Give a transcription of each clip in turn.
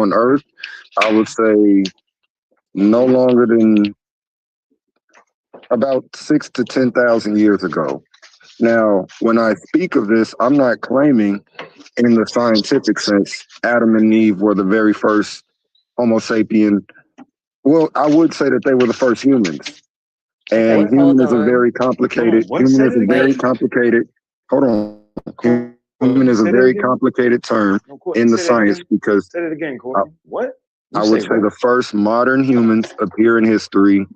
on Earth, I would say no longer than about 6 to 10,000 years ago. Now, when I speak of this, I'm not claiming in the scientific sense Adam and Eve were the very first Homo sapien. Well, I would say that they were the first humans. Okay, And hold human is a on. very complicated, What? human Say is it a again. very Wait. complicated, hold on. Human Courtney, is a say that very again. complicated term No, Courtney, in the say that science again. because Say that again, I, Courtney. What? You I would say say what? the first modern humans appear in history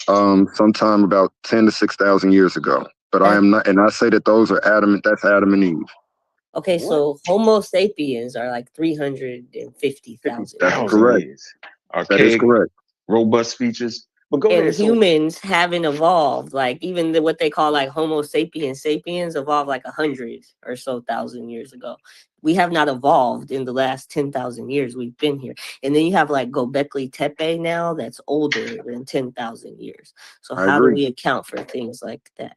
sometime about 10 to 6,000 years ago. But I That am not, and I say that those are that's Adam and Eve. okay, What? so Homo sapiens are like 350,000 That's years 50,000 old. correct. years. That is Archaic, correct. robust features. But go And ahead. So, humans haven't evolved. Like even what they call like Homo sapiens sapiens evolved like 100 or so thousand years ago. We have not evolved in the last 10,000 years we've been here. And then you have like Gobekli Tepe now that's older than 10,000 years. So I how do agree. we account for things like that?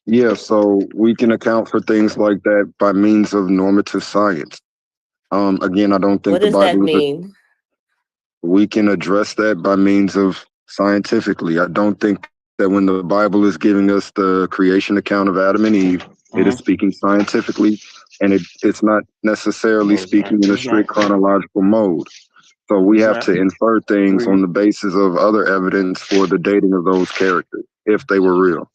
Yeah, so we can account for things like that by means of normative science. Again, I don't What think the does that Bible is a, mean? we can address that by means of scientifically. I don't think that when the Bible is giving us the creation account of Adam and Eve, it is uh-huh. speaking scientifically, and it's not necessarily No, it's not. speaking in a It's not. strict chronological mode. So we It's have not. to infer things Agreed. on the basis of other evidence for the dating of those characters, if they were real.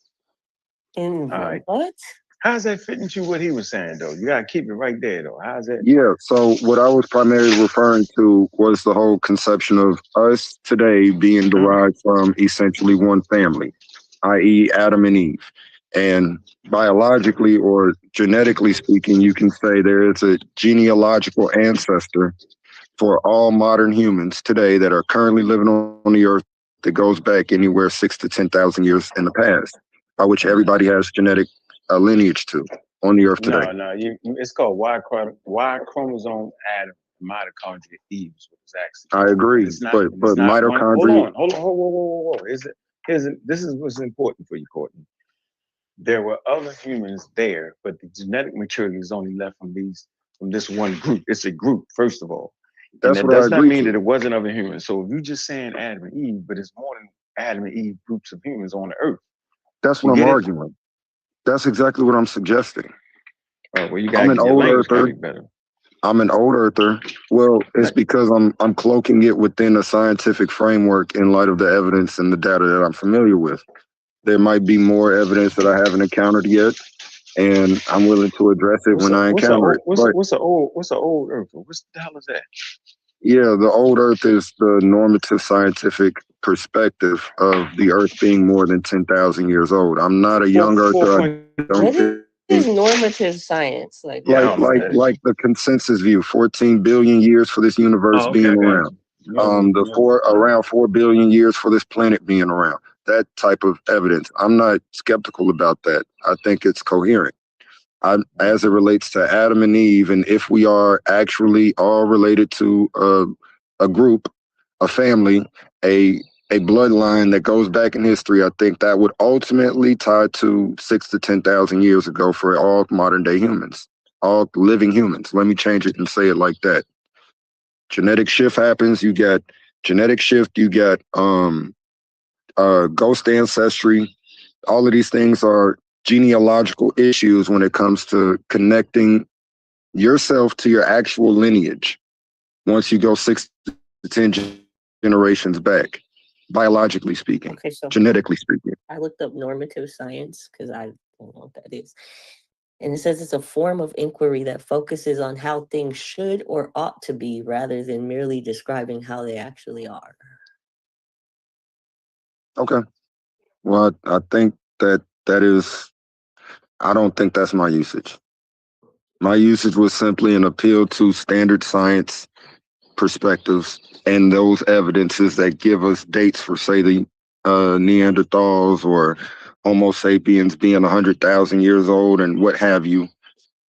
In All right. what? How's that fitting to what he was saying, though? You got to keep it right there, though. How's that? Yeah, so what I was primarily referring to was the whole conception of us today being derived from essentially one family, i.e., Adam and Eve. And biologically or genetically speaking, you can say there is a genealogical ancestor for all modern humans today that are currently living on the earth that goes back anywhere 6 to 10,000 years in the past, by which everybody has genetic lineage to on the earth today. No, no. It's called Y chromosome Adam, mitochondria Eve is what it's actually I called. agree, It's not. but It's not one. Hold mitochondria. on. Hold on. Whoa. This is what's important for you, Courtney. There were other humans there, but the genetic material is only left from this one group. It's a group, first of all. And That's that what I does not agree mean to. that it wasn't other humans. So if you're just saying Adam and Eve, but it's more than Adam and Eve groups of humans on the earth. That's You what I'm get it? arguing. That's exactly what I'm suggesting. Oh, well, you I'm gotta an get your old language earther. correct better. I'm an old earther. Well, it's Right. because I'm cloaking it within a scientific framework in light of the evidence and the data that I'm familiar with. There might be more evidence that I haven't encountered yet, and I'm willing to address it when I encounter it. But What's a old earth? What the hell is that? yeah, the old earth is the normative scientific perspective of the earth being more than 10,000 years old. I'm not a young earther. I don't What think is normative science? Like, Yeah, I what don't is know what like that that? is. like the consensus view, 14 billion years for this universe Oh, okay, being I got around. you. You The know, four around 4 billion years for this planet being around. That type of evidence. I'm not skeptical about that. I think it's coherent. As it relates to Adam and Eve, and if we are actually all related to a group, a family, a a bloodline that goes back in history, I think that would ultimately tie to 6 to 10,000 years ago for all modern day humans, all living humans. Let me change it and say it like that. Genetic shift happens. You get genetic shift. You get ghost ancestry. All of these things are genealogical issues when it comes to connecting yourself to your actual lineage. Once you go 6 to 10 generations back, biologically speaking, Okay, so genetically speaking. I looked up normative science because I don't know what that is. And it says it's a form of inquiry that focuses on how things should or ought to be rather than merely describing how they actually are. Okay. Well, I think that is, I don't think that's my usage. My usage was simply an appeal to standard science perspectives and those evidences that give us dates for, say, the Neanderthals or Homo sapiens being 100,000 years old and what have you.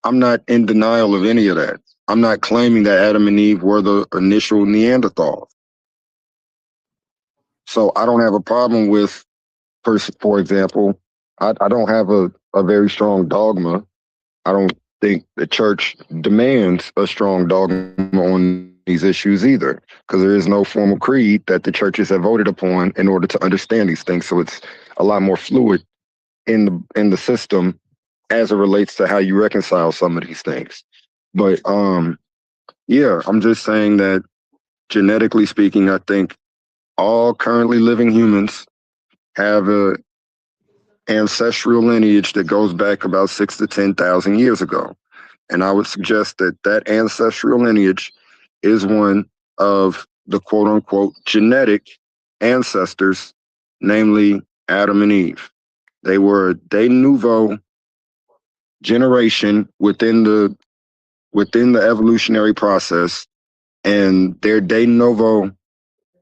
I'm not in denial of any of that. I'm not claiming that Adam and Eve were the initial Neanderthals. So I don't have a problem with, for example, I don't have a very strong dogma. I don't think the church demands a strong dogma on these issues either, because there is no formal creed that the churches have voted upon in order to understand these things. So it's a lot more fluid in the system as it relates to how you reconcile some of these things. But yeah, I'm just saying that genetically speaking, I think all currently living humans have a ancestral lineage that goes back about 6 to 10,000 years ago. And I would suggest that that ancestral lineage is one of the quote unquote genetic ancestors, namely Adam and Eve. They were a de novo generation within the evolutionary process, and their de novo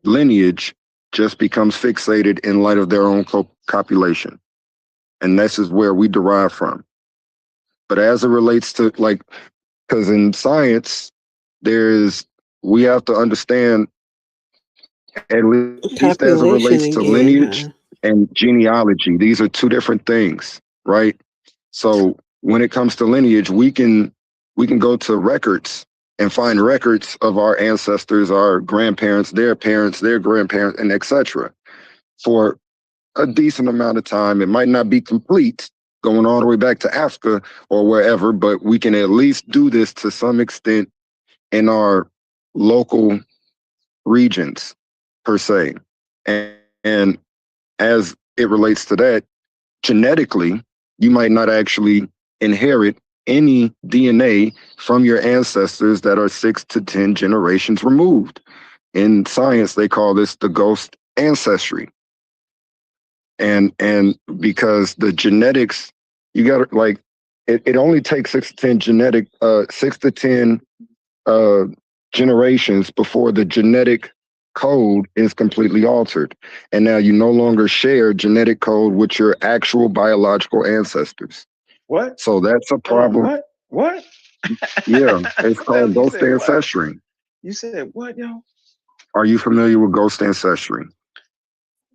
lineage just becomes fixated in light of their own copulation. And this is where we derive from. But as it relates to like, because in science, we have to understand, at least as it relates to Copulation lineage again, huh? and genealogy. These are two different things, right? So when it comes to lineage, we can go to records and find records of our ancestors, our grandparents, their grandparents, and etc. for a decent amount of time. It might not be complete, going all the way back to Africa or wherever, but we can at least do this to some extent in our local regions, per se. And as it relates to that, genetically, you might not actually inherit any DNA from your ancestors that are 6 to 10 generations removed. In science, they call this the ghost ancestry. And because the genetics, you got to like, it only takes 6 to 10 generations before the genetic code is completely altered. And now you no longer share genetic code with your actual biological ancestors. What? So that's a problem. What? Yeah, it's What else called you ghost said? What? ancestry. You said what, yo? Are you familiar with ghost ancestry?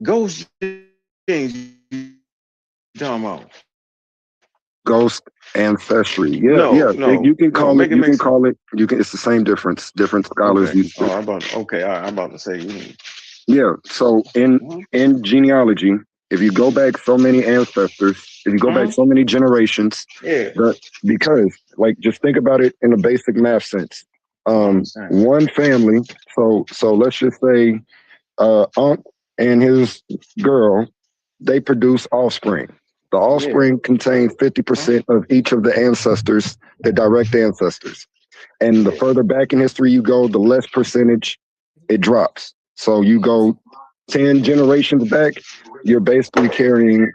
Ghost things you talking about? Ghost ancestry. Yeah, No, yeah. no, You can no. call it. Make it You make can sense. call it. You can. It's the same difference. Different scholars Okay. use Oh, it. okay. All right. I'm about to say. Yeah. So in genealogy, if you go back so many ancestors, if you go back so many generations, Yeah. because like just think about it in a basic math sense. One family. So let's just say Unc and his girl, they produce offspring. The Yeah. offspring contains 50% of each of the ancestors, the direct ancestors. And the further back in history you go, the less percentage it drops. So you go 10 generations back, you're basically carrying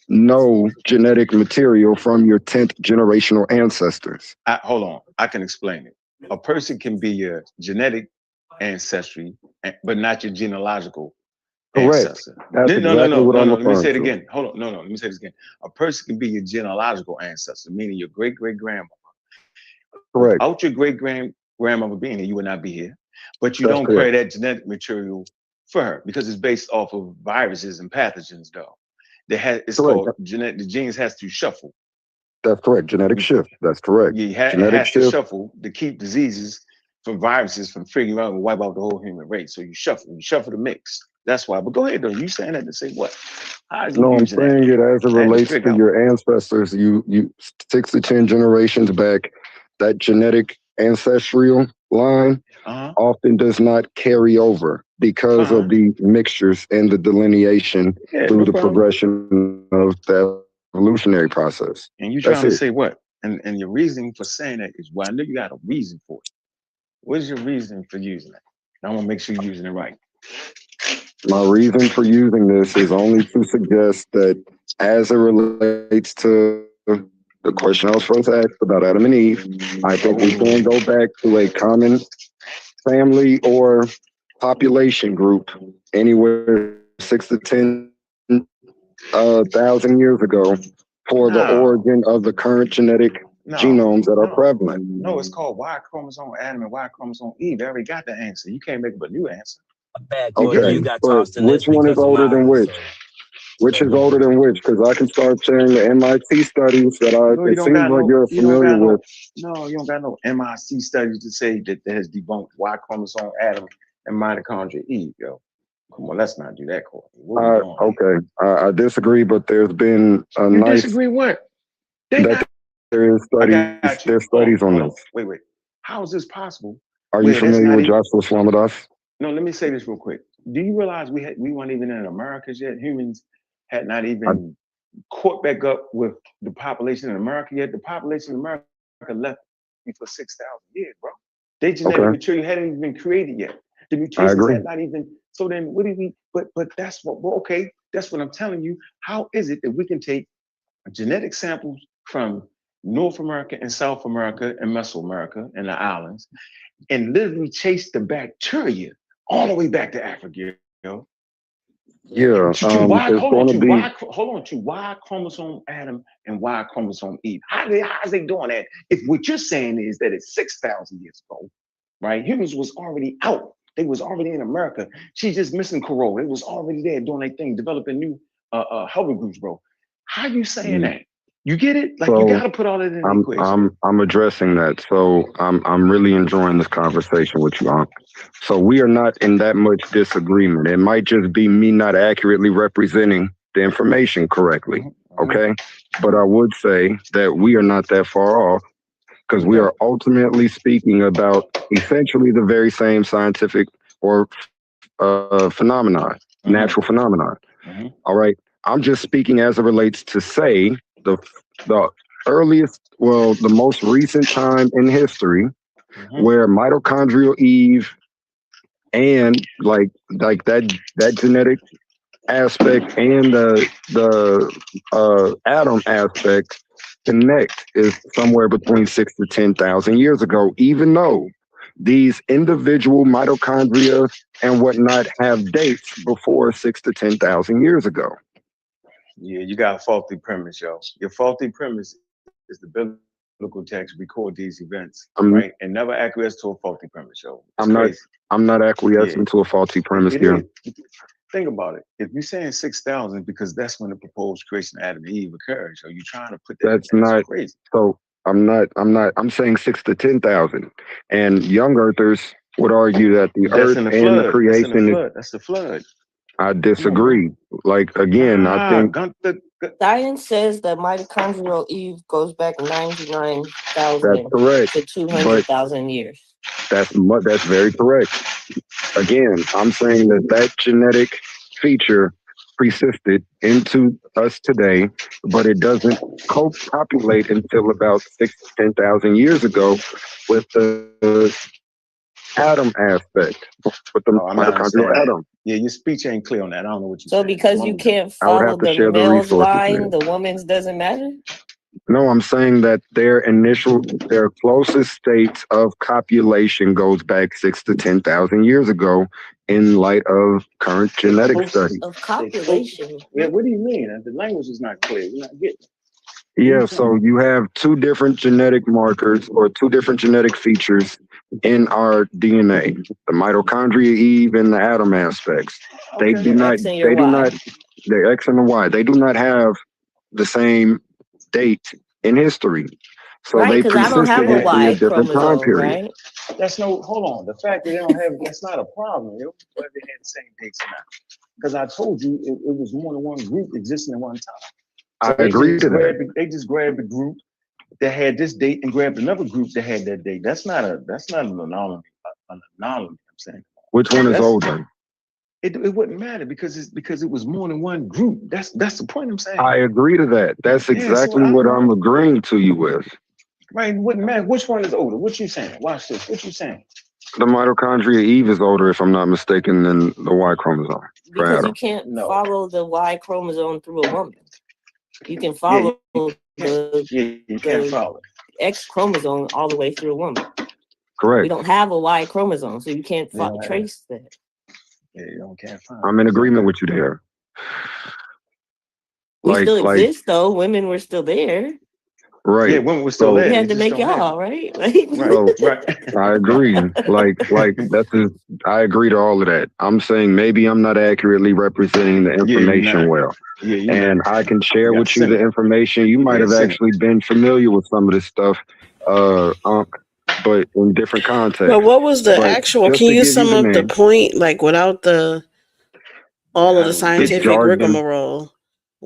no genetic material from your 10th generational ancestors. Hold on. I can explain it. A person can be your genetic ancestry, but not your genealogical Correct. ancestor. That's No, no, exactly no, what no, I'm no. Let me referring say it to. again. Hold on. No. Let me say this again. A person can be your genealogical ancestor, meaning your great great grandmother. Correct. Without your great grandmother being here, you would not be here. But you That's don't carry correct. that genetic material for her because it's based off of viruses and pathogens, though. It's Correct. called genetic. The genes has to shuffle. That's correct. Genetic shift. That's correct. It Genetic has to shift. shuffle to keep diseases from viruses from figuring out and wipe out the whole human race. So you shuffle the mix. That's why. But go ahead though. You saying that to say what? How are you No, I'm using that? saying it as it I had to relates figure to out. your ancestors. You 6 to 10 generations back, that genetic ancestral line Uh-huh. often does not carry over because of Fine. the mixtures and the delineation Yeah, through no the problem. progression of the evolutionary process. And you That's trying to it. say what? And your reasoning for saying that is, well, I know you got a reason for it. What is your reason for using it? I want to make sure you're using it right. My reason for using this is only to suggest that as it relates to the question I was first asked about Adam and Eve, I think we can go back to a common family or population group anywhere 6 to 10,000 years ago for the No, origin of the current genetic no, genomes that are no. prevalent. No, it's called Y chromosome Adam and Y chromosome Eve. They already got the answer. You can't make up a new answer. My bad, Courtney. Okay, You got but tossed in this which one is because of older than mine. which? So Which is older than which? Because I can start sharing the MIT studies that No, you it don't seems got like no. you're You don't familiar got with. no. No, you don't got no MIC studies to say that has debunked Y chromosome Adam and mitochondria Eve. Yo, come on, let's not do that, Courtney. What we doing? Okay, I disagree, but there's been a You nice disagree? What? They that got. there is I studies. got you. There's studies on this. Wait. How is this possible? Are you Where that's familiar not with even. Joshua Swamidath? No, let me say this real quick. Do you realize we weren't even in Americas yet? Humans had not even caught back up with the population in America yet. The population in America left for 6,000 years, bro. Their genetic Okay, material hadn't even been created yet. The I mutations agree. had not even. So then, what do we? But that's what. Well, okay, that's what I'm telling you. How is it that we can take genetic samples from North America and South America and Mesoamerica and the islands and literally chase the bacteria all the way back to Africa, yo? Yeah, To Y, it's going to be hold on to Y chromosome Adam and Y chromosome Eve. How's they doing that? If what you're saying is that it's 6,000 years ago, right? Humans was already out. They was already in America. She's just missing Corolla. They was already there doing their thing, developing new helper groups, bro. How you saying that? You get it? Like you so. got to put all that in the equation. I'm addressing that. So I'm really enjoying this conversation with you, Unc. So we are not in that much disagreement. It might just be me not accurately representing the information correctly. Okay. But I would say that we are not that far off because we are ultimately speaking about essentially the very same scientific or phenomenon, natural phenomenon. All right. I'm just speaking as it relates to say the earliest, well, the most recent time in history where mitochondrial Eve and like that genetic aspect and the atom aspect connect is somewhere between 6 to 10,000 years ago, even though these individual mitochondria and whatnot have dates before 6 to 10,000 years ago. Yeah, you got a faulty premise, yo. Your faulty premise is the biblical text record these events, right? And never acquiesce to a faulty premise, yo. It's crazy. I'm not acquiescing to a faulty premise It here. is. Think about it. If you're saying 6,000 because that's when the proposed creation of Adam and Eve occurred, so you're trying to put that. That's not crazy. So I'm saying 6 to 10,000. And young earthers would argue that the That's earth in the and the flood. That's in the creation is. flood. That's the flood. I disagree. Like again, I think science says that mitochondrial Eve goes back that's 99,000 correct. to 200,000 years. That's very correct. Again, I'm saying that genetic feature persisted into us today, but it doesn't co-populate until about 6 to 10,000 years ago with the atom aspect, with the mitochondrial atom. Yeah, your speech ain't clear on that. I don't know what you So saying. because you can't I would follow have to the share the male's resources line, there. the woman's doesn't matter? No, I'm saying that their closest states of copulation goes back 6 to 10,000 years ago in light of current genetic studies. Of copulation? Yeah, what do you mean? The language is not clear. We're not getting it. Yeah, so you have two different genetic markers or two different genetic features in our DNA, the mitochondria Eve and the atom aspects. They do not, the X and the Y, they do not have the same date in history. So right, they because I don't have a persisted in a Y different time chromosome, period. right? Hold on. The fact that they don't have, that's not a problem, yo, whether they had the same dates or not. Because I told you it was more than one group existing at one time. So I agree to that. They just grabbed the group that had this date and grabbed another group that had that date. That's not an anomaly. An anomaly, I'm saying. Which one is older? It wouldn't matter because it was more than one group. That's the point I'm saying. I agree to that. That's exactly what I'm agreeing to you with. Right, it wouldn't matter which one is older. What you saying? Watch this. What you saying? The mitochondria Eve is older, if I'm not mistaken, than the Y chromosome. Because you can't follow the Y chromosome through a woman. You can follow you can't follow X chromosome all the way through a woman. Correct. We don't have a Y chromosome, so you can't trace that. Yeah, you can't find. I'm in agreement with you there. We still exist, though. Women were still there. Right. Yeah, women were still So, We there. They had to just make don't have y'all, it. right? Right, so right. I agree. Like that's just, I agree to all of that. I'm saying maybe I'm not accurately representing the Yeah, you're information not. well. Yeah, you're And not. I can You share got with you the Senate. information. You might Yeah, have Senate. actually been familiar with some of this stuff, but in different But contexts. what was the But actual? just Can to you give you sum the up the name, point, like without the all Yeah, of I the don't the remember. scientific jargon, rigmarole?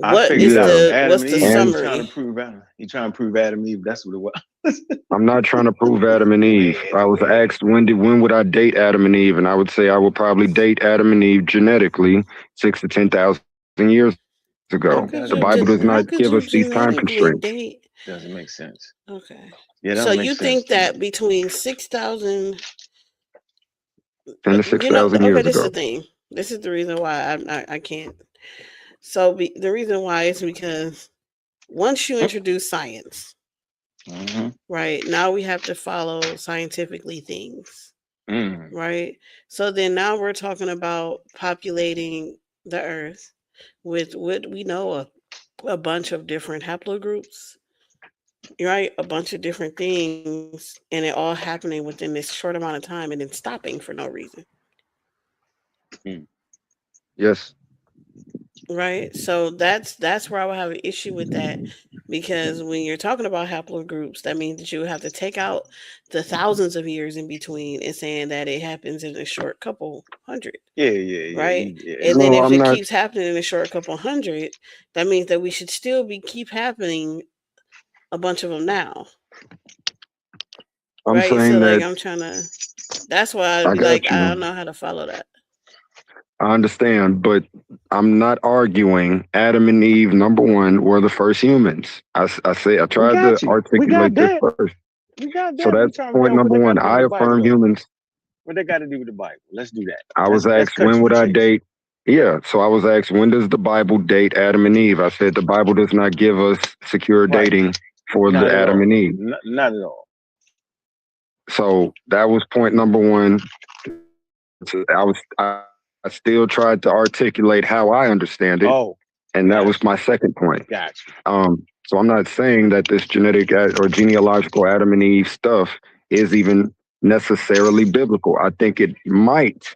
I What figured is it yeah. out. the Adam what's and the Eve. And He trying to summary? prove Adam. He trying to prove Adam and Eve. That's what it was. I'm not trying to prove Adam and Eve. I was asked when would I date Adam and Eve, and I would say I would probably date Adam and Eve genetically 6 to 10,000 years ago. How That could The doesn't you make Bible no does sense. not how could give you us these time genetically constraints. date? Doesn't make sense. Okay, Yeah, that so don't make you sense think to me. that between 6,000, 6,000 okay, years this is the ago. thing. This is the reason why I can't. So the reason why is because once you introduce science, Mm-hmm. right now we have to follow scientifically things. Mm-hmm. Right? So then now we're talking about populating the earth with what we know a bunch of different haplogroups, right? A bunch of different things, and it all happening within this short amount of time and then stopping for no reason. Yes. Right? So that's where I would have an issue with that because when you're talking about haplogroups, that means that you would have to take out the thousands of years in between and saying that it happens in a short couple hundred. Yeah, yeah, yeah. Right? Yeah. And then No, if I'm it not. keeps happening in a short couple hundred, that means that we should still be keep happening a bunch of them now. I'm Right? So saying like that I'm trying to that's why I'd I be got like, I you. don't know how to follow that. I understand, but I'm not arguing Adam and Eve, number one, were the first humans. I We tried to got you. We got articulate this that. first. We got So that. We that's trying to figure point out what number they got one. to do with I the Bible, affirm though. humans. What they got to do with the Bible? Let's do that. I was Let's asked, cut when to the would I chase. date? Yeah, so I was asked, when does the Bible date Adam and Eve? I said, the Bible does not give us secure Right. dating for Not the at Adam all. and Eve. Not at all. So that was point number one. So I still tried to articulate how I understand it, Oh, and that was gotcha. my second point. Gotcha. So I'm not saying that this genetic or genealogical Adam and Eve stuff is even necessarily biblical. I think it might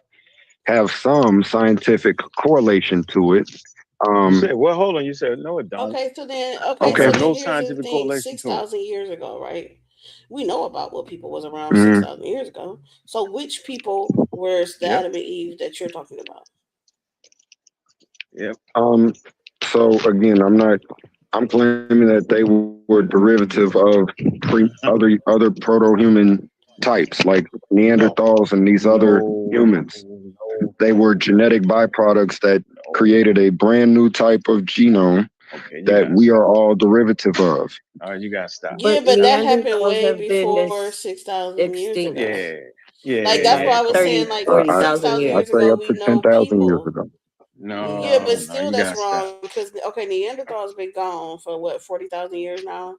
have some scientific correlation to it. You said, Um, well, hold on. You said, no, it don't. Okay, Don't okay. so have then no here's the scientific thing. correlation Six to it. thousand years ago, right? We know about what people was around six Mhm. thousand years ago. So which people were the Yep. Adam and Eve that you're talking about? Yep. Um, so again, I'm claiming that they were derivative of other proto-human types like No. Neanderthals and these other No. humans. No. They were genetic byproducts that No. created a brand new type of genome Okay, you that gotta we are stop. all derivative of. All right, you gotta stop. Yeah, But but that happened Neanderthals way have been before this 6,000 years extinct ago. Yeah. Yeah. Like in that's like why I Yeah. was Come on 30, saying now. like forty six thousand thousand I years years. say ago up we to know 10,000 years people. ago. Yeah, but No, no, still you that's gotta stop. wrong because okay, Neanderthals been gone for what 40,000 years now,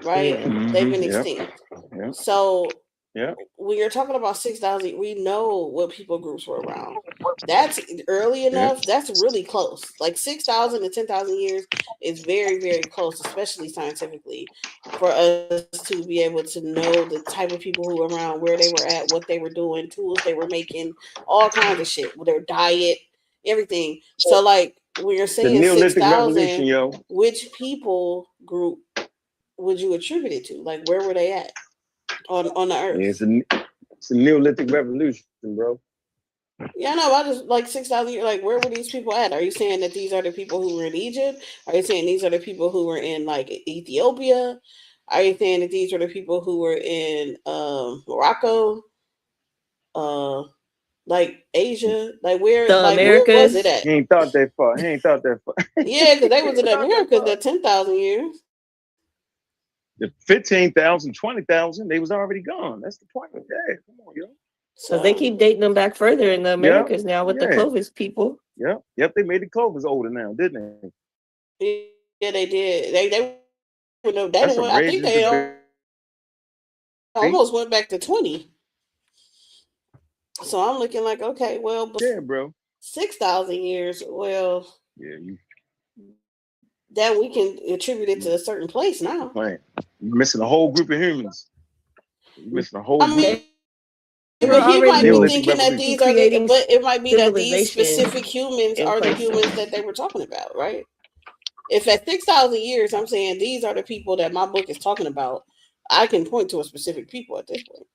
right? Yeah. They've been Yep. extinct. Yep. So Yep. when you're talking about 6,000, we know what people groups were around. That's early Yep. enough. That's really close. Like 6,000 to 10,000 years is very, very close, especially scientifically, for us to be able to know the type of people who were around, where they were at, what they were doing, tools they were making, all kinds of shit, with their diet, everything. So, like, when you're The saying Neolithic Revolution, 6,000, yo. which people group would you attribute it to? Like, where were they at on the Yeah, earth? it's a Neolithic Revolution, bro. Yeah, no, I just like 6,000 years. Like, where were these people at? Are you saying that these are the people who were in Egypt? Are you saying these are the people who were in like Ethiopia? Are you saying that these are the people who were in Morocco, uh, like Asia? The Where was it Americas. at? He ain't thought that far. He ain't thought that far. Yeah, because they He was ain't in thought that America far. the 10,000 years. The 15,000, 20,000, they was already gone. That's the point. Yeah, come on, yo. Because they So keep dating them back further in the Yep. Americas now with the Yeah. Clovis people. Yep. Yep. They made the Clovers older now, didn't they? yeah, they did. They That's a didn't. I think raging they debate. almost went back to 20. So I'm looking like, okay, well, Yeah, bro. 6,000 years. Well, Yeah, you that we can attribute it to a certain place now. Right. You're missing a whole group of humans. You're missing a whole I group. mean, They were but he might already be Neolithic thinking that revolution. these are the, creating but it might be that these civilization specific humans in are the places. humans that they were talking about, right? If at 6,000 years I'm saying these are the people that my book is talking about, I can point to a specific people at this point.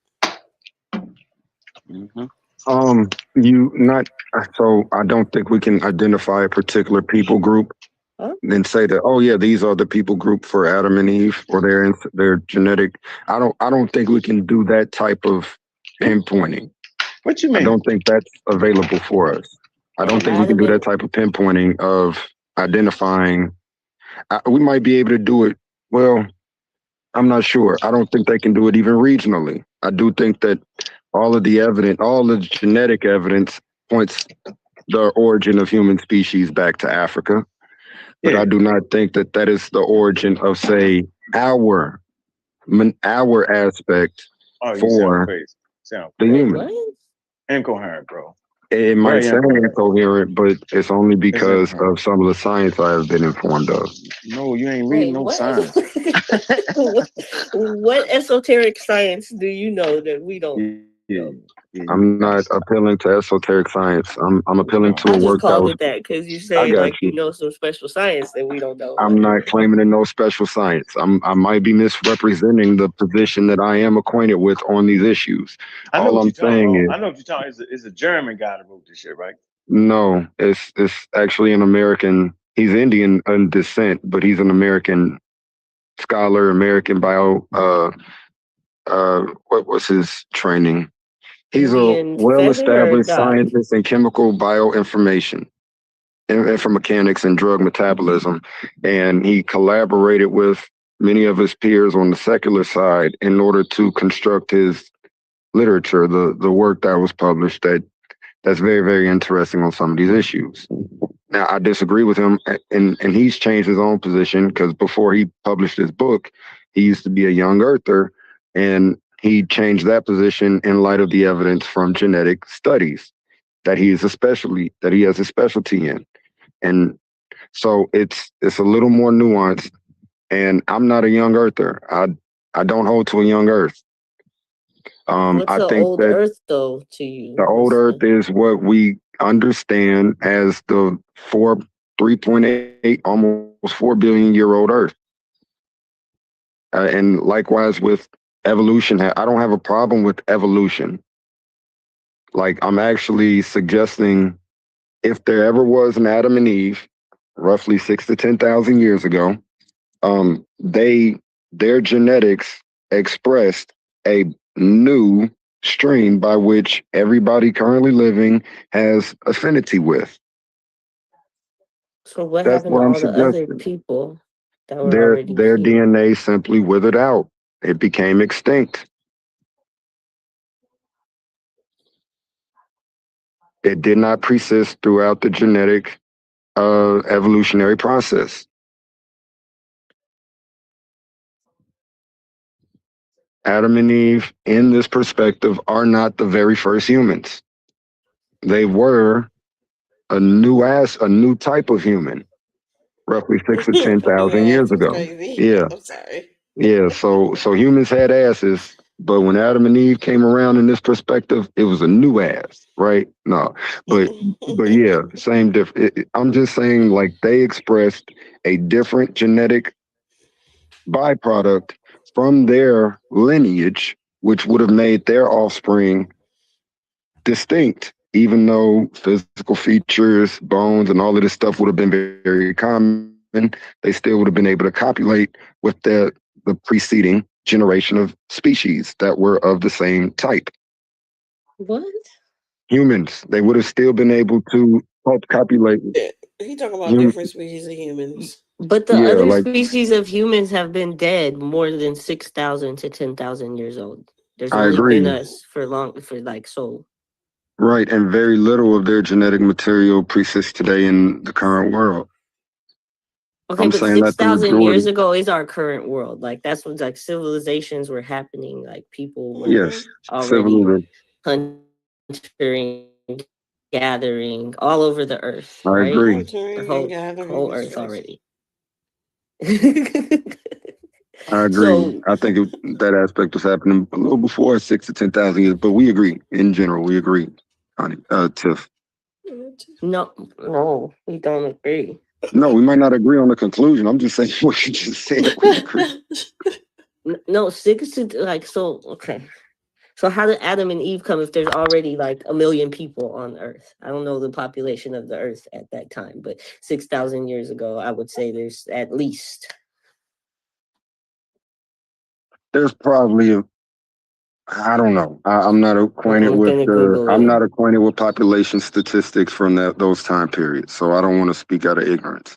You not so I don't think we can identify a particular people group Huh? and say that, oh yeah, these are the people group for Adam and Eve or their genetic. I don't think we can do that type of pinpointing. What you I mean? don't think that's available for us. I don't think we can do that type of pinpointing of identifying. We might be able to do it. Well, I'm not sure. I don't think they can do it even regionally. I do think that all the genetic evidence points the origin of human species back to Africa. But Yeah. I do not think that that is the origin of, say, our our aspect Oh, you sound for crazy. Sound the Wait, human. what? incoherent, bro. It might Very sound incoherent, but it's only It's because incoherent. of some of the science I have been informed of. No, you ain't Wait, reading no what? science. What esoteric science do you know that we don't Yeah, know? yeah, I'm you got not appealing to esoteric science. I'm appealing to No. a I just work that called was. it that because you I say got like you you. know some special science that we don't know. I'm Like, not claiming to know special science. I might be misrepresenting the position that I am acquainted with on these issues. I know All what I'm you're talking saying about. is, I know what you're talking about. It's a German guy that wrote this shit, right? no, it's actually an American. He's Indian in descent, but he's an American scholar, American bio. What was his training? He's a Indian feather or well-established dot? scientist in chemical bioinformation, infomechanics, and drug metabolism, and he collaborated with many of his peers on the secular side in order to construct his literature, the work that was published that's very, very interesting on some of these issues. Now, I disagree with him, and he's changed his own position because before he published his book, he used to be a young earther, and he changed that position in light of the evidence from genetic studies that he has a specialty in, and so it's a little more nuanced. And I'm not a young earther. I don't hold to a young earth. What's I the think old that Earth though to you? the old What's earth is what we understand as the 3.8, almost 4 billion year old earth. And likewise with evolution, I don't have a problem with evolution. Like, I'm actually suggesting if there ever was an Adam and Eve, roughly 6 to 10,000 years ago, their genetics expressed a new stream by which everybody currently living has affinity with. So what That's happened to what I'm all the other suggesting. people that were Their already their here? DNA simply withered out. It became extinct. It did not persist throughout the genetic evolutionary process. Adam and Eve, in this perspective, are not the very first humans. They were a new type of human, roughly 6 to 10,000 years That's ago. crazy. Yeah, I'm sorry. yeah. So humans had asses, but when Adam and Eve came around in this perspective, it was a new ass, right? No, but yeah, same different. I'm just saying, like, they expressed a different genetic byproduct from their lineage, which would have made their offspring distinct, even though physical features, bones, and all of this stuff would have been very, very common. They still would have been able to copulate with the preceding generation of species that were of the same type. What? Humans, they would have still been able to help copulate. He talking about Hum- different species of humans. But the yeah, other like, species of humans have been dead more than 6,000 to 10,000 years old. There's I only been agree. us for like so. Right, and very little of their genetic material persists today in the current world. Okay, I'm but saying that the 6,000 years majority, ago is our current world. Like that's when like civilizations were happening. Like people were yes, Mm-hmm. already civilization. hunting, gathering all over the earth, I right? agree. The Hunting and whole gathering whole is earth crazy. already. I agree. So I think that aspect was happening a little before 6 to 10,000 years, but we agree. In general, we agree, honey. Tiff. no, no, we don't agree. No, we might not agree on the conclusion. I'm just saying what you just said. We agree. No, six to like so. Okay, so how did Adam and Eve come if there's already like a million people on Earth? I don't know the population of the Earth at that time, but 6,000 years ago, I would say there's at least. There's probably I don't know. I'm not acquainted I'm with gonna Google I'm not it. acquainted with population statistics from those time periods, so I don't want to speak out of ignorance.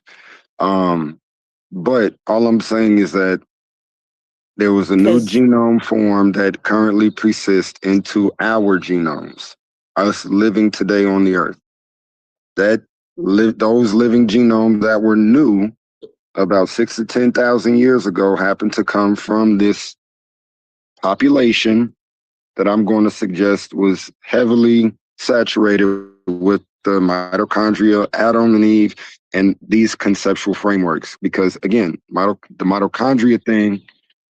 Um, but all I'm saying is that there was a new Because genome form that currently persists into our genomes, us living today on the earth. That those living genomes that were new about 6 to 10,000 years ago happened to come from this population that I'm going to suggest was heavily saturated with the mitochondria, Adam and Eve, and these conceptual frameworks. Because again, the mitochondria thing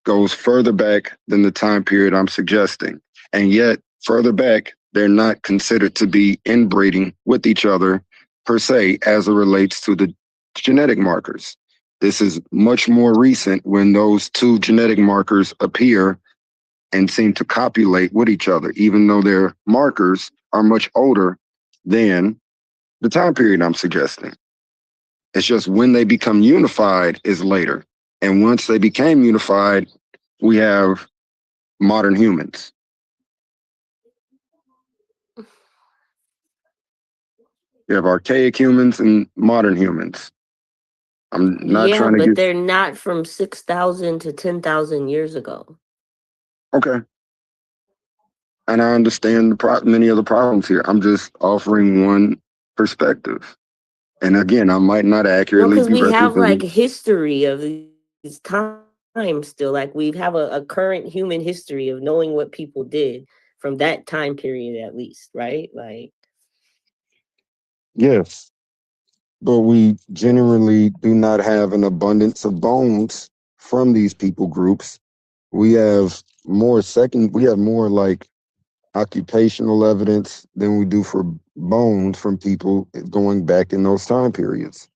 goes further back than the time period I'm suggesting. And yet, further back, they're not considered to be inbreeding with each other per se as it relates to the genetic markers. This is much more recent when those two genetic markers appear and seem to copulate with each other, even though their markers are much older than the time period I'm suggesting. It's just when they become unified is later. And once they became unified, we have modern humans. You have archaic humans and modern humans. I'm not yeah, trying to but get they're not from 6,000 to 10,000 years ago. okay. And I understand many of the problems here. I'm just offering one perspective. And again, I might not No, accurately because be we have like representing. history of these times still. Like we have a current human history of knowing what people did from that time period at least, right? Like Yes, but we generally do not have an abundance of bones from these people groups. We have more like occupational evidence than we do for bones from people going back in those time periods.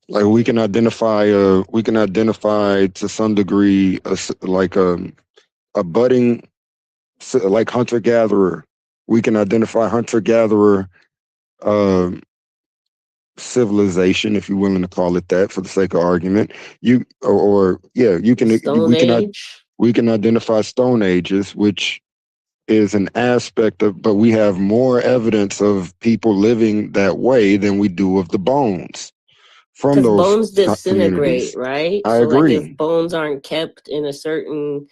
Like we can identify to some degree like a budding like hunter gatherer. We can identify hunter gatherer um civilization, if you're willing to call it that, for the sake of argument. Or yeah, you can Stone Age. we can identify Stone Ages, which is an aspect of, but we have more evidence of people living that way than we do of the bones from Because those bones disintegrate, communities. right? I So like if agree. bones aren't kept in a certain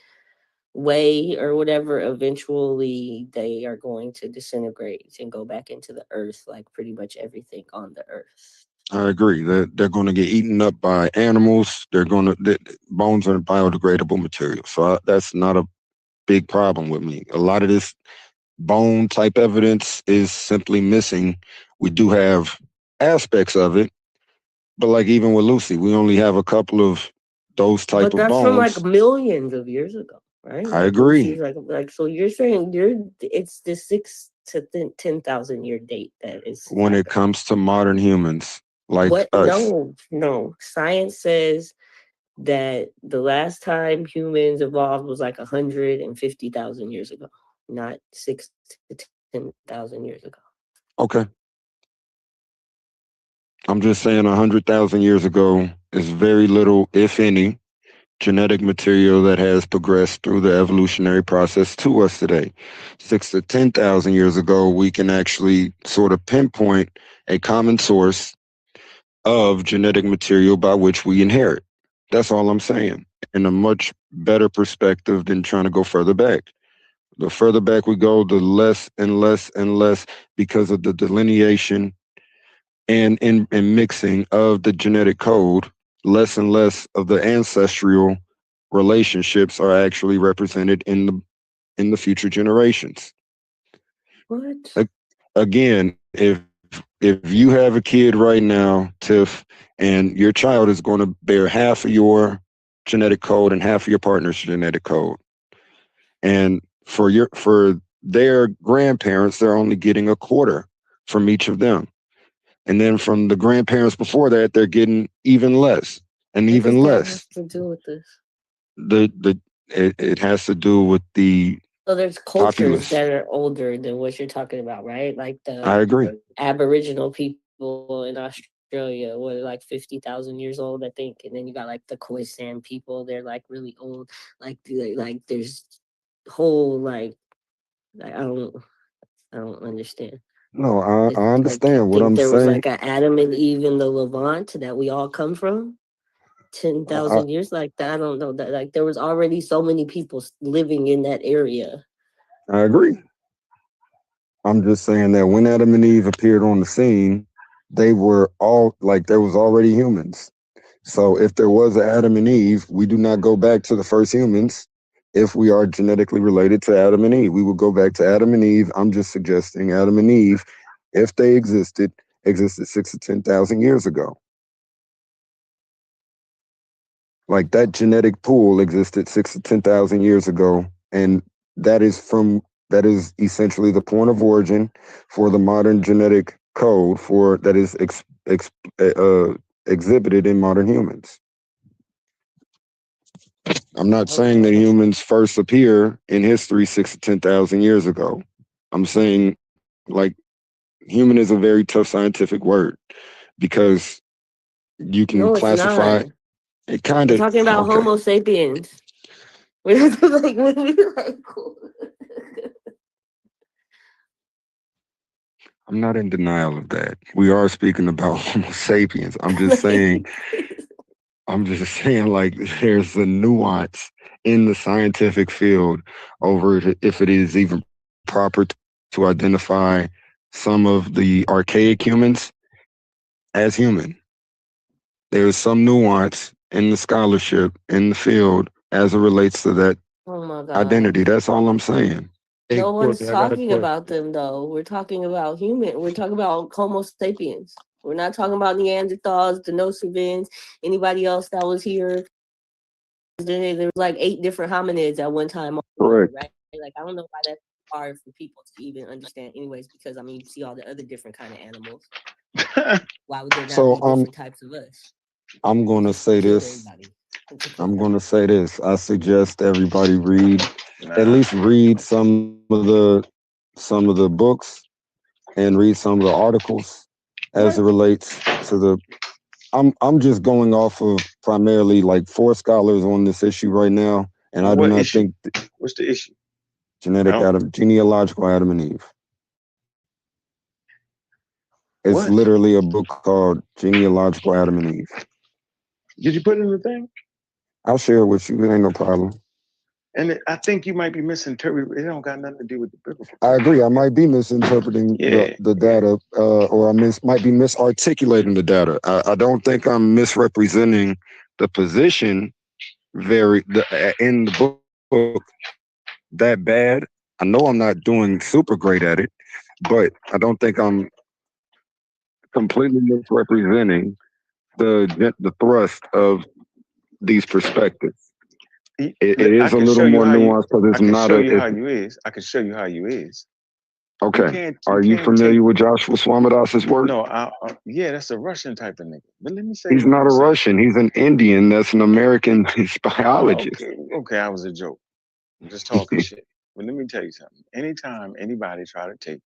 way or whatever, eventually they are going to disintegrate and go back into the earth, like pretty much everything on the earth. I agree. They're going to get eaten up by animals. Bones are biodegradable material. So that's not a big problem with me. A lot of this bone type evidence is simply missing. We do have aspects of it, but like even with Lucy, we only have a couple of those type But of that's from like bones. millions of years ago, right? I Like Lucy's agree. like so you're saying it's the 10,000 year date that is When it happening. comes to modern humans like What? us, No. Science says that the last time humans evolved was like 150,000 years ago, not 6 to 10,000 years ago. okay. I'm just saying 100,000 years ago is very little, if any, genetic material that has progressed through the evolutionary process to us today. 6 to 10,000 years ago, we can actually sort of pinpoint a common source of genetic material by which we inherit. That's all I'm saying. In a much better perspective than trying to go further back. The further back we go, the less and less and less, because of the delineation and mixing of the genetic code, less and less of the ancestral relationships are actually represented in the future generations. What? Again, if if you have a kid right now, Tiff, and your child is going to bear half of your genetic code and half of your partner's genetic code, and for their grandparents, they're only getting a quarter from each of them. And then from the grandparents before that, they're getting even less and What does even that less. have to do with this? It has to do with the So there's cultures populace. that are older than what you're talking about, right? Like I the agree. Aboriginal people in Australia were like 50,000 years old, I think. And then you got like the Khoisan people, they're like really old. Like there's whole like I don't understand. No, It's I like you understand what think I'm there was saying. like a Adam and Eve in the Levant that we all come from I, 10,000 years like that. I don't know that like there was already so many people living in that area. I agree. I'm just saying that when Adam and Eve appeared on the scene, they were all like there was already humans. So if there was an Adam and Eve, we do not go back to the first humans. If we are genetically related to Adam and Eve, we would go back to Adam and Eve. I'm just suggesting Adam and Eve, if they existed 6 to 10,000 years ago. Like that genetic pool existed 6 to 10,000 years ago, and that is from that is essentially the point of origin for the modern genetic code for that is exhibited in modern humans. I'm not saying that Okay. humans first appear in history 6 to 10,000 years ago. I'm saying like human is a very tough scientific word because you can No, it's classify not. it kind We're of talking about okay. Homo sapiens. We're like, cool. I'm not in denial of that. We are speaking about Homo sapiens. I'm just saying, like, there's a nuance in the scientific field over if it is even proper to identify some of the archaic humans as human. There's some nuance in the scholarship in the field as it relates to that Oh my identity. gosh. That's all I'm saying. Hey, No one's Courtney, I got a talking question. about them though. We're talking about human. We're talking about Homo sapiens. We're not talking about Neanderthals, Denisovans, anybody else that was here. There was like 8 different hominids at one time, Correct. right? Like I don't know why that's hard for people to even understand. Anyways, because I mean, you see all the other different kind of animals. Why would there not So be different types of us? I'm We gonna just say killed this. everybody. I'm gonna say this. I suggest everybody read at Nah. least read some of the books and read some of the articles as it What? relates to the I'm just going off of primarily like 4 scholars on this issue right now, and I do What not issue? think What's the issue? genetic No. Adam genealogical Adam and Eve. It's What? literally a book called Genealogical Adam and Eve. Did you put it in the thing? I'll share it with you. It ain't no problem. And I think you might be misinterpreting. It don't got nothing to do with the biblical I text. agree. I might be misinterpreting Yeah. the data, or might be misarticulating the data. I don't think I'm misrepresenting the position in the book that bad. I know I'm not doing super great at it, but I don't think I'm completely misrepresenting the thrust of these perspectives. It I is a can little show you more how you. nuanced because I it's can not show a. you how It's you is. I can show you how you is. You okay. can't. You Are you can't take. familiar with Joshua Swaminathan's work? No. Yeah, that's a Russian type of nigga. But let me say He's what I'm not gonna a say. Russian. He's an Indian. That's an American biologist. Okay. Okay. I was a joke. I'm just talking shit. But let me tell you something. Anytime anybody try to take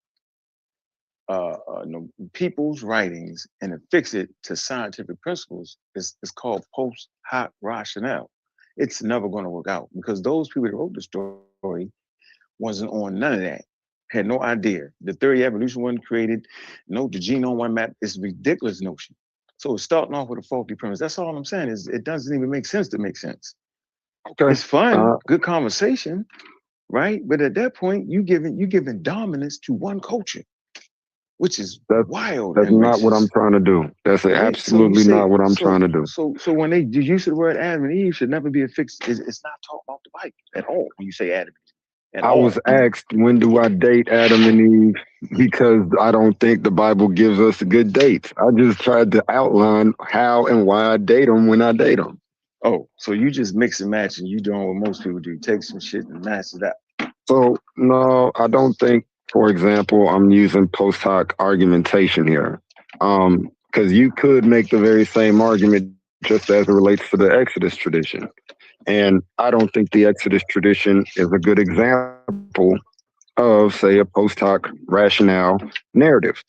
no, people's writings and affix it to scientific principles, it's called post hoc rationale. It's never going to work out because those people that wrote the story wasn't on none of that. Had no idea. The theory of evolution wasn't created. No, the genome one map is a ridiculous notion. So it's starting off with a faulty premise. That's all I'm saying is it doesn't even make sense to make sense. Okay. It's fun, good conversation, right? But at that point, you giving dominance to one culture, which is That's wild that's and not what racist, I'm trying to do. That's right? So you absolutely say not what I'm so trying to do. so so when the use of the word Adam and Eve should never be affixed. It's not talking about the Bible at all when you say Adam and Eve. at I all. was asked, when do I date Adam and Eve? Because I don't think the Bible gives us good dates. I just tried to outline how and why I date them when I date them. Oh, so you just mix and match and you doing what most people do. You take some shit and match it up. So, no, I don't think, for example, I'm using post hoc argumentation here. Because you could make the very same argument just as it relates to the Exodus tradition. And I don't think the Exodus tradition is a good example of, say, a post hoc rationale narrative.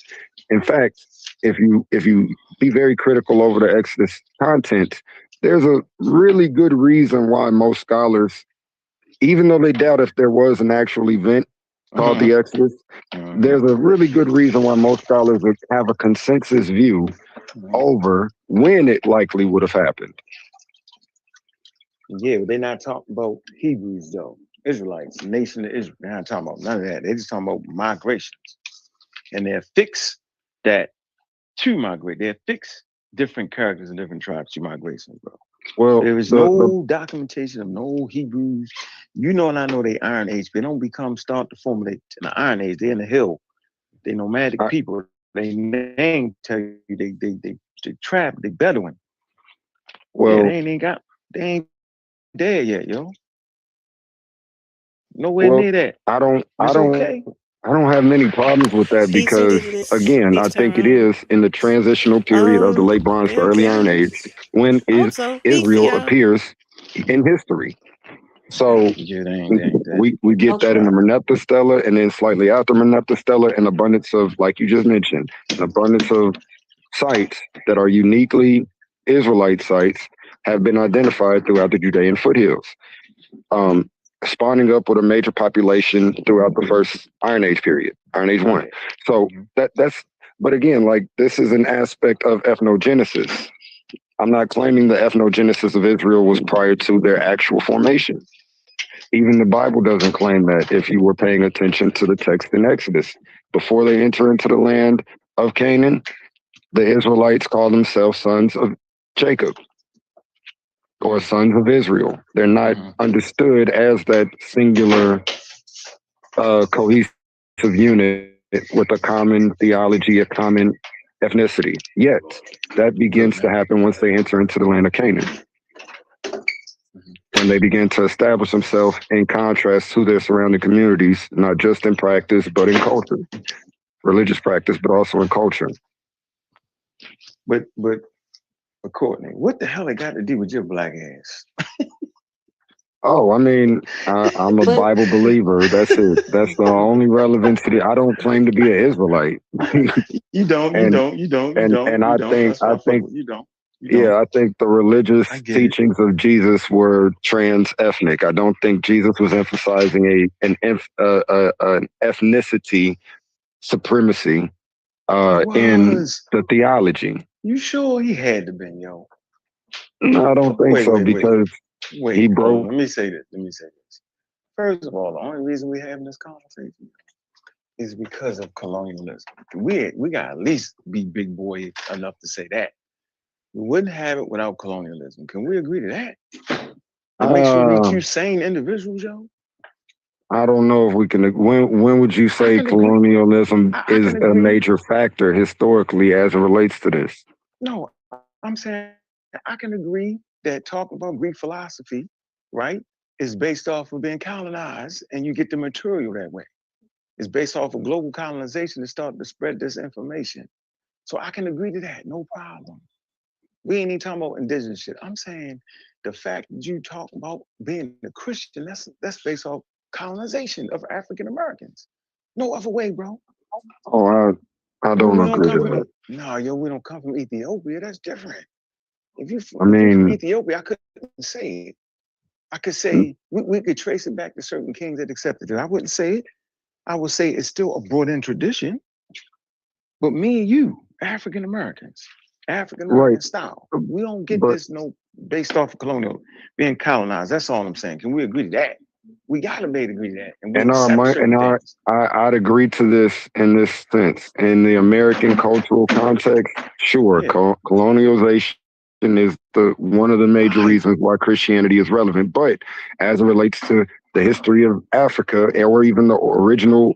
In fact, if you be very critical over the Exodus content, there's a really good reason why most scholars, even though they doubt if there was an actual event called Uh-huh. the Exodus, there's a really good reason why most scholars would have a consensus view over when it likely would have happened. Yeah, but they're not talking about Hebrews though. Israelites, nation of Israel. They're not talking about none of that. They're just talking about migrations. And they're fixed that to migrate. They're fixed different characters and different tribes to migrations, bro. Well, There is the no documentation of no Hebrews. You know, and I know they Iron Age. They don't start to formulate in the Iron Age. They're in the hill. They nomadic I, people. They name tell you they trap, they Bedouin. Yeah, well, they ain't there yet, yo. Nowhere well, near that. I don't, I It's don't, okay. I don't have many problems with that He said because, it this again, I next time think it around. is in the transitional period of the late Bronze to Yeah, early Iron okay. Age when I hope so. Peace to Israel y'all. appears in history. So Yeah, they ain't that. we get No that in the trap. Merneptah Stela, and then slightly after Merneptah Stela, an abundance of, like you just mentioned, an abundance of sites that are uniquely Israelite sites have been identified throughout the Judean foothills, um, spawning up with a major population throughout the first Iron Age period, Iron Age 1. So that's, but again, like this is an aspect of ethnogenesis. I'm not claiming the ethnogenesis of Israel was prior to their actual formation. Even the Bible doesn't claim that if you were paying attention to the text in Exodus. Before they enter into the land of Canaan, the Israelites call themselves sons of Jacob or sons of Israel. They're not understood as that singular, cohesive unit with a common theology, a common ethnicity. Yet that begins to happen once they enter into the land of Canaan. When they begin to establish themselves in contrast to their surrounding communities, not just in practice, but in culture, religious practice, but also in culture. But Courtney, what the hell they got to do with your black ass? Oh, I mean, I'm a But Bible believer. That's it. That's the only relevance to it. I don't claim to be an Israelite. You don't. and I think That's my fault. You don't. I think the religious I get it. teachings of Jesus were trans ethnic. I don't think Jesus was emphasizing an ethnicity supremacy in the theology. You sure he had to been, yo? No, I don't think so because he broke. Let me say this. First of all, the only reason we're having this conversation is because of colonialism. We got at least be big boy enough to say that. We wouldn't have it without colonialism. Can we agree to that? It makes sure we keep sane individuals, yo. I don't know if we can. When would you say colonialism is a major factor historically as it relates to this? No, I'm saying I can agree that talk about Greek philosophy, right, is based off of being colonized, and you get the material that way. It's based off of global colonization to start to spread this information. So I can agree to that, no problem. We ain't even talking about indigenous shit. I'm saying the fact that you talk about being a Christian, that's based off colonization of African Americans. No other way, bro. Oh, I don't agree to that. No, yo, we don't come from Ethiopia. That's different. If you I mean, from Ethiopia, I couldn't say it. I could say we could trace it back to certain kings that accepted it. I wouldn't say it. I would say it's still a brought-in tradition. But me and you, African American style, we don't get this based off of colonial being colonized. That's all I'm saying. Can we agree to that? We gotta be able to agree to that, and we accept certain things. I'd agree to this in this sense. In the American cultural context, sure, colonialization is one of the major reasons why Christianity is relevant. But as it relates to the history of Africa, or even the original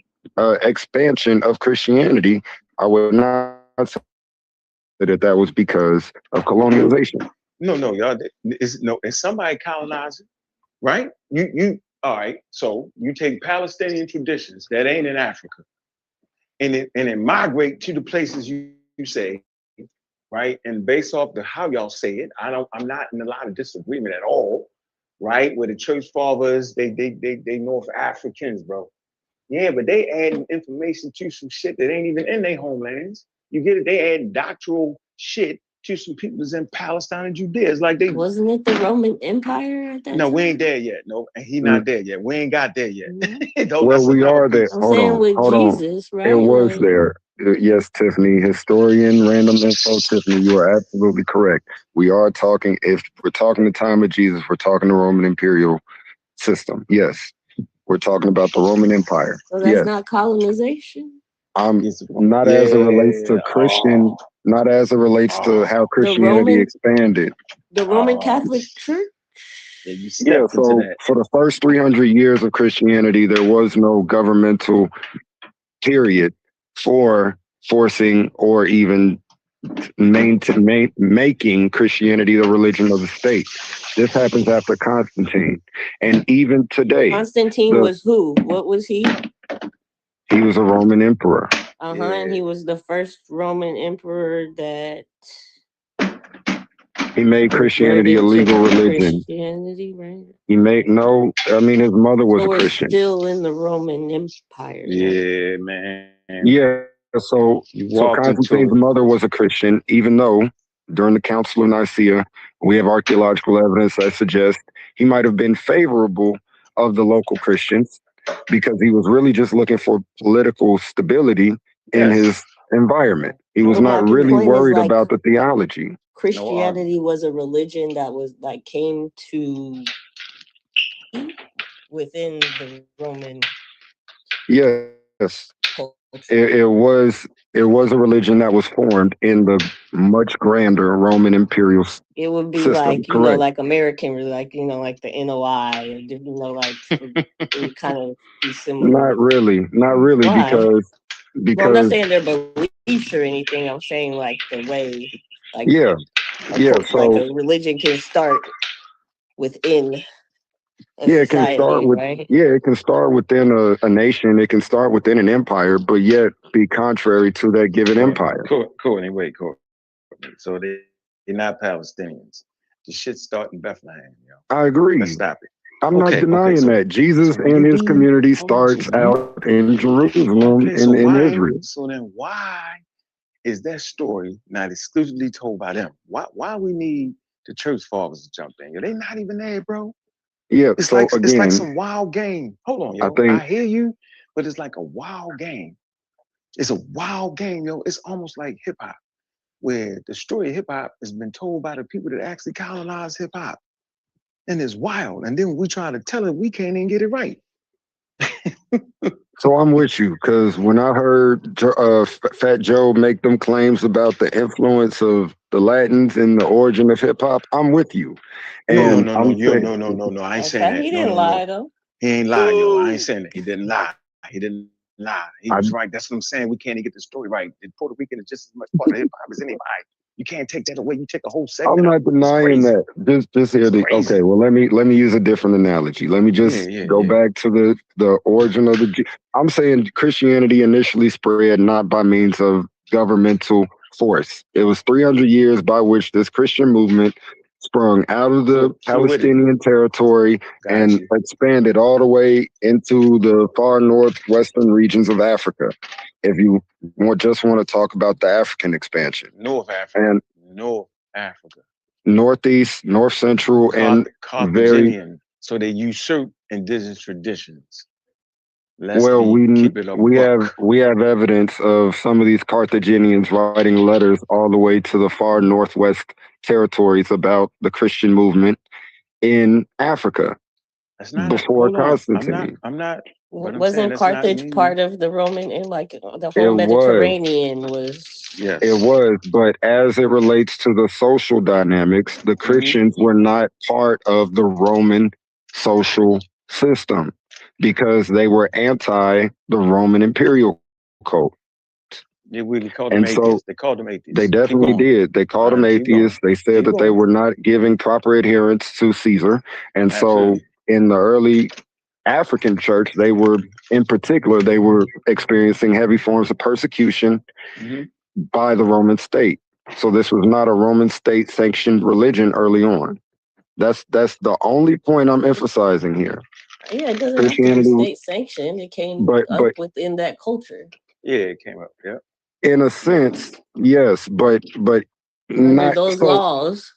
expansion of Christianity, I would not say that was because of colonialization. No, y'all. It's somebody colonizing, right? All right. So you take Palestinian traditions that ain't in Africa, and it migrate to the places you say, right? And based off the how y'all say it, I'm not in a lot of disagreement at all, right? Where the church fathers, they North Africans, bro. Yeah, but they adding information to some shit that ain't even in their homelands. You get it? They add doctoral shit to some people that's in Palestine and Judea. It's like they Wasn't it the Roman Empire at that no, time? we ain't there yet. No, and he not there yet. We ain't got there yet. Mm-hmm. Well, we are there. I'm Hold saying on, with hold on. Jesus, right? It was Like, there. Yes, Tiffany, historian, random info, Tiffany, you are absolutely correct. We are talking, if we're talking the time of Jesus, we're talking the Roman imperial system. Yes, we're talking about the Roman Empire. so that's Yes, not colonization. Not as it relates to Christian, not as it relates to how Christianity Roman- expanded. The Roman Catholic Church. Yeah, you Yeah, stepped into so that. for the first 300 years of Christianity, there was no governmental period for forcing or even making Christianity the religion of the state. This happens after Constantine. And even today, Constantine was who? What was he? he was a Roman emperor. And he was the first Roman emperor that He made Christianity a converted to legal religion. Christianity, right? He made no, I mean, his mother was So a we're Christian. still in the Roman Empire. Yeah, man. Yeah, so You so walked Constantine's into mother was a Christian, even though during the Council of Nicaea, we have archaeological evidence that suggests he might have been favorable of the local Christians because he was really just looking for political stability in Yes. his environment. He was Well, not my really point is, worried like, about the theology. Christianity was a religion that was like came to within the Roman Yes, culture. it was a religion that was formed in the much grander Roman imperial It would be system. like, you know, Correct. like American, like, you know, like the NOI, or, you know, like it would kind of be similar. Not really, Why? because Well, I'm not saying their beliefs or anything. I'm saying like the way, like yeah, yeah. like So a religion can start within a yeah, it can start society, with right? it can start within a nation. It can start within an empire, but yet be contrary to that given empire. Courtney, wait, Courtney. So they're not Palestinians. The shit start in Bethlehem, yo. I agree. Let's stop it. I'm not denying that Jesus and his community starts out in Jerusalem in Israel. So then why is that story not exclusively told by them? Why we need the church fathers to jump in? They not even there, bro. Yeah. It's So like again, it's like some wild game. Hold on, yo. think I hear you, but it's like a wild game. It's a wild game, yo. It's almost like hip hop, where the story of hip hop has been told by the people that actually colonized hip hop. And it's wild. And then when we try to tell it, we can't even get it right. so I'm with you because when I heard Fat Joe make them claims about the influence of the Latins and the origin of hip hop, I'm with you. And No. I ain't saying that. He didn't lie though. He ain't lying, yo. I ain't saying that. He didn't lie. He didn't lie. He was right. That's what I'm saying. We can't even get the story right. And Puerto Rican is just as much part of hip hop as anybody. You can't take that away. You take a whole segment. I'm not denying that. Just hear the okay. Well, let me use a different analogy. Let me just go back to the origin of the. I'm saying Christianity initially spread not by means of governmental force. It was 300 years by which this Christian movement sprung out of the Palestinian territory and expanded all the way into the far northwestern regions of Africa. If you just want to talk about the African expansion, North Africa, and North Africa, Northeast, North Central, and Carthaginian. So they usurp indigenous traditions. We have evidence of some of these Carthaginians writing letters all the way to the far northwest territories about the Christian movement in Africa before Constantine. I'm not. Wasn't Carthage part of the Roman, like the whole Mediterranean was? Yes, it was. But as it relates to the social dynamics, the Christians were not part of the Roman social system because they were anti the Roman imperial cult. Yeah, we called them And so atheists. They called them they atheists. Keep definitely going. did. They called All them right, keep going. atheists. They said Keep that they going. were not giving proper adherence to Caesar. And so Absolutely. in the early African church, they were, in particular, they were experiencing heavy forms of persecution Hmm. by the Roman state. So this was not a Roman state sanctioned religion early on. That's the only point I'm emphasizing here. Yeah, it doesn't have to be Christianity, state sanctioned. It came up but within that culture. Yeah, it came up. Yeah. in a sense, yes, but Under not those so. laws,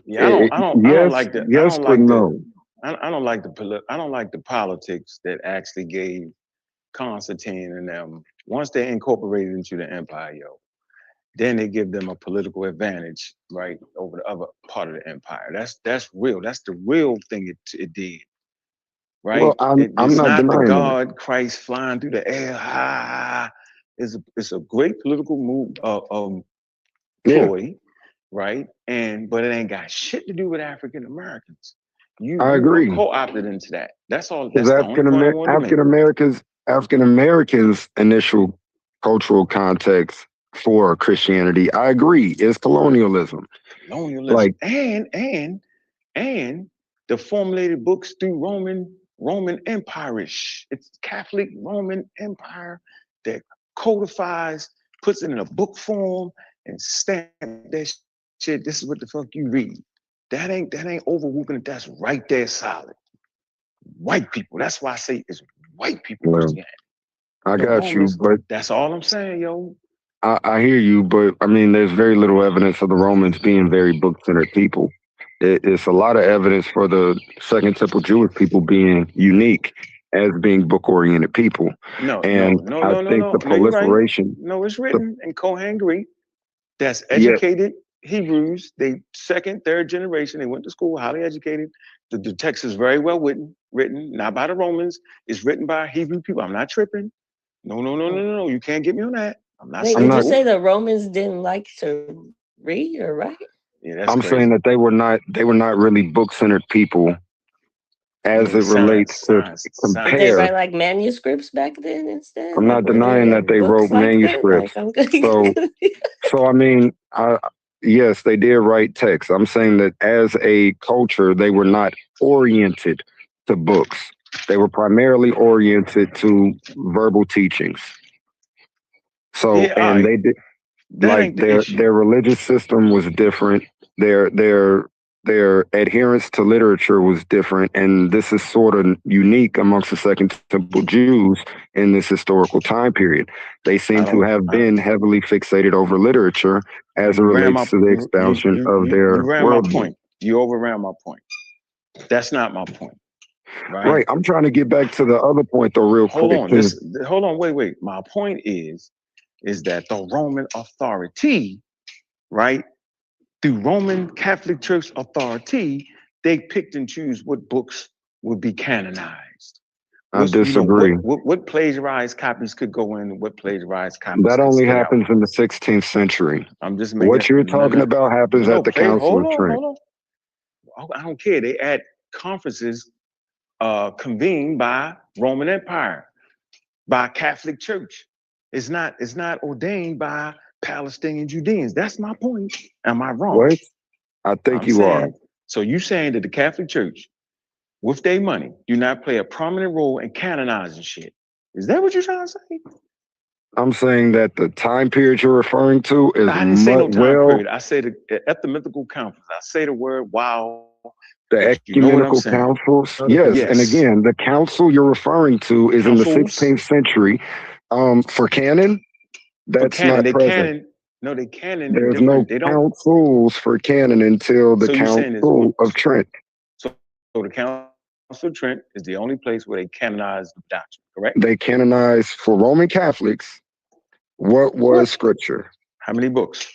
Yeah, I don't Yes, like the, I yes, don't but like the, no. I don't like I don't like the politics that actually gave Constantine and them, once they incorporated into the empire, yo, then they give them a political advantage, right, over the other part of the empire. That's real. That's the real thing it did, right? Well, I'm It's not not the denying that. God Christ flying through the air. It's a great political move, Yeah, ploy, right? But it ain't got shit to do with African Americans. I You were agree. co-opted into that. That's all. Because That's the only point I wanted to make. African Americans initial cultural context for Christianity, I agree, is colonialism. Colonialism Like, and the formulated books through Roman Empire-ish. It's Catholic Roman Empire that codifies, puts it in a book form, and stamp that shit. This is what the fuck you read. That ain't overwhooping it. That's right there solid. White people. That's why I say it's white people well, Christianity. I The got you, Romans. but That's all I'm saying, yo. I hear you, but I mean, there's very little evidence of the Romans being very book centered people. It's a lot of evidence for the Second Temple Jewish people being unique as being book oriented people. No, no, And no, I no, no, think no. the No, you're right. proliferation, No, it's the, written in Kohen Greek. That's yeah, educated Hebrews. They second, third generation. They went to school, highly educated. The text is very well written, not by the Romans. It's written by Hebrew people. I'm not tripping. No, no, no, no, no, no. You can't get me on that. I'm not wait, I'm did you not, skeptical. say the Romans didn't like to read or write? Yeah, that's I'm saying crazy. that they were not really book centered people as Yeah, it relates to Did they compare. write like manuscripts back then instead? I'm Like, not were they denying that in they books wrote like that? Like, manuscripts. I'm good. So, I mean, yes, they did write text. I'm saying that as a culture, they were not oriented to books. They were primarily oriented to verbal teachings. So, Yeah, all and right. they did That like ain't the issue. their religious system was different. Their adherence to literature was different, and this is sort of unique amongst the Second Temple Jews in this historical time period. They seem to have I don't. been heavily fixated over literature as it You ran relates my to the expansion of you their ran my worldview. point. You overran my point. That's not my point, right? Right. I'm trying to get back to the other point though, real Hold quick. on. Hold on. Wait. My point is that the Roman authority, right? Through Roman Catholic Church authority, they picked and choose what books would be canonized. I disagree. What plagiarized copies could go in, and what plagiarized copies That could only stay out. happens in the 16th century. I'm just making What it. you're No, talking no, about happens no. at the Play. Council of Trent. Hold on. I don't care. They at conferences convened by Roman Empire, by Catholic Church. It's not ordained by Palestinian Judeans. That's my point. Am I wrong? What? I think I'm you are. saying, so you saying that the Catholic Church, with their money, do not play a prominent role in canonizing shit. Is that what you're trying to say? I'm saying that the time period you're referring to is I didn't say no time well, period. I say the ecumenical conference. I say the word wow, the if you know what I'm ecumenical saying. councils. Yes, and Yes. again, the council you're referring to is in the Councils 16th century. For canon, for that's canon. not They present. canon. No, they canon in There's no different. They don't. councils for canon until the So you saying is Council of Trent. so the Council of Trent is the only place where they canonize the doctrine, correct? They canonized for Roman Catholics what was What? scripture. How many books?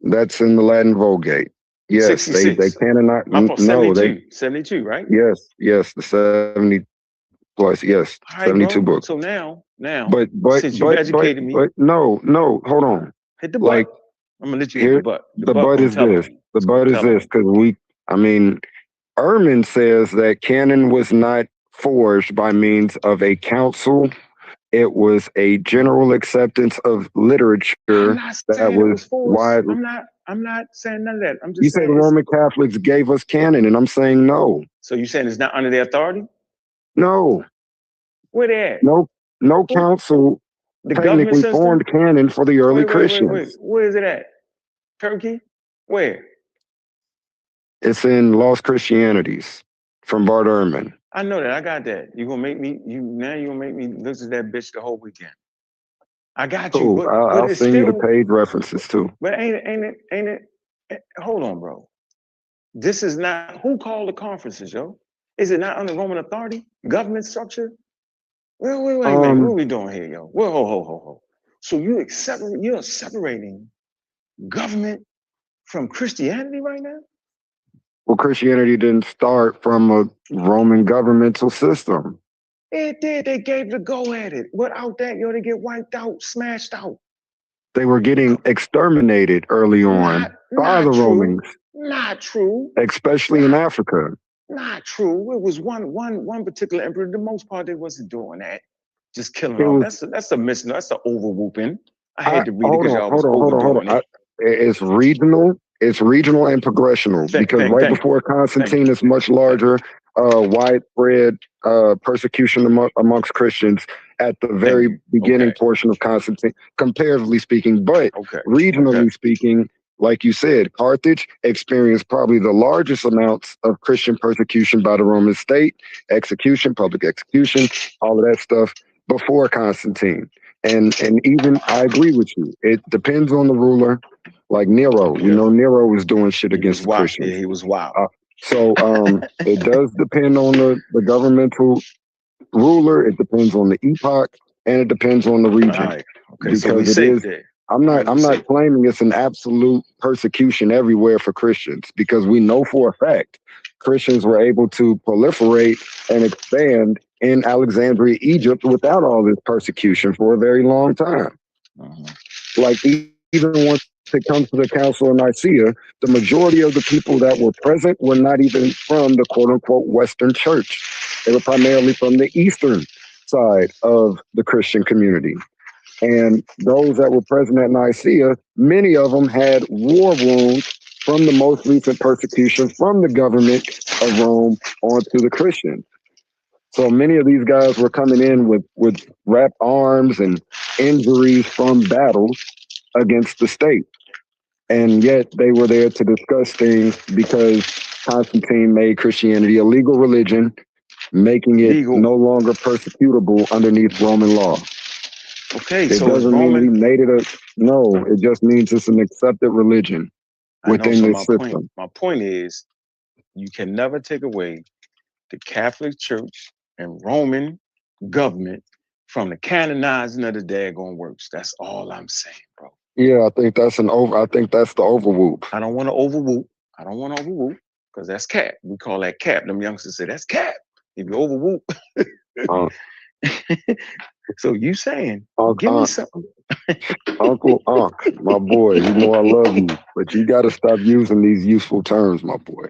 That's in the Latin Vulgate. Yes, they 66. canonize. My fault, No, they 72. 72, right? yes, the 70 plus, yes, All right, 72 bro. books. So now, But since you've educated me, no, hold on. hit the butt. Like I'm gonna let you hit the here, butt. The the butt bud gonna is tell this. on me. The It's gonna bud is tell on this me. because I mean, Ehrman says that canon was not forged by means of a council. It was a general acceptance of literature I'm not that saying it was was forced. wide. I'm not saying none of that. I'm You just say the saying it's Roman Catholics gave us canon, and I'm saying no, so you saying it's not under their authority? no, Where they at? no, no Who? council The government technically system? formed canon for the early Wait. Christians. Where is it at? Turkey? Where? It's in Lost Christianities from Bart Ehrman. I know that. I got that. You gonna make me you gonna make me listen to that bitch the whole weekend. I got you, Cool. but I'll it's send you the still page references too. but ain't it hold on, bro. This is not who called the conferences, yo? Is it not under Roman authority? Government structure? Wait a minute. What are Um, we doing here, yo? Whoa, ho. So you're separating government from Christianity right now? well, Christianity didn't start from a Roman governmental system. It did. They gave the go at it. Without that, yo, they get wiped out, smashed out. They were getting exterminated early on by the Not true. Romans, Not true. especially in Africa. Not true. It was one particular emperor. The most part they wasn't doing that. Just killing It off. was. That's a miss. That's a overwhooping. I had to read it Hold because on, y'all hold was on, hold on, hold overdoing on. it. It's regional. It's regional and progressional because right Thank you. before Constantine, it's much larger, widespread persecution amongst Christians at the Thank very you. beginning Okay. portion of Constantine, comparatively speaking. But Okay. regionally speaking, like you said, Carthage experienced probably the largest amounts of Christian persecution by the Roman state, execution, public execution, all of that stuff before Constantine. And even I agree with you. It depends on the ruler. Like Nero, we Yeah. know Nero was doing shit He was against the wild. Christians. Yeah, he was wild. So it does depend on the governmental ruler. It depends on the epoch, and it depends on the All region right. Okay. So we because it safe is. there. I'm All not. right, we I'm safe. not claiming it's an absolute persecution everywhere for Christians because we know for a fact Christians were able to proliferate and expand in Alexandria, Egypt, without all this persecution for a very long time. Like even once it comes to the Council of Nicaea, the majority of the people that were present were not even from the quote unquote Western Church. They were primarily from the Eastern side of the Christian community. And those that were present at Nicaea, many of them had war wounds from the most recent persecution from the government of Rome onto the Christians. So many of these guys were coming in with wrapped arms and injuries from battles against the state. And yet they were there to discuss things because Constantine made Christianity a legal religion, making it Legal. no longer persecutable underneath Roman law. Okay. It So it's doesn't mean he Roman. made it a no, it just means it's an accepted religion I know. within So this system. my point is, you can never take away the Catholic Church and Roman government from the canonizing of the daggone works. That's all I'm saying, bro. Yeah, I think that's the overwhoop. I don't want to overwhoop. I don't want to overwhoop because that's cap. We call that cap. Them youngsters say that's cap. If you overwhoop. Uh, So you saying, Unc, give me Unc, something. Uncle Unc, my boy, you know I love you, but you got to stop using these useful terms, my boy.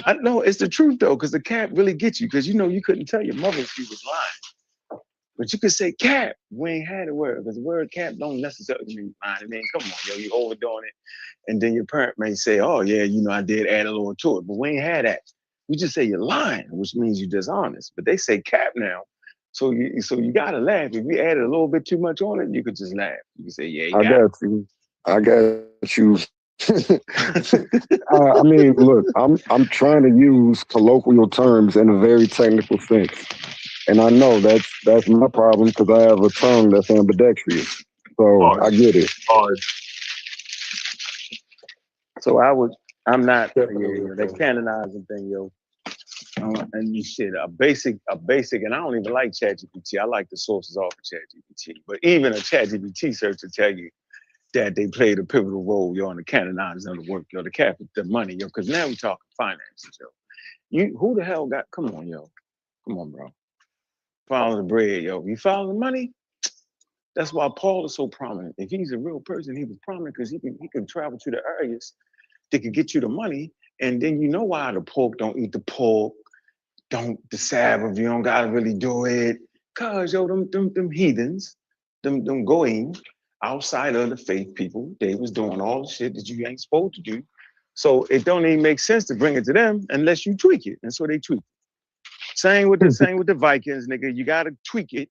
I know it's the truth though, because the cap really gets you. Because you know you couldn't tell your mother she was lying, but you could say cap. We ain't had a word because the word cap don't necessarily mean lying. I mean, come on, yo, you overdoing it, and then your parent may say, "Oh yeah, you know I did add a little to it," but we ain't had that. We just say you're lying, which means you're dishonest. But they say cap now. So you gotta laugh. If you added a little bit too much on it, you could just laugh. You can say, "Yeah, you I got got you. I got you. I mean, look, I'm trying to use colloquial terms in a very technical sense, and I know that's my problem because I have a tongue that's ambidextrous. So I get it. it." So I'm not, Definitely. that canonizing thing, yo. And you shit, a basic, and I don't even like ChatGPT. I like the sources off of ChatGPT. But even a ChatGPT search will tell you that they played a pivotal role, yo, in the canonizing of the work, yo, the capital, the money, yo, because now we're talking finances, yo. Who the hell come on, yo. Come on, bro. Follow the bread, yo. You follow the money? That's why Paul is so prominent. If he's a real person, he was prominent because he can travel to the areas that could get you the money And then you know why the pork don't eat the pork, don't the Sabbath, you don't gotta really do it. Cause yo, them heathens, them going outside of the faith people, they was doing all the shit that you ain't supposed to do. So it don't even make sense to bring it to them unless you tweak it. And so they tweak it. Same with the Vikings, nigga. You gotta tweak it.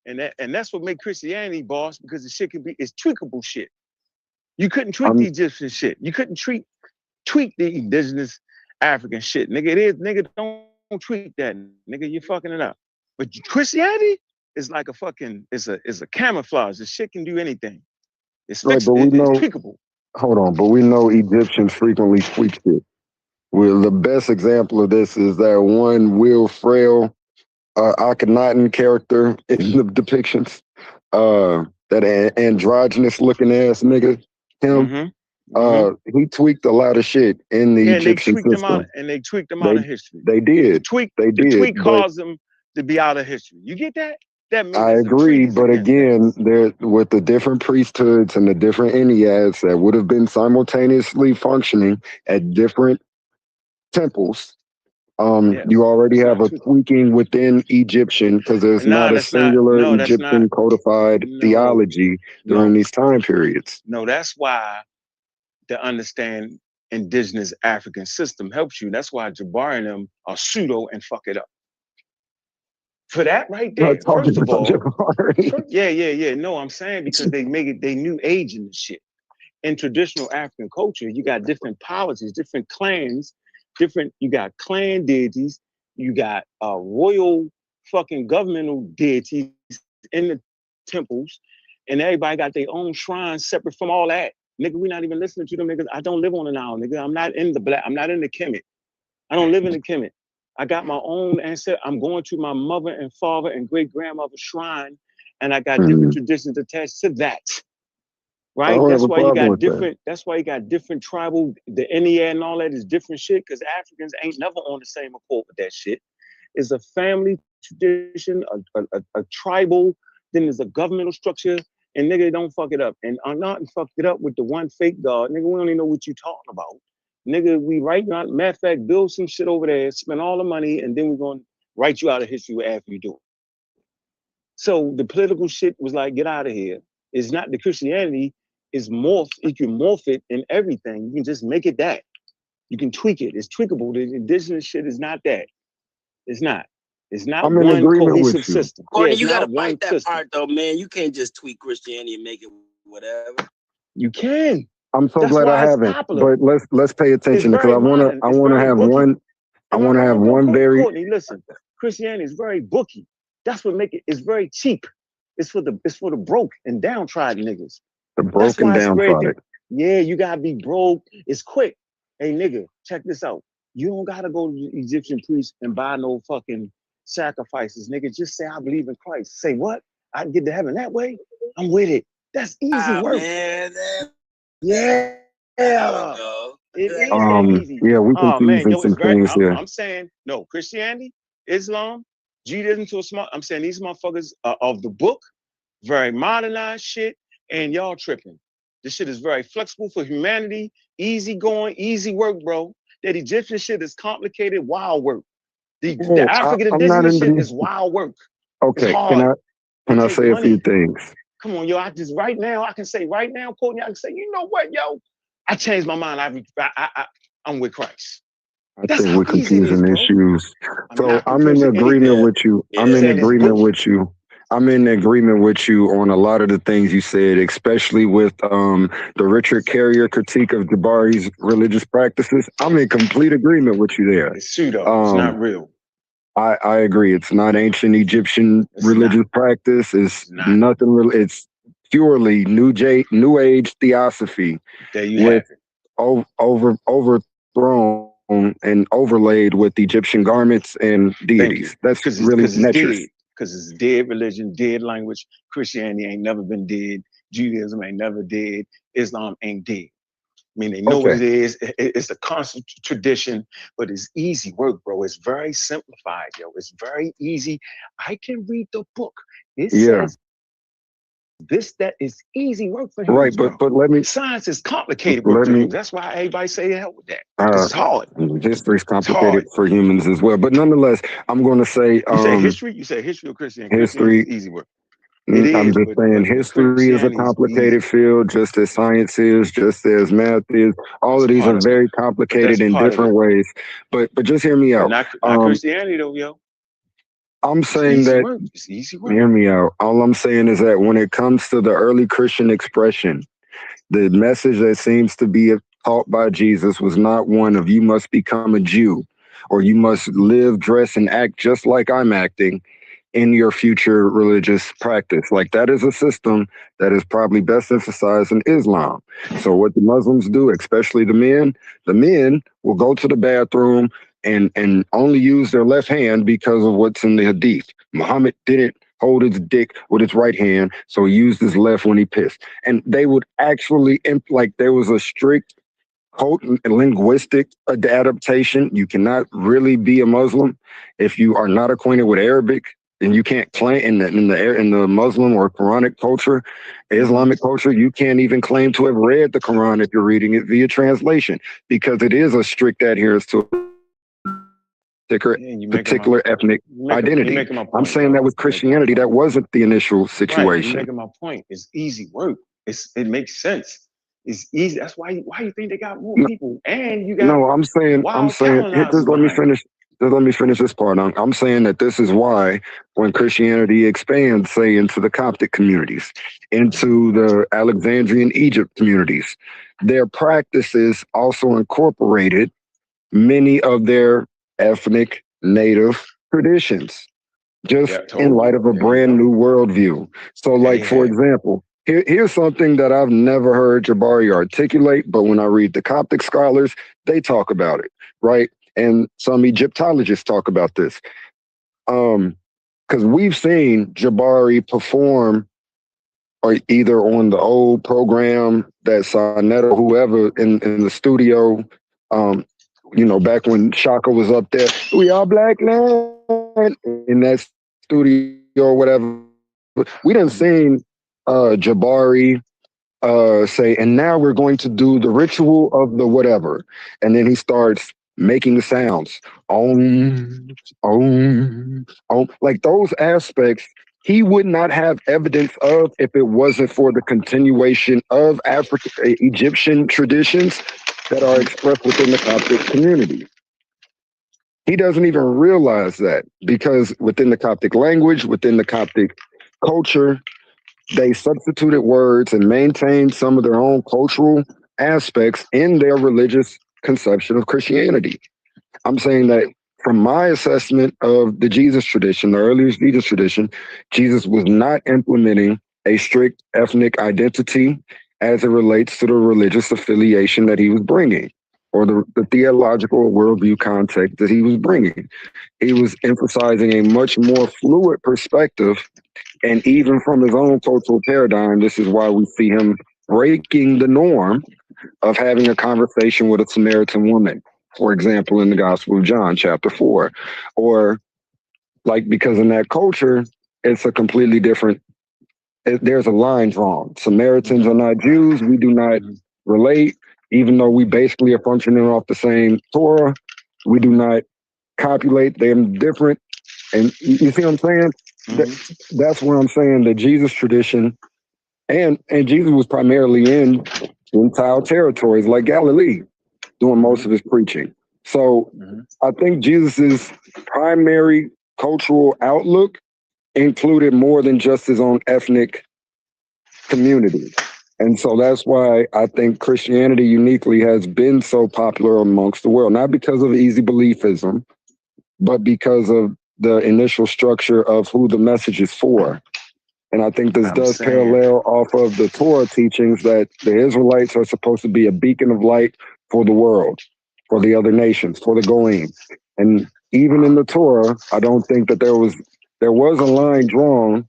And that's what make Christianity boss, because the shit it's tweakable shit. You couldn't tweak the Egyptian shit. You couldn't tweak the indigenous African shit. Nigga, nigga, don't tweak that. Nigga, you're fucking it up. But Christianity is like it's a camouflage. The shit can do anything. It's Right, but it's know, tweakable. Hold on, but we know Egyptians frequently tweak it. Well, the best example of this is that one Will Frail, Akhenaten character in the depictions. That androgynous looking ass nigga, him. He tweaked a lot of shit in the Egyptian system. They tweaked them out of history. They did. The tweak caused them to be out of history. You get that? I agree, but again, there with the different priesthoods and the different enneads that would have been simultaneously functioning at different temples. You already have a tweaking within Egyptian, because there's not a singular Egyptian codified theology during these time periods. No, that's why to understand indigenous African system helps you. That's why Jabari and them are pseudo and fuck it up. For that right there, first of all, yeah. No, I'm saying because they make it, they new age in the shit. In traditional African culture, you got different policies, different clans, you got clan deities, you got royal fucking governmental deities in the temples, and everybody got their own shrines separate from all that. Nigga, we not even listening to them niggas. I don't live on an island, nigga. I'm not in the Kemet. I don't live in the Kemet. I got my own ancestor. I'm going to my mother and father and great grandmother's shrine, and I got different traditions attached to that. Right? That's why you got different. That's why you got different tribal. The Ennead and all that is different shit, because Africans ain't never on the same accord with that shit. It's a family tradition, a tribal. Then there's a governmental structure, and nigga, don't fuck it up. And I'm not fucked it up with the one fake God, nigga. We don't even know what you talking about. Nigga, we right now, matter of fact, build some shit over there, spend all the money, and then we're gonna write you out of history after you do it. So the political shit was like, get out of here. It's not the Christianity is morphed, you can morph it in everything. You can just make it that. You can tweak it. It's tweakable. The indigenous shit is not that. It's not. It's not I'm in one agreement cohesive with you. system. Courtney, you gotta fight that part though, man. You can't just tweak Christianity and make it whatever. You can. I'm so glad I haven't. But let's pay attention, because I wanna have one very Courtney, listen, Christianity is very booky. That's what make it, it's very cheap. It's for the broke and downtrodden niggas. The broke and downtrodden. Yeah, you gotta be broke. It's quick. Hey nigga, check this out. You don't gotta go to the Egyptian priest and buy no fucking sacrifices, nigga. Just say I believe in Christ. Say what? I can get to heaven that way? I'm with it. That's easy work. Man, yeah. It is that easy. Yeah, we confusing some things here. I'm saying, no, Christianity, Islam, Judaism to a small, I'm saying these motherfuckers are of the book, very modernized shit, and y'all tripping. This shit is very flexible for humanity, easy going, easy work, bro. That Egyptian shit is complicated, wild work. The African indigenous shit is wild work. Okay, can I say a few things? Come on, yo, I can say right now, Courtney, I can say, you know what, yo? I changed my mind. I'm with Christ. I think we're confusing issues. So I'm in agreement with you. I'm in agreement with you. I'm in agreement with you on a lot of the things you said, especially with the Richard Carrier critique of Jabari's religious practices. I'm in complete agreement with you there. It's pseudo. It's not real. I agree. It's not ancient Egyptian religious practice. It's nothing real. It's purely new age theosophy. There you have it. Overthrown and overlaid with Egyptian garments and deities. That's really netrous. Because it's dead religion, dead language. Christianity ain't never been dead. Judaism ain't never dead. Islam ain't dead. I mean, they know what it is. It's a constant tradition, but it's easy work, bro. It's very simplified, yo. It's very easy. I can read the book. It says That is easy work for Right, humans, bro. but let me Science is complicated work for humans. That's why everybody say hell with that. It's hard. history is It's complicated hard. for humans as well. But nonetheless, I'm going to say You say history? You say history or Christianity? Christianity is history. easy work. It I'm is, just saying but history is a Christianity is complicated easy. field, just as science is, just as math is. All That's of these part are of it. very But that's complicated in part of different it. ways. But just hear me But out. not Christianity though, yo. I'm It's saying easy that, work. It's easy work. hear me out. All I'm saying is that when it comes to the early Christian expression, the message that seems to be taught by Jesus was not one of you must become a Jew or you must live, dress, and act just like I'm acting in your future religious practice. Like that is a system that is probably best emphasized in Islam. So what the Muslims do, especially the men will go to the bathroom and only use their left hand because of what's in the hadith. Muhammad didn't hold his dick with his right hand, so he used his left when he pissed. And they would actually like there was a strict cult linguistic adaptation. You cannot really be a Muslim if you are not acquainted with Arabic, and you can't claim in the Muslim or Quranic culture, Islamic culture. You can't even claim to have read the Quran if you're reading it via translation, because it is a strict adherence to particular ethnic You're identity. making my I'm point, saying that yo. with You're making my Christianity, that point. wasn't the initial Right. You're situation. making my point. It's easy work. It makes sense. It's easy. That's why you think they got more people. And you got No, I'm wild saying, colonizers just let me behind it. finish. Just let me finish this part. I'm saying that this is why when Christianity expands, say, into the Coptic communities, into the Alexandrian Egypt communities, their practices also incorporated many of their ethnic native traditions, just Yeah, in light totally. of a There you brand go. new worldview. So, like, They for have. example, here's something that I've never heard Jabari articulate, but when I read the Coptic scholars, they talk about it, right? And some Egyptologists talk about this. Because we've seen Jabari perform or either on the old program that Sonetta, whoever in the studio, um, back when Shaka was up there, we are black land in that studio or whatever. We done seen Jabari say, and now we're going to do the ritual of the whatever. And then he starts making the sounds. Like those aspects, he would not have evidence of if it wasn't for the continuation of African Egyptian traditions that are expressed within the Coptic community. He doesn't even realize that because within the Coptic language, within the Coptic culture, they substituted words and maintained some of their own cultural aspects in their religious conception of Christianity. I'm saying that from my assessment of the Jesus tradition, the earliest Jesus tradition, Jesus was not implementing a strict ethnic identity as it relates to the religious affiliation that he was bringing or the theological worldview context that he was bringing. He was emphasizing a much more fluid perspective, and even from his own cultural paradigm, this is why we see him breaking the norm of having a conversation with a Samaritan woman, for example, in the Gospel of John, chapter 4. Or, like, because in that culture, it's a completely different, there's a line drawn. Samaritans are not Jews. We do not relate, even though we basically are functioning off the same Torah. We do not copulate. They're different. And you see what I'm saying? That's where I'm saying the Jesus tradition, and Jesus was primarily in Gentile territories like Galilee, doing most of his preaching. So I think Jesus's primary cultural outlook included more than just his own ethnic community. And so that's why I think Christianity uniquely has been so popular amongst the world, not because of easy beliefism, but because of the initial structure of who the message is for. And I think this does parallel off of the Torah teachings that the Israelites are supposed to be a beacon of light for the world, for the other nations, for the Goyim. And even in the Torah, I don't think that there was a line drawn,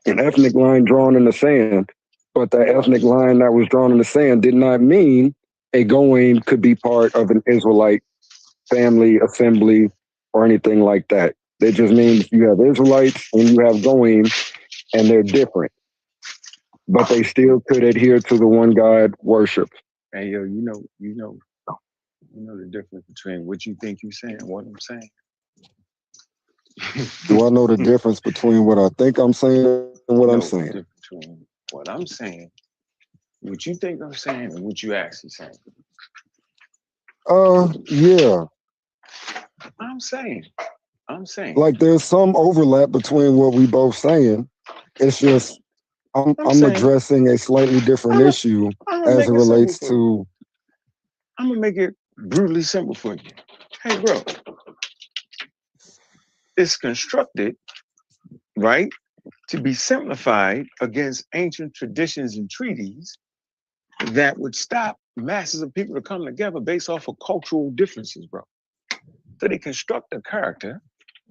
an ethnic line drawn in the sand, but that ethnic line that was drawn in the sand did not mean a Goyim could be part of an Israelite family, assembly, or anything like that. It just means you have Israelites and you have Goyim, and they're different. but they still could adhere to the one God worship. Hey yo, you know the difference between what you think you're saying and what I'm saying. Do I know the difference between what I think I'm saying and what I'm No, the saying? difference between what I'm saying, what you think I'm saying, and what you actually saying. Yeah. I'm saying. I'm saying. Like there's some overlap between what we both saying. It's just I'm I'm saying. addressing a slightly different I'm issue gonna as make it it simple relates for you. to I'm gonna make it brutally simple for you. Hey, bro, it's constructed, right, to be simplified against ancient traditions and treaties that would stop masses of people to come together based off of cultural differences, bro. So they construct a character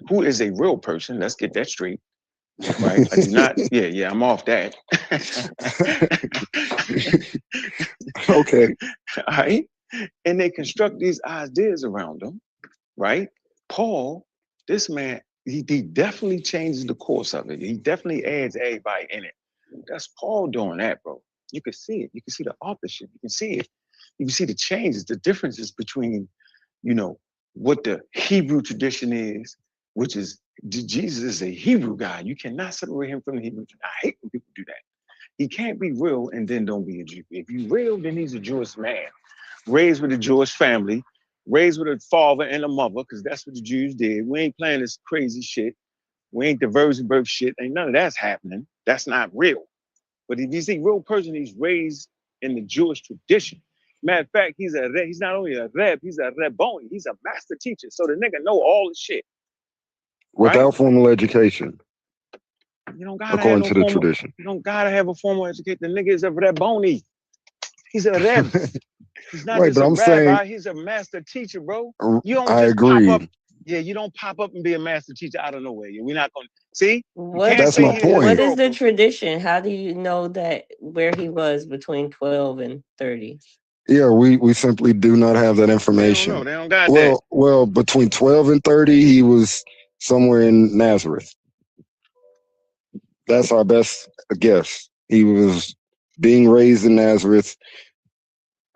who is a real person. Let's get that straight, right? I do not. Yeah, I'm off that. okay. All right, and they construct these ideas around them, right? Paul, this man, he definitely changes the course of it. He definitely adds everybody in it. That's Paul doing that, bro. You can see it. You can see the authorship. You can see it. You can see the changes, the differences between, you know, what the Hebrew tradition is, which is Jesus is a Hebrew guy. You cannot separate him from the Hebrew. I hate when people do that. He can't be real and then don't be a Jew. If he's real, then he's a Jewish man, raised with a Jewish family, raised with a father and a mother, because that's what the Jews did. We ain't playing this crazy shit. We ain't the virgin birth shit. Ain't none of that's happening. That's not real. But if he's a real person, he's raised in the Jewish tradition. Matter of fact, he's not only a reb, he's a reboni. He's a master teacher. So the nigga know all the shit, right? Without formal education, You don't gotta have according no to the formal. tradition. You don't gotta have a formal education. The nigga is a reboni. He's a reb. He's not Right, just but a I'm saying rabbi. He's a master teacher, bro. You don't I just pop up. agree. Yeah, you don't pop up and be a master teacher out of nowhere. We're not gonna see. You can't That's What's say my he's what point. is the historical. tradition? How do you know that where he was between 12 and 30? Yeah, we simply do not have that They don't know. information. They don't got that. Well, between 12 and 30, he was somewhere in Nazareth. That's our best guess. He was being raised in Nazareth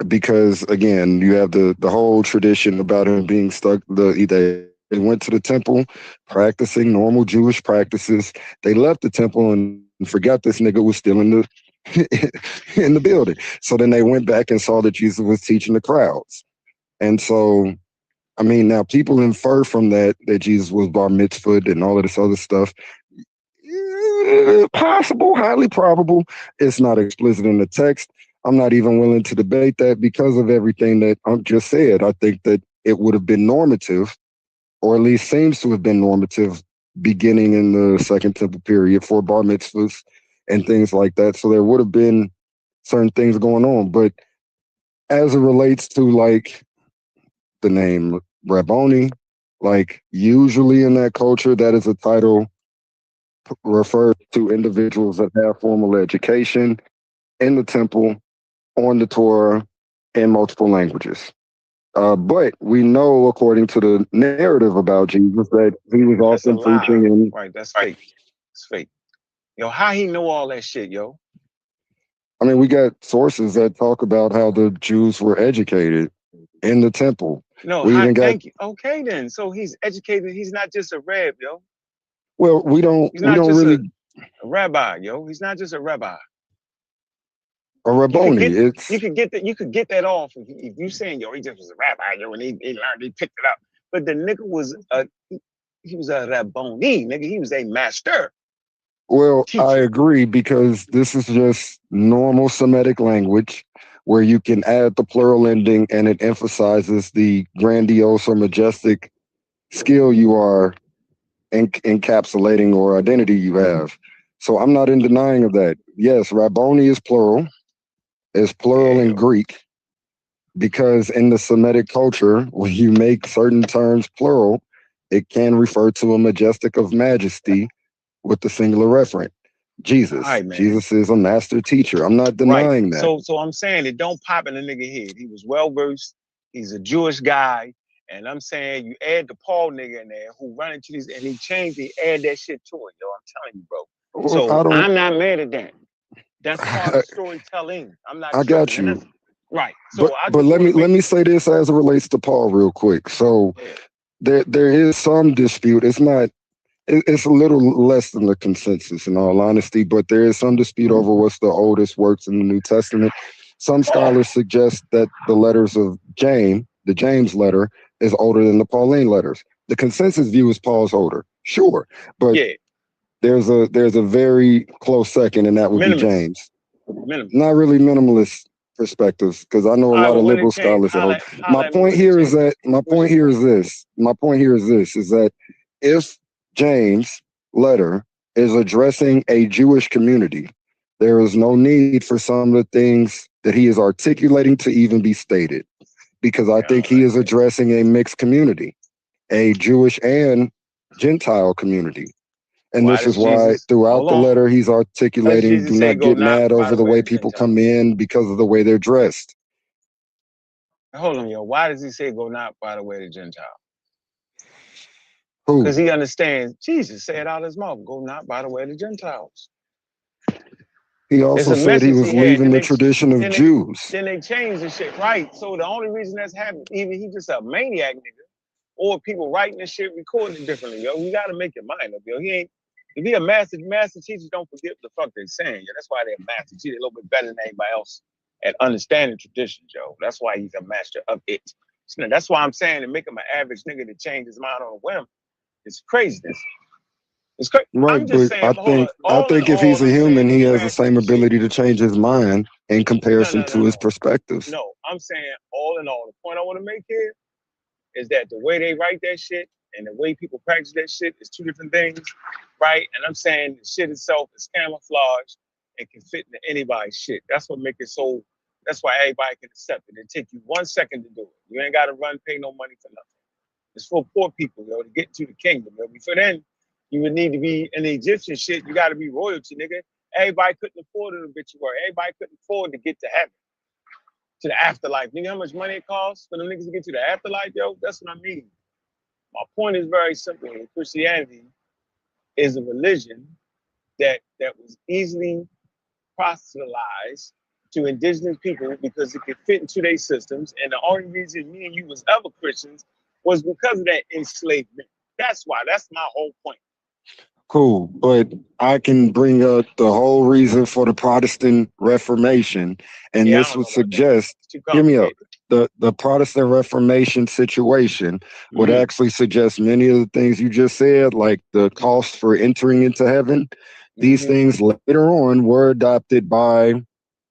because, again, you have the whole tradition about him being stuck. They went to the temple, practicing normal Jewish practices. They left the temple and forgot this nigga was still in the in the building. So then they went back and saw that Jesus was teaching the crowds. And so, I mean, now people infer from that Jesus was bar mitzvahed and all of this other stuff. Possible, highly probable. It's not explicit in the text. I'm not even willing to debate that because of everything that Unc just said. I think that it would have been normative, or at least seems to have been normative, beginning in the Second Temple period for bar mitzvahs and things like that. So there would have been certain things going on. But as it relates to like the name Rabboni, like usually in that culture, that is a title refers to individuals that have formal education in the temple, on the Torah, in multiple languages. But we know, according to the narrative about Jesus, that he was That's a often lie. preaching in. Right, that's fake. It's fake. Yo, how he know all that shit, yo? I mean, we got sources that talk about how the Jews were educated in the temple. No, We even got thank you. Okay, then. So he's educated. He's not just a reb, yo. well, we don't He's we not don't just a really rabbi, yo. He's not just a rabbi. a You could Rabboni. get It's you could get that off if you saying yo, he just was a rabbi, yo, and he learned, he picked it up. But the nigga was he was a rabboni, nigga. He was a master well, I teacher. agree because this is just normal Semitic language where you can add the plural ending and it emphasizes the grandiose or majestic skill you are encapsulating or identity you have. So I'm not in denying of that. Yes, Rabboni is Yeah, plural in yo. Greek because in the Semitic culture, when you make certain terms plural, it can refer to a majestic of majesty with the singular referent. All Jesus. right, man. Jesus is a master teacher. I'm not Right. denying that. So I'm saying it don't pop in the nigga head. He was well versed. He's a Jewish guy. And I'm saying you add the Paul nigga in there who run into these and he changed, he add that shit to it, yo. I'm telling you, bro. Well, So I don't I'm not mad at that. That's part of storytelling. I'm not I got tripping. you. Right. So But I but just let want me to make say this as it relates to Paul real quick. So yeah. there is some dispute. It's not. It's a little less than the consensus, in all honesty, but there is some dispute over what's the oldest works in the New Testament. Some scholars suggest that the letters of James, the James letter, is older than the Pauline letters. The consensus view is Paul's older, sure, but Yeah. there's a very close second, and that would be Minimus. James. Minimus. Not really minimalist perspectives, because I know a All right, lot but of when liberal it changed, scholars that hold. holla at me when it Is changed. that my What's point your here point? is this. My point here is this: is that if James' letter is addressing a Jewish community, there is no need for some of the things that he is articulating to even be stated, because I Yeah, I think don't he like is that. addressing a mixed community, a Jewish and Gentile community. And Why this is does why Jesus throughout hold the on? letter, he's Why does articulating, do Jesus say not go get not mad by over the the way way of the people Gentiles? come in because of the way they're dressed. Hold on, yo. Why does he say go not by the way of the Gentile? Who? Because he understands Jesus said out of his mouth, go not by the way of the Gentiles. He It's also a said he message was he had. leaving the tradition of Then they Jews. then they changed the shit. Right. So the only reason that's happening, either he just a maniac nigga, or people writing this shit, recording it differently, yo. You gotta make your mind up, yo. He ain't if he a master teachers don't forget what the fuck they're saying, yo. That's why they're a master teacher, a little bit better than anybody else at understanding traditions, yo. That's why he's a master of it. So that's why I'm saying to make him an average nigga to change his mind on a whim is craziness. It's crazy. Right, I'm just but saying, hold on. I All in think if all, he's a I'm saying human, to he get has the back to same the shit. ability to change his mind in No, comparison no, no, to his no. perspectives. No, I'm saying all in all, the point I want to make here is that the way they write that shit and the way people practice that shit is two different things, right? And I'm saying the shit itself is camouflage and can fit into anybody's shit. That's what makes it so. That's why everybody can accept it. It take you 1 second to do it. You ain't got to pay no money for nothing. It's for poor people, yo, to get into the kingdom. Yo. Before then, you would need to be in the Egyptian shit. You got to be royalty, nigga. Everybody couldn't afford it, bitch you were. Everybody couldn't afford to get to heaven, to the afterlife. You know how much money it costs for them niggas to get to the afterlife, yo? That's what I mean. My point is very simple. Christianity is a religion that was easily proselytized to indigenous people because it could fit into their systems. And the only reason me and you was ever Christians was because of that enslavement. That's why. That's my whole point. Cool, but I can bring up the whole reason for the Protestant Reformation, and Yeah, I this don't would know about that. suggest, It's too hear me out, complicated. the Protestant Reformation situation would Mm-hmm. actually suggest many of the things you just said, like the cost for entering into heaven. These Mm-hmm. things later on were adopted by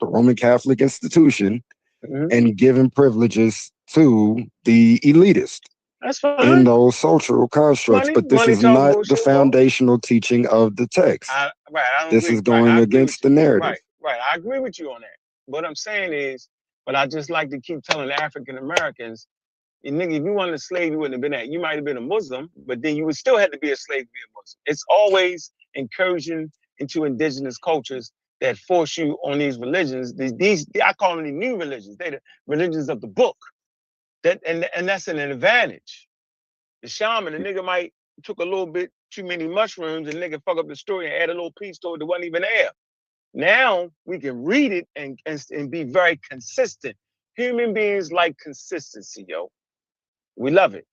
the Roman Catholic institution Mm-hmm. and given privileges to the elitist That's in fine. those social constructs, but this Money is talk not the bullshit, yo. foundational teaching of the text. I don't This agree. is Right, going I agree against with the you. narrative. Right. I agree with you on that. What I'm saying is, but I just like to keep telling African Americans, nigga, if you wanted a slave, you wouldn't have been that. You might have been a Muslim, but then you would still have to be a slave to be a Muslim. It's always incursion into indigenous cultures that force you on these religions. These I call them the new religions. They're the religions of the book. And that's an advantage. The shaman, the nigga might took a little bit too many mushrooms and nigga fuck up the story and add a little piece to it that wasn't even there. Now we can read it and be very consistent. Human beings like consistency, yo. We love it.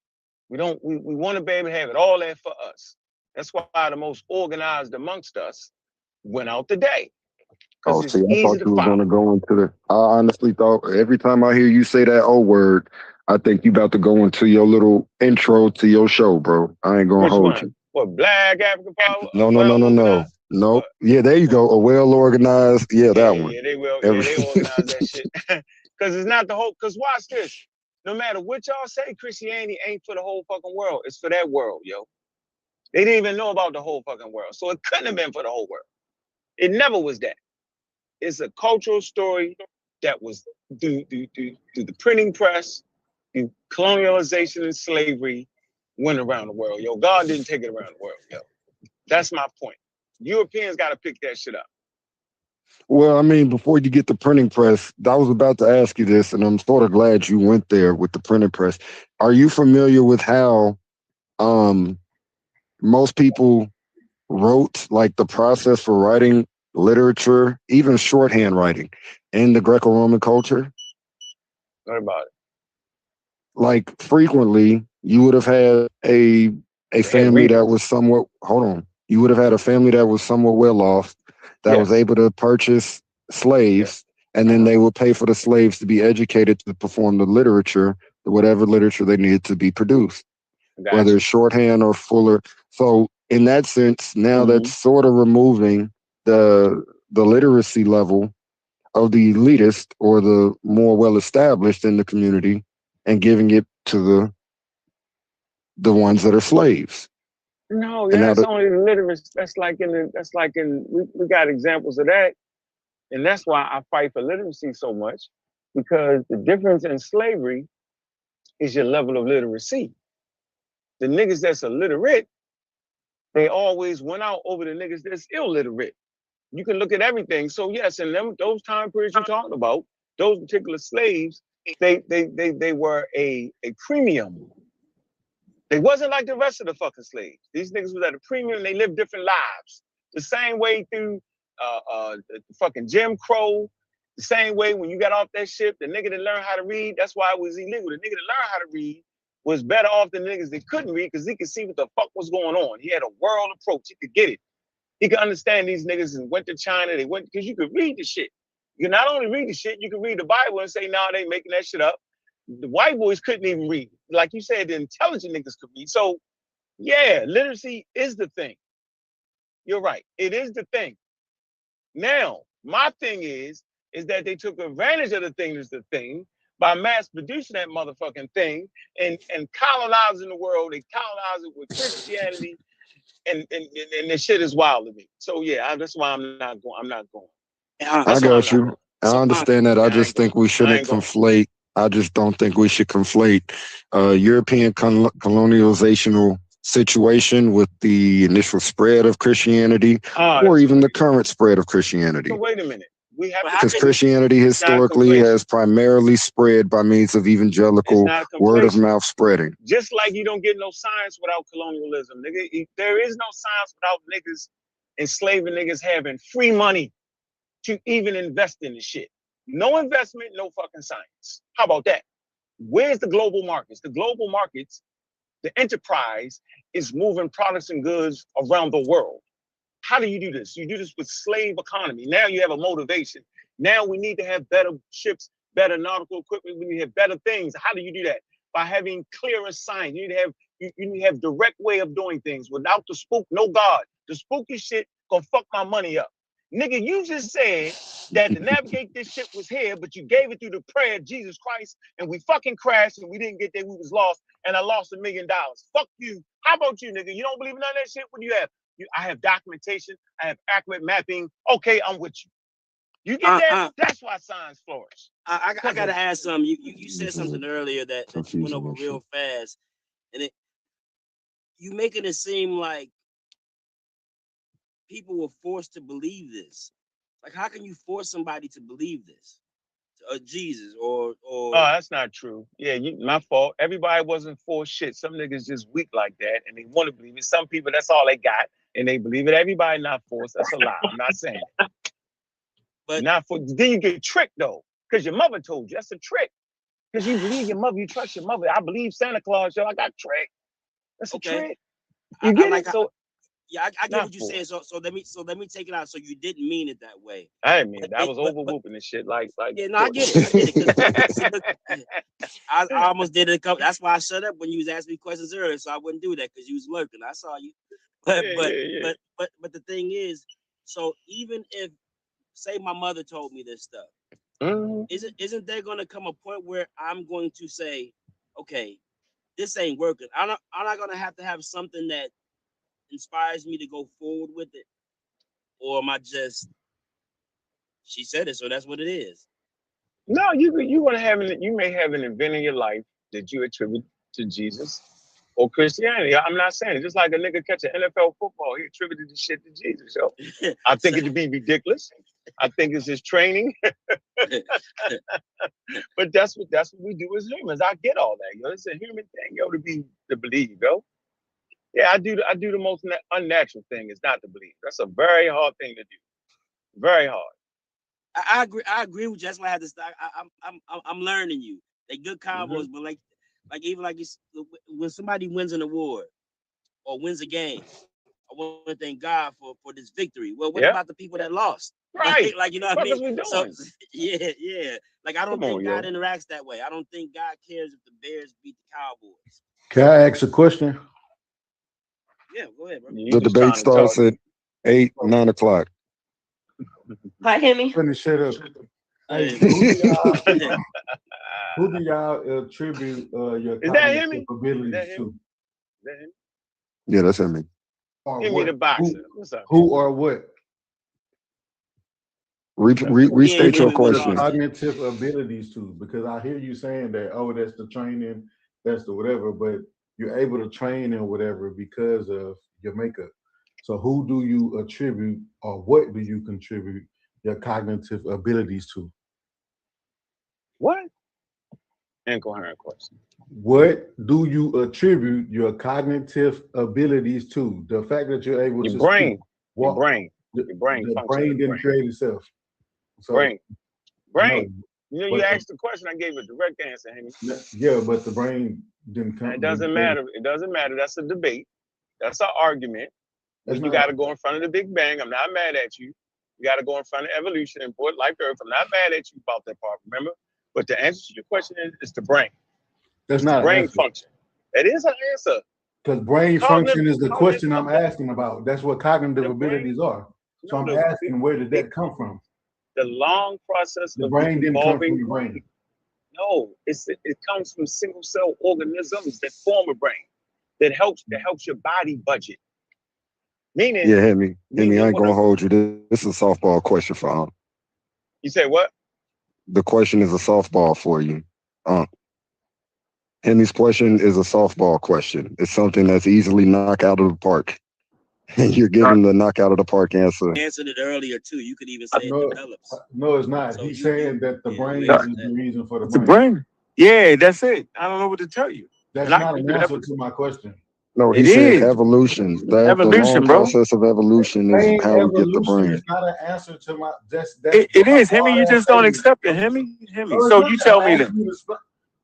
We want to be able to have it all there for us. That's why the most organized amongst us went out today. Oh, Because it's see, I easy thought to you were follow. going to go into the. I honestly thought every time I hear you say that O word, I think you about to go into your little intro to your show, bro. I ain't gonna Which hold one? you. What, Black African Power? No, no, no, Well no, organized? no, no. What? Yeah, there you go. A well organized. Yeah, that one. They will. Yeah, Every. they organize that shit. Because it's not the whole. Because watch this. No matter what y'all say, Christianity ain't for the whole fucking world. It's for that world, yo. They didn't even know about the whole fucking world, so it couldn't have been for the whole world. It never was that. It's a cultural story that was through the printing press, through colonialization and slavery, went around the world, yo. God didn't take it around the world, yo. That's my point. Europeans got to pick that shit up. Well, I mean, before you get the printing press, I was about to ask you this, and I'm sort of glad you went there with the printing press. Are you familiar with how most people wrote, like the process for writing literature, even shorthand writing in the Greco-Roman culture, What about it? like frequently you would have had a They had family that readers. was somewhat hold on. You would have had a family that was somewhat well off, that was Yes. able to purchase slaves, and then they would pay for the slaves to be educated to perform the literature, whatever literature they needed to be produced, whether Gotcha. it's shorthand or fuller. So in that sense, now that's Mhm. sort of removing the literacy level of the elitist or the more well established in the community and giving it to the ones that are slaves. No, And now that's the only the literacy. We got examples of that. And that's why I fight for literacy so much, because the difference in slavery is your level of literacy. The niggas that's illiterate, they always went out over the niggas that's illiterate. You can look at everything. So yes, in those time periods you're talking about, those particular slaves, they were a premium. They wasn't like the rest of the fucking slaves. These niggas was at a premium. They lived different lives. The same way through the fucking Jim Crow. The same way when you got off that ship, the nigga that learned how to read, that's why it was illegal. The nigga that learned how to read was better off than niggas that couldn't read because he could see what the fuck was going on. He had a world approach. He could get it. He could understand these niggas and went to China. They went because you could read the shit. You can not only read the shit, you can read the Bible and say, nah, they making that shit up. The white boys couldn't even read. Like you said, the intelligent niggas could read. So yeah, literacy is the thing. You're right. It is the thing. Now, my thing is that they took advantage of the thing is the thing by mass producing that motherfucking thing and colonizing the world. They colonize it with Christianity and the shit is wild to me. So yeah, that's why I'm not going. I'm not going. I That's why I'm got not you. going. I So understand that. I Yeah, I ain't just going. think we I shouldn't ain't going. conflate. I just don't think we should conflate European colonizational situation with the initial spread of Christianity or That's even the crazy. current spread of So Christianity. wait a minute. We have but to how Because can distinguish. Christianity It's not a historically conflation. has primarily spread by means of It's evangelical not a word of conflation. mouth spreading. Just like you don't get no science without colonialism, nigga. There is no science without niggas enslaving niggas having free money to even invest in the shit. No investment, no fucking science. How about that? Where's the global markets? The global markets, the enterprise is moving products and goods around the world. How do you do this? You do this with slave economy. Now you have a motivation. Now we need to have better ships, better nautical equipment. We need to have better things. How do you do that? By having clearer signs. You need to have direct way of doing things without the spook. No God. The spooky shit gonna fuck my money up. Nigga, you just said that to navigate this shit was here, but you gave it through the prayer of Jesus Christ, and we fucking crashed and we didn't get there. We was lost, and I lost $1 million. Fuck you. How about you, nigga? You don't believe in none of that shit? What do you have? I have documentation. I have accurate mapping. Okay, I'm with you. You get that? That's why science flourish. I gotta ask something. You said This is something earlier that you went confusing over that real shit. fast, and you making it seem like people were forced to believe this. Like, how can you force somebody to believe this? Jesus or Oh, that's not true. Yeah, my fault. Everybody wasn't for shit. Some niggas just weak like that and they want to believe it. Some people, that's all they got and they believe it. Everybody not forced. That's a lie. I'm not saying it. but Not for. Then you get tricked though, because your mother told you. That's a trick. Because you believe your mother, you trust your mother. I believe Santa Claus. Yo, I got tricked. That's a okay. trick. You I get like it? So yeah, I get not what you're saying. forced. So let me take it out. So you didn't mean it that way. I didn't mean it. I But was but over but whooping this shit like yeah, no, I Courtney. get it. I get it. Because see, look, I almost did it a couple. That's why I shut up when you was asking me questions earlier, so I wouldn't do that because you was lurking. I saw you. But Yeah, but yeah, yeah. but the thing is, so even if say my mother told me this stuff, Mhm. isn't there gonna come a point where I'm going to say, okay, this ain't working. I'm not gonna have to have something that inspires me to go forward with it, or am I just she said it, so that's what it is. No, you may have an event in your life that you attribute to Jesus or Christianity. I'm not saying it. Just like a nigga catch an NFL football, he attributed the shit to Jesus. So I So, think it to be ridiculous. I think it's his training, but that's what we do as humans. I get all that, yo. It's a human thing, yo, to believe, yo. Yeah, I do the most unnatural thing is not to believe. That's a very hard thing to do. Very hard. I agree. I agree with you. That's why I had to start. I'm learning you. They good combos, but like even like when somebody wins an award or wins a game, I want to thank God for this victory. Well, what Yeah. about the people that lost? Right. Like you know what I What are mean? we So doing? yeah. Like I don't Come think on, God yo. interacts that way. I don't think God cares if the Bears beat the Cowboys. Can I ask a question? Yeah, go ahead, bro. You The just debate trying to talk. starts at 8, 9 o'clock. Hi, Hemi. Finish shut up. Hey, Hey. who do y'all attribute your Is that cognitive him? Is abilities that him? to? Is that him? Yeah, that's him. Or Give me the what? boxer. What's up? Who or what? Restate your Jimmy, we Your lost question. it. cognitive abilities to, because I hear you saying that, oh, that's the training, that's the whatever, but you're able to train and whatever because of your makeup. So who do you attribute or what do you contribute your cognitive abilities to? What? Incoherent question. What do you attribute your cognitive abilities to? The fact that you're able Your to speak, brain. Your walk, brain. the, Your brain the function. brain The didn't brain. create itself. So Brain. no, Brain. You know, you but asked the question, I gave a direct answer, Henry. yeah, but the brain didn't come. And it doesn't matter. It doesn't matter. That's a debate. That's an argument. That's You not. got to go in front of the Big Bang. I'm not mad at you. You got to go in front of evolution and put life to Earth. I'm not mad at you about that part, remember? But the answer to your question is the brain. That's It's the not an brain answer. function. It is an answer. Because brain Cognitive- function is the cognitive question I'm ability. asking about. That's what cognitive The brain- abilities are. So No, I'm asking, where did that come from? The long process The of brain didn't come evolving from the brain. No, it comes from single cell organisms that form a brain that helps your body budget. Meaning, Yeah, hit me. I ain't what gonna hold you. This is a softball question for you say what? The question is a softball for you. Hemi's question is a softball question. It's something that's easily knocked out of the park. And you're giving the knock out of the park answer. Answered it earlier too. You could even say it No, develops. no, it's not. So He's you- saying that the yeah, brain you is answered the that. reason for the The brain. brain. Yeah, that's it. I don't know what to tell you. That's And I not can an give you answer that. to my question. No, he It said is. evolution. The long Evolution, bro. process of evolution is Saying how we get the evolution brain. is not an answer to my. That's It is. Hemi, you hard-ass just don't statement. accept it. Hemi. No, it's So not. you tell I'm me asking then. you to explain.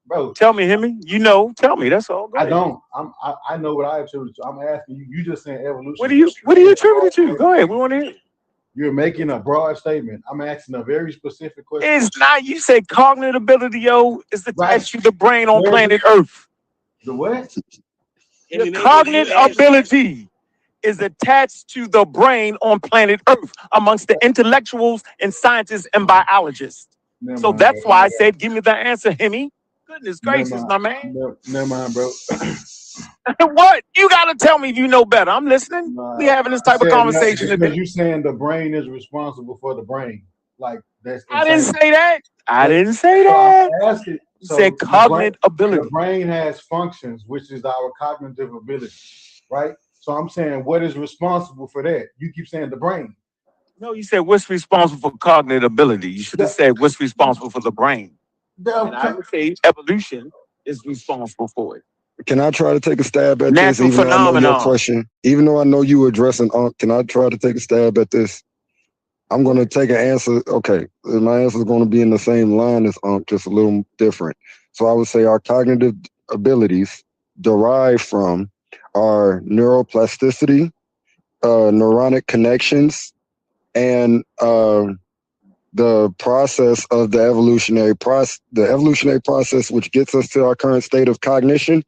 Bro, Tell me, Hemi. You know, tell me. That's all. Go I ahead. don't. I know what I attribute to. I'm asking you. You just saying evolution. What do you attribute it to? Go ahead. We want to hear. You're making a broad statement. I'm asking a very specific question. It's not. You say cognitive ability, yo, is attached to the brain on planet Earth. The what? The cognitive ability is attached to the brain on planet Earth amongst the intellectuals and scientists and biologists. So that's why I said, give me the answer, Hemi. Goodness gracious, my man. Never mind, bro. What? You gotta tell me if you know better. I'm listening. We having this type of conversation Because today. you saying the brain is responsible for the brain. Like that's I didn't say that. I didn't say that. Asking, you said cognitive ability. The brain has functions, which is our cognitive ability, right? So I'm saying, what is responsible for that? You keep saying the brain. No, you said what's responsible for cognitive ability. You should have said what's responsible for the brain. And I would say evolution is responsible for it. Can I try to take a stab at Natural this, even though I know your phenomenon. question? Even though I know you were addressing, can I try to take a stab at this? I'm going to take an answer. Okay, my answer is going to be in the same line as just a little different. So I would say our cognitive abilities derive from our neuroplasticity, neuronic connections, and the process of the evolutionary process, which gets us to our current state of cognition.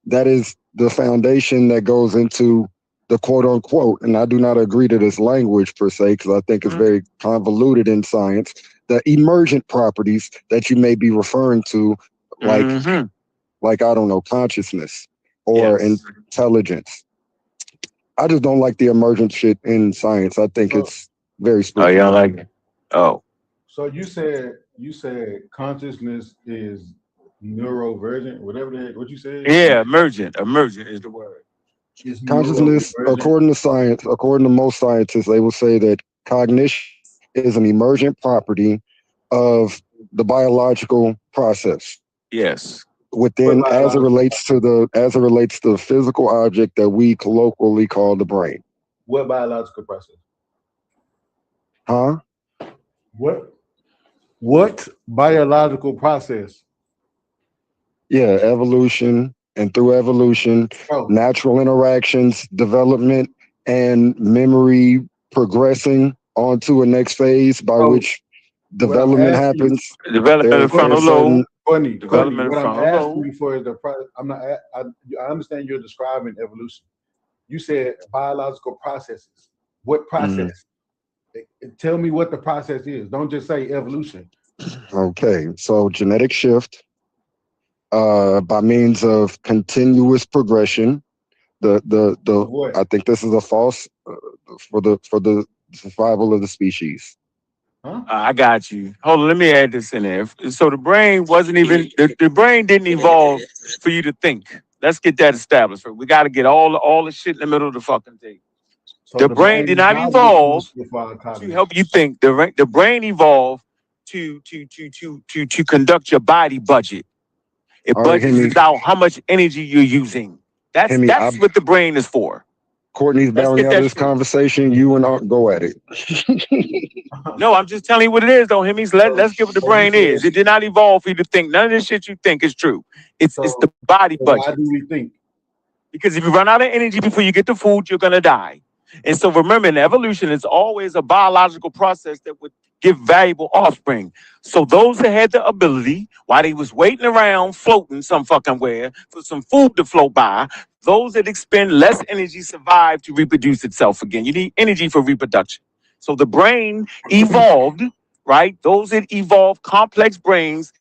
That is the foundation that goes into the quote unquote, and I do not agree to this language per se, because I think it's very convoluted in science, the emergent properties that you may be referring to, like, like I don't know, consciousness or intelligence. I just don't like the emergent shit in science. I think it's very spooky. Oh, y'all like it? Oh. So you said consciousness is neurovergent, whatever that what you said? Yeah, emergent. Emergent is the word. Consciousness, according to science, according to most scientists, they will say that cognition is an emergent property of the biological process. Yes. Within, as it relates to the physical object that we colloquially call the brain. What biological process? Huh? What biological process? Yeah, evolution, and through evolution, Bro, natural interactions, development, and memory progressing onto a next phase by bro, which what I'm development asking you, happens. Development of the frontal There's lobe. certain Courtney, Development of what I'm frontal asking lobe. you for is the I'm not. I understand you're describing evolution. You said biological processes. What process? Tell me what the process is. Don't just say evolution. okay, so genetic shift by means of continuous progression. The What? I think this is a false for the survival of the species. Huh? I got you. Hold on, let me add this in there. So the brain wasn't even the brain didn't evolve for you to think. Let's get that established. We got to get all the shit in the middle of the fucking thing. So The the brain brain did is not not evolve responsible for our to cognition. help you think. The brain evolved to conduct your body budget. It All right, budgets Hemi, out how much energy you're using. That's Hemi, that's what the brain is for. Courtney's Let's bowing get out of that this straight. conversation. You and Art go at it. No, I'm just telling you what it is, though, Hemis. Let's get what the So you brain said, is. It did not evolve for you to think. None of this shit you think is true. It's so, the body so why budget. do we think? Because if you run out of energy before you get the food, you're gonna die. And so remember, in evolution, it's always a biological process that would give valuable offspring. So those that had the ability, while they was waiting around, floating some fucking where for some food to float by, those that expend less energy survive to reproduce itself again. You need energy for reproduction. So the brain evolved, right? Those that evolved complex brains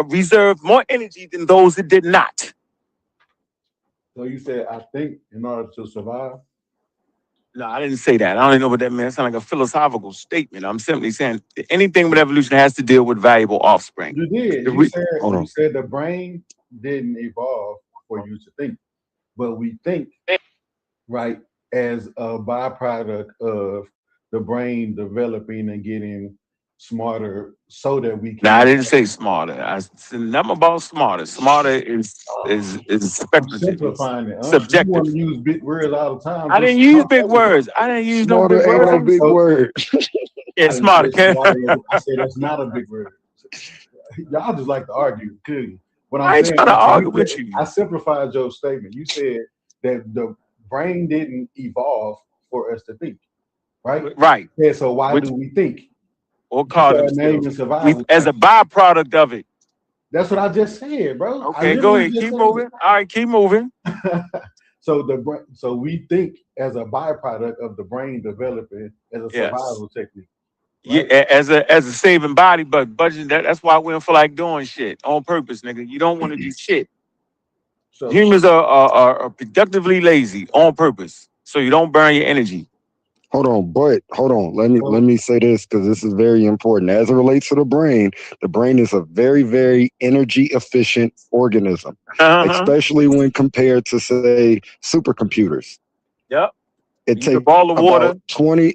reserved more energy than those that did not. So you said, I think in order to survive. No, I didn't say that. I don't even know what that means. It sounds like a philosophical statement. I'm simply saying anything with evolution has to deal with valuable offspring. You did. The You re- said Hold you on. said the brain didn't evolve for you to think, but we think, right, as a byproduct of the brain developing and getting smarter so that we Now, I can. didn't say smarter. I said nothing about smarter. Smarter is I'm speculative. It's simplifying it. You subjective. want to use big words all the time. I Just didn't use talk big over it. words. I didn't use no big Smarter ain't words. no big So word. Yeah, I didn't smarter. say smarter. I said that's not a big word. Y'all just like to argue, clearly. What I'm I ain't saying trying to is, argue with you. I simplified your statement. You said that the brain didn't evolve for us to think, right? Right. Yeah. So why Which do we think? or You cognitive started naming skills. survival. As a byproduct of it. That's what I just said, bro. I Okay, go literally ahead. just Keep said moving. All right, keep moving. it. So we think as a byproduct of the brain developing as a Yes. survival technique, Yeah, right? as a saving body, but budget that's why we don't feel like doing shit on purpose, nigga. You don't want to do shit. So Humans are productively lazy on purpose, so you don't burn your energy. Hold on, but hold on. Let so me say this because this is very important. As it relates to the brain is a very, very energy efficient organism, Uh-huh. especially when compared to say supercomputers. Yep. It Use up takes all the water.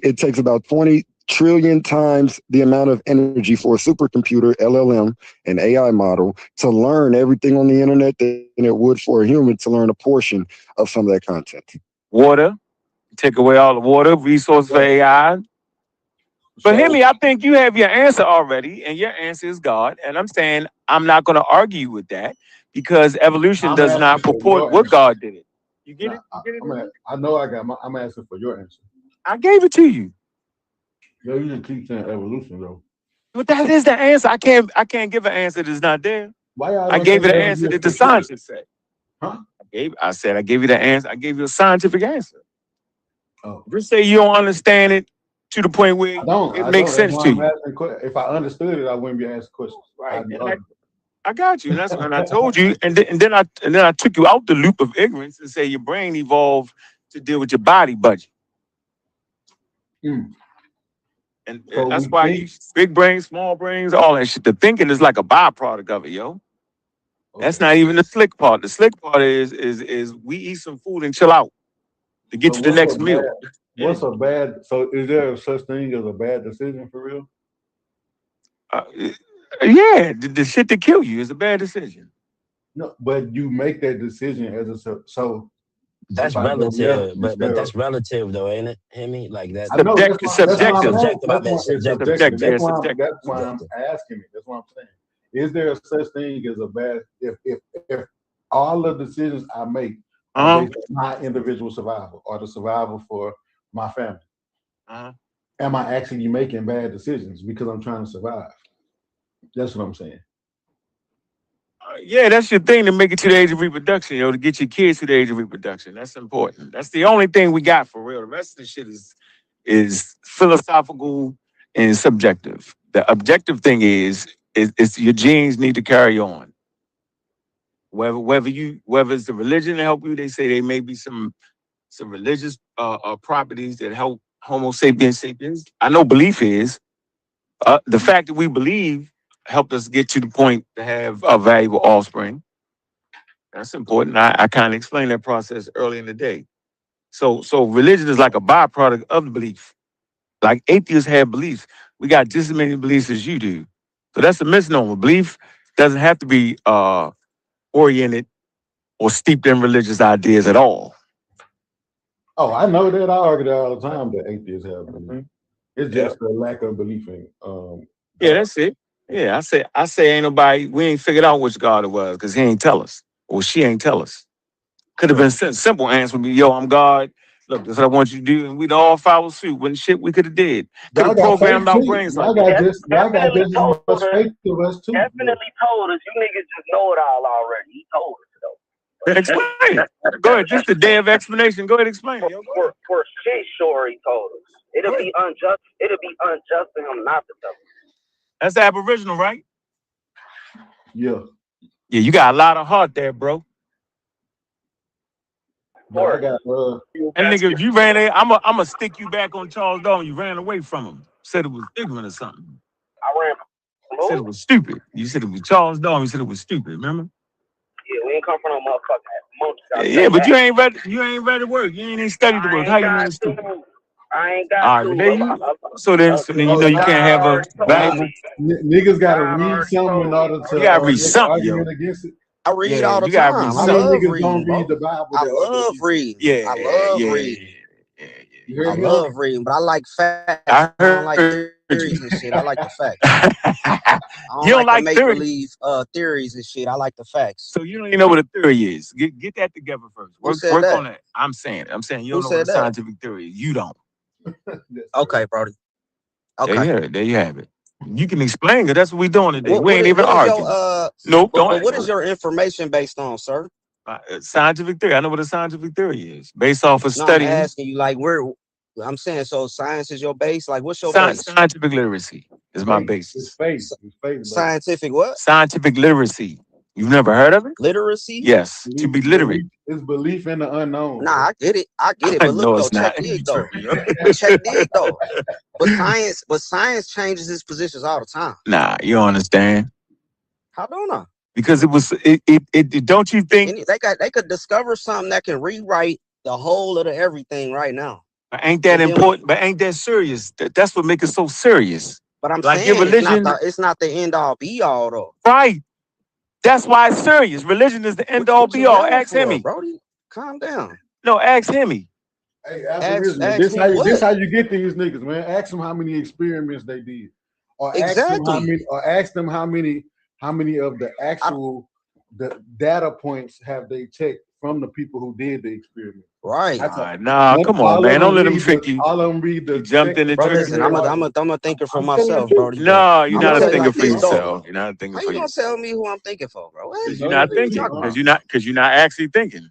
it takes about 20 trillion times the amount of energy for a supercomputer, LLM, an AI model, to learn everything on the internet than it would for a human to learn a portion of some of that content. Water. Take away all the water, resources for AI. But so Henry, I think you have your answer already, and your answer is God. And I'm saying I'm not going to argue with that because evolution I'm does asking not for purport your what answer. God did it. You get Nah, it? You get it? I know I got I'm asking for your answer. I gave it to you. Yo, you just keep saying evolution though. But that is the answer. I can't give an answer that's not there. Why y'all I don't gave think you the ever answer be a that the specific? scientists said. Huh? I gave you the answer. I gave you a scientific answer. Oh, Just say you don't understand it to the point where I don't. it I makes don't. That's sense why to I'm you. asking. If I understood it, I wouldn't be asking questions. Right. I'd be And arguing. I got you. And that's when I told you. And then I took you out the loop of ignorance and say your brain evolved to deal with your body budget. Mm. And So that's we why think. you big brains, small brains, all that shit. The thinking is like a byproduct of it, yo. That's Okay. not even the slick part. The slick part is we eat some food and chill out to get So to the next meal. what's a bad? So is there such thing as a bad decision for real? Uh, yeah, the shit that kill you is a bad decision. No, but you make that decision as a so That's somebody that left relative, but themselves. that's relative though, ain't it? Hear me? Like that. I know Subjective. that's why I'm Subjective. Subjective. I that's meant why it's subjective. subjective. Yeah, That's why I'm Subjective. asking it. That's what I'm saying. Is there a such thing as a bad if all the decisions I make are based on my individual survival or the survival for my family? Am I actually making bad decisions because I'm trying to survive? That's what I'm saying. Yeah, that's your thing to make it to the age of reproduction, to get your kids to the age of reproduction. That's important. That's the only thing we got for real. The rest of the shit is philosophical and subjective. The objective thing is your genes need to carry on. Whether it's the religion to help you, they say there may be some religious properties that help Homo sapiens sapiens. I know belief is the fact that we believe helped us get to the point to have a valuable offspring. That's important. I kind of explained that process early in the day. So religion is like a byproduct of the belief. Like atheists have beliefs. We got just as many beliefs as you do. So that's a misnomer. Belief doesn't have to be oriented or steeped in religious ideas at all. Oh, I know that. I argue that all the time that atheists have belief. It's just a lack of belief in Yeah, that's it. Yeah, I say ain't nobody, we ain't figured out which God it was because he ain't tell us. Or she ain't tell us. Could have been simple answer would be, yo, I'm God. Look, this is what I want you to do, and we'd all follow suit. When shit we could have did. Could have programmed our brains like that. Y'all got just as much faith to us too. Definitely told us. You niggas just know it all already. He told us though. Explain it. Go ahead. Just the day of explanation. Go ahead, explain it. Yo, for shit sure he told us. It'll be unjust. It'll be unjust for him not to tell us. That's Aboriginal, right? Yeah. Yeah, you got a lot of heart there, bro. But I got and nigga, you ran there, I'ma stick you back on Charles Darwin. You ran away from him. Said it was ignorant or something. I ran from who? Said it was stupid. You said it was Charles Darwin. You said it was stupid. Remember? Yeah, we ain't come from no motherfucking monkey. Yeah, but you ain't read the work. You ain't even studied the work. How you know it's stupid? I ain't got all right, there you. So then you know you can't have a valuable. Niggas gotta read something in order to you gotta read something, yo. Against it. I read all the time. I love reading. Read the Bible. I love reading. Yeah, I love reading. I love reading, but I like facts. I don't like theories and shit. I like the facts. I don't like make believe theories and shit. I like the facts. So you don't even know what a theory is. Get that together first. Work on that. I'm saying you don't know what a scientific theory is. You don't. Okay, Brody. Okay. There you have it. You can explain it. That's what we're doing today. We ain't even arguing. Nope. But what is your information based on, sir? Scientific theory. I know what a scientific theory is. Based off of studying. I'm asking you, like, I'm saying, so science is your base? Like, what's your base? Scientific literacy is my basis. It's faith. Scientific what? Scientific literacy. You've never heard of it? Literacy? Yes. To be literate. It's belief in the unknown. Nah, I get it. But look, though, check this, though. Check this, though. But science changes its positions all the time. Nah, you don't understand. How don't I? Because it don't you think they could discover something that can rewrite the whole of the everything right now. But ain't that important? But ain't that serious? That's what makes it so serious. But I'm like saying religion, it's not the end all be all though. Right. That's why it's serious. Religion is the end all be all. Ask Hemi. Brody, calm down. No, ask Hemi. Hey, this how you get these niggas, man. Ask them how many experiments they did, or ask them how many of the actual the data points have they checked from the people who did the experiment. Right. Nah, come on, man. Don't let them think you. All of them read the. You jumped in the bro, listen, I'm a thinker for myself, bro. No, you're not a thinker for yourself. You're not a thinker for yourself. How you gonna tell me who I'm thinking for, bro? Because you're not thinking. Because you're not actually thinking.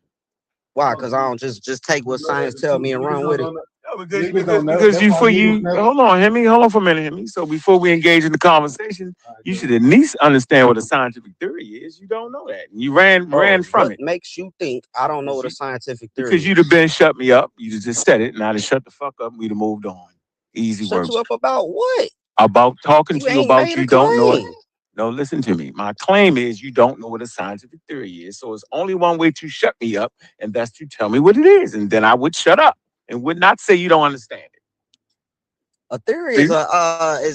Why? Because I don't just take what science tell me and run with it. No, because hold on, Hemi. Hold on for a minute, Hemi. So before we engage in the conversation, you should at least understand what a scientific theory is. You don't know that. You ran from it. What makes you think I don't know what a scientific theory is? Because you'd have been shut me up. You just said it, and I'd have shut the fuck up and we'd have moved on. Easy work. Shut you up about what? About talking to you about you don't know it. claim. No, listen to me. My claim is you don't know what a scientific theory is. So it's only one way to shut me up, and that's to tell me what it is. And then I would shut up and would not say you don't understand it. A theory is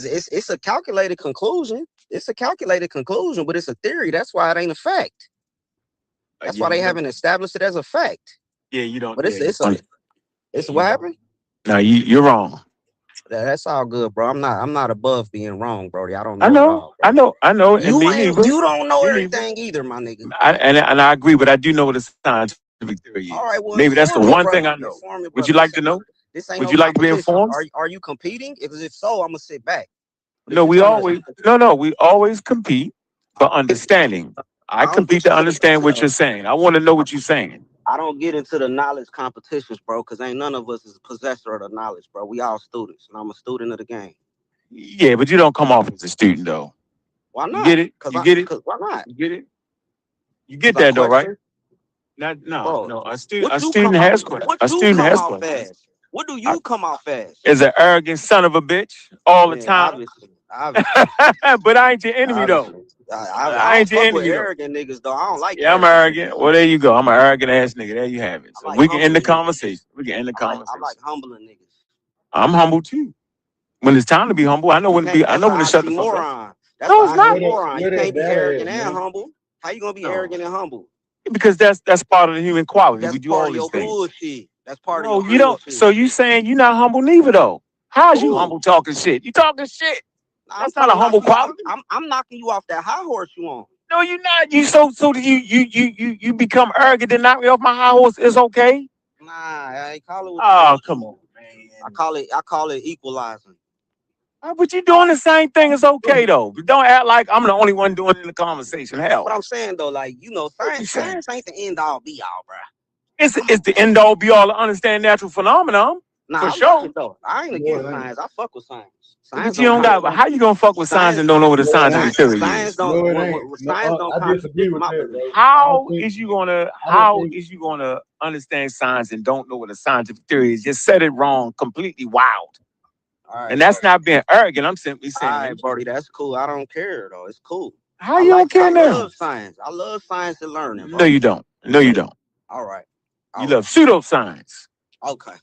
it's a calculated conclusion. It's a calculated conclusion, but it's a theory. That's why it ain't a fact. That's why they haven't established it as a fact. Yeah, you don't. But Yeah, it's what happened. no, you're wrong. That's all good, bro. I'm not above being wrong, Brody. I don't I know it know, all, I bro. know, I know, and me neither. You don't know Me neither. everything either, my nigga. And I agree, but I do know what a scientific theory is. All right, well, Maybe that's the inform me, one thing brother. I know. Inform me, Would you brother. like to know? This ain't Would no you like to be competition. informed? Are you competing? If so, I'm gonna sit back. But No, if we you're trying always to, we always compete for understanding. I I don't compete get to into understand what you're saying. I want to know what you're saying. I don't get into the knowledge competitions, bro, because ain't none of us is a possessor of the knowledge, bro. We all students, and I'm a student of the game. Yeah, but you don't come off as a student though. Why not? You get it? You get it? Cause why not? You get it? You get that though, right? Not, Bro, no. A what student you come out? has questions. What A you student come has out questions. fast? What do you come out fast? Is an arrogant son of a bitch all the Man, time. obviously. But I ain't your enemy though. I ain't don't your fuck with enemy though. arrogant niggas though. I don't like. Yeah, I'm arrogant. Well, there you go. I'm an arrogant ass nigga. There you have it. So like we can end the humbling niggas. conversation. We can end the conversation. I like humbling niggas. I'm humble too. When it's time to be humble, I know when to be. I know when to shut the fuck up. That's No, it's not. oxymoron. You can't be arrogant and humble. How you gonna be No. arrogant and humble? Because that's part of the human quality. That's We do part all of these your things. bullshit. That's part of No, your you don't. bullshit. So you saying you're not humble neither though? How's you Ooh. humble talking shit? You talking shit. That's not a humble quality. I'm knocking you off that high horse you on. No, you're not. You so you become arrogant and knock me off my high horse. It's okay. Nah, I ain't call it what Oh, come on, man. I call it equalizing. But you doing the same thing. It's okay though. But don't act like I'm the only one doing it in the conversation. Hell, What I'm saying though, like, you know, science ain't the end all be all, bro. it's the end all be all to understand natural phenomenon. Nah, for I sure. like it though. I ain't against science. I fuck with science. But you don't got. But how you gonna fuck with science and don't know what a scientific theory is? Science don't I disagree with that. How is you gonna understand science and don't know what a scientific theory is? Just said it wrong, completely wild. Right, and that's not being arrogant. I'm simply saying. All right, Brody, that's cool. I don't care though. It's cool. How you don't care now? I love science. I love science and learning. Bro. No, you don't. No, you don't. All right. You love pseudoscience. Okay.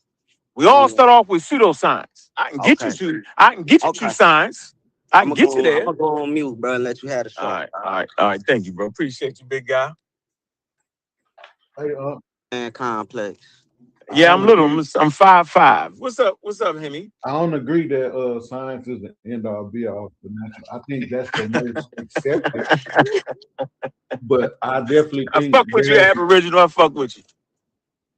We all start off with pseudoscience. I can get you to. I can get you to science. I can get you there. I'm gonna go on mute, bro, and let you have the show. All right. Thank you, bro. Appreciate you, big guy. Hey, man, complex. Yeah, I'm little. I'm 5'5". What's up, Hemi? I don't agree that science is the end all be all for natural. I think that's the most accepted. But I definitely think I fuck with you, Aboriginal. I fuck with you.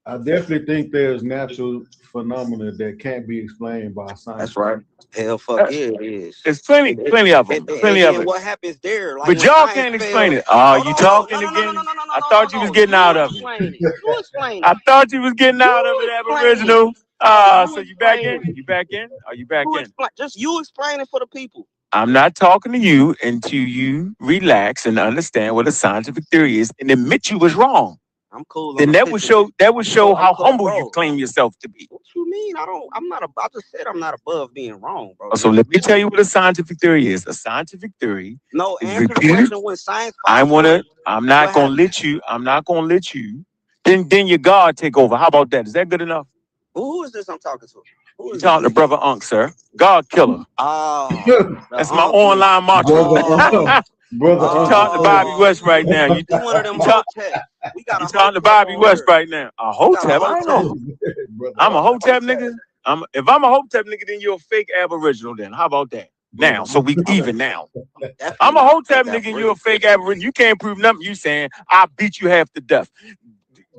I definitely think there's natural phenomena that can't be explained by science. That's right. Hell, fuck yeah, it is. There's plenty of them. Plenty of it. What happens there? Like, but y'all can't explain it. Oh, you talking again? I thought you was getting out of it. You explain it. I thought you was getting out of it, Aboriginal. So you back in? You back in? Are you back in? Just you explain it for the people. I'm not talking to you until you relax and understand what a scientific theory is and admit you was wrong. I'm cool. Then that would show how humble you claim yourself to be. What you mean? I just said I'm not above being wrong, bro. So let me tell you what a scientific theory is. A scientific theory. No, is answer the question when science. I'm not gonna let you. Then your God take over. How about that? Is that good enough? Who is this I'm talking to? You talking to Brother Unc, sir. God killer. Oh, that's my online mantra. Brother, you talking to Bobby West right now. You one of them hoteps. We got you talking to Bobby West right now. A hotep? I don't know. I'm a hotep nigga. If I'm a hotep nigga, then you're a fake Aboriginal. Then how about that? Now, so we even now. I'm a hotep nigga, and you're a fake Aboriginal. You can't prove nothing. You saying I beat you half to death.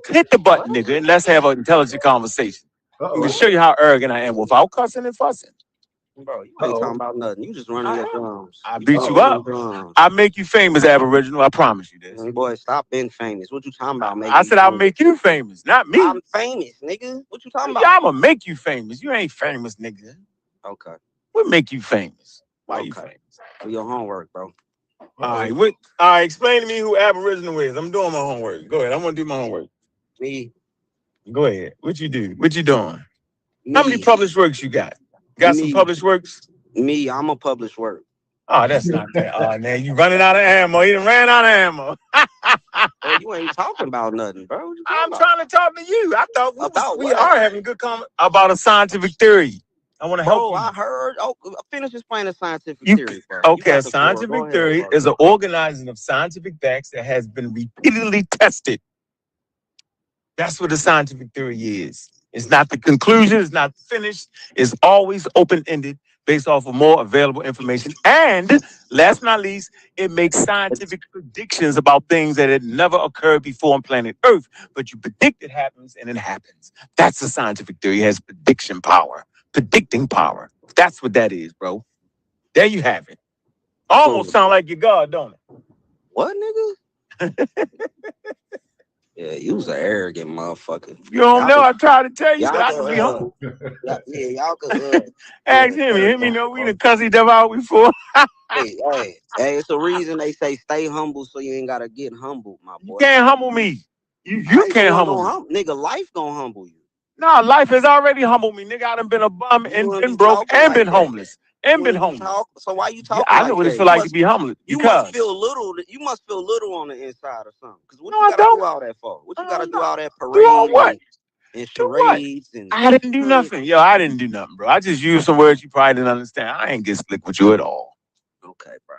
Hit the button, nigga, and let's have an intelligent conversation. I'm gonna show you how arrogant I am without cussing and fussing. Bro, you ain't talking about nothing. You just running your drums. I beat you up. I make you famous, Aboriginal. I promise you this. Boy, stop being famous. What you talking about, I said I'll make you famous, not me. I'm famous, nigga. What you talking about? Yeah, I'm gonna make you famous. You ain't famous, nigga. Okay. What make you famous? Why you famous? Do your homework, bro. All right, explain to me who Aboriginal is. I'm doing my homework. Go ahead. I'm gonna do my homework. Me. Go ahead. What you do? What you doing? How many published works you got? Got some published works? Me, I'm a published work. Oh, that's not that. Oh, man, you running out of ammo. You done ran out of ammo. Well, you ain't talking about nothing, bro. I'm trying to talk to you. I thought we are having good comment about a scientific theory. I want to help you. I heard. Oh, finish explaining scientific theory, bro. Okay, a scientific theory is an organizing of scientific facts that has been repeatedly tested. That's what the scientific theory is. It's not the conclusion. It's not finished. It's always open-ended based off of more available information. And last but not least, it makes scientific predictions about things that had never occurred before on planet Earth. But you predict it happens and it happens. That's the scientific theory. It has prediction power, predicting power. That's what that is, bro. There you have it. Almost sound like your God, don't it? What, nigga? Yeah, you was an arrogant motherfucker. You don't know. I tried to tell you that I can be humble. Y'all could. Ask him. Him, we done cuss each other out before. hey, it's a reason they say stay humble so you ain't gotta get humbled, my boy. You can't humble me. You can't humble me. Nigga, life gonna humble you. No, life has already humbled me. Nigga, I done been a bum and been broke and been homeless. And been homeless. So why you talking? I know what it feel like to be homeless. You must feel little. You must feel little on the inside or something. Because what you gotta do all that for? What you gotta do all that parade and charades and? I didn't do nothing. Yo, I didn't do nothing, bro. I just used some words you probably didn't understand. I ain't get slick with you at all. Okay, bro.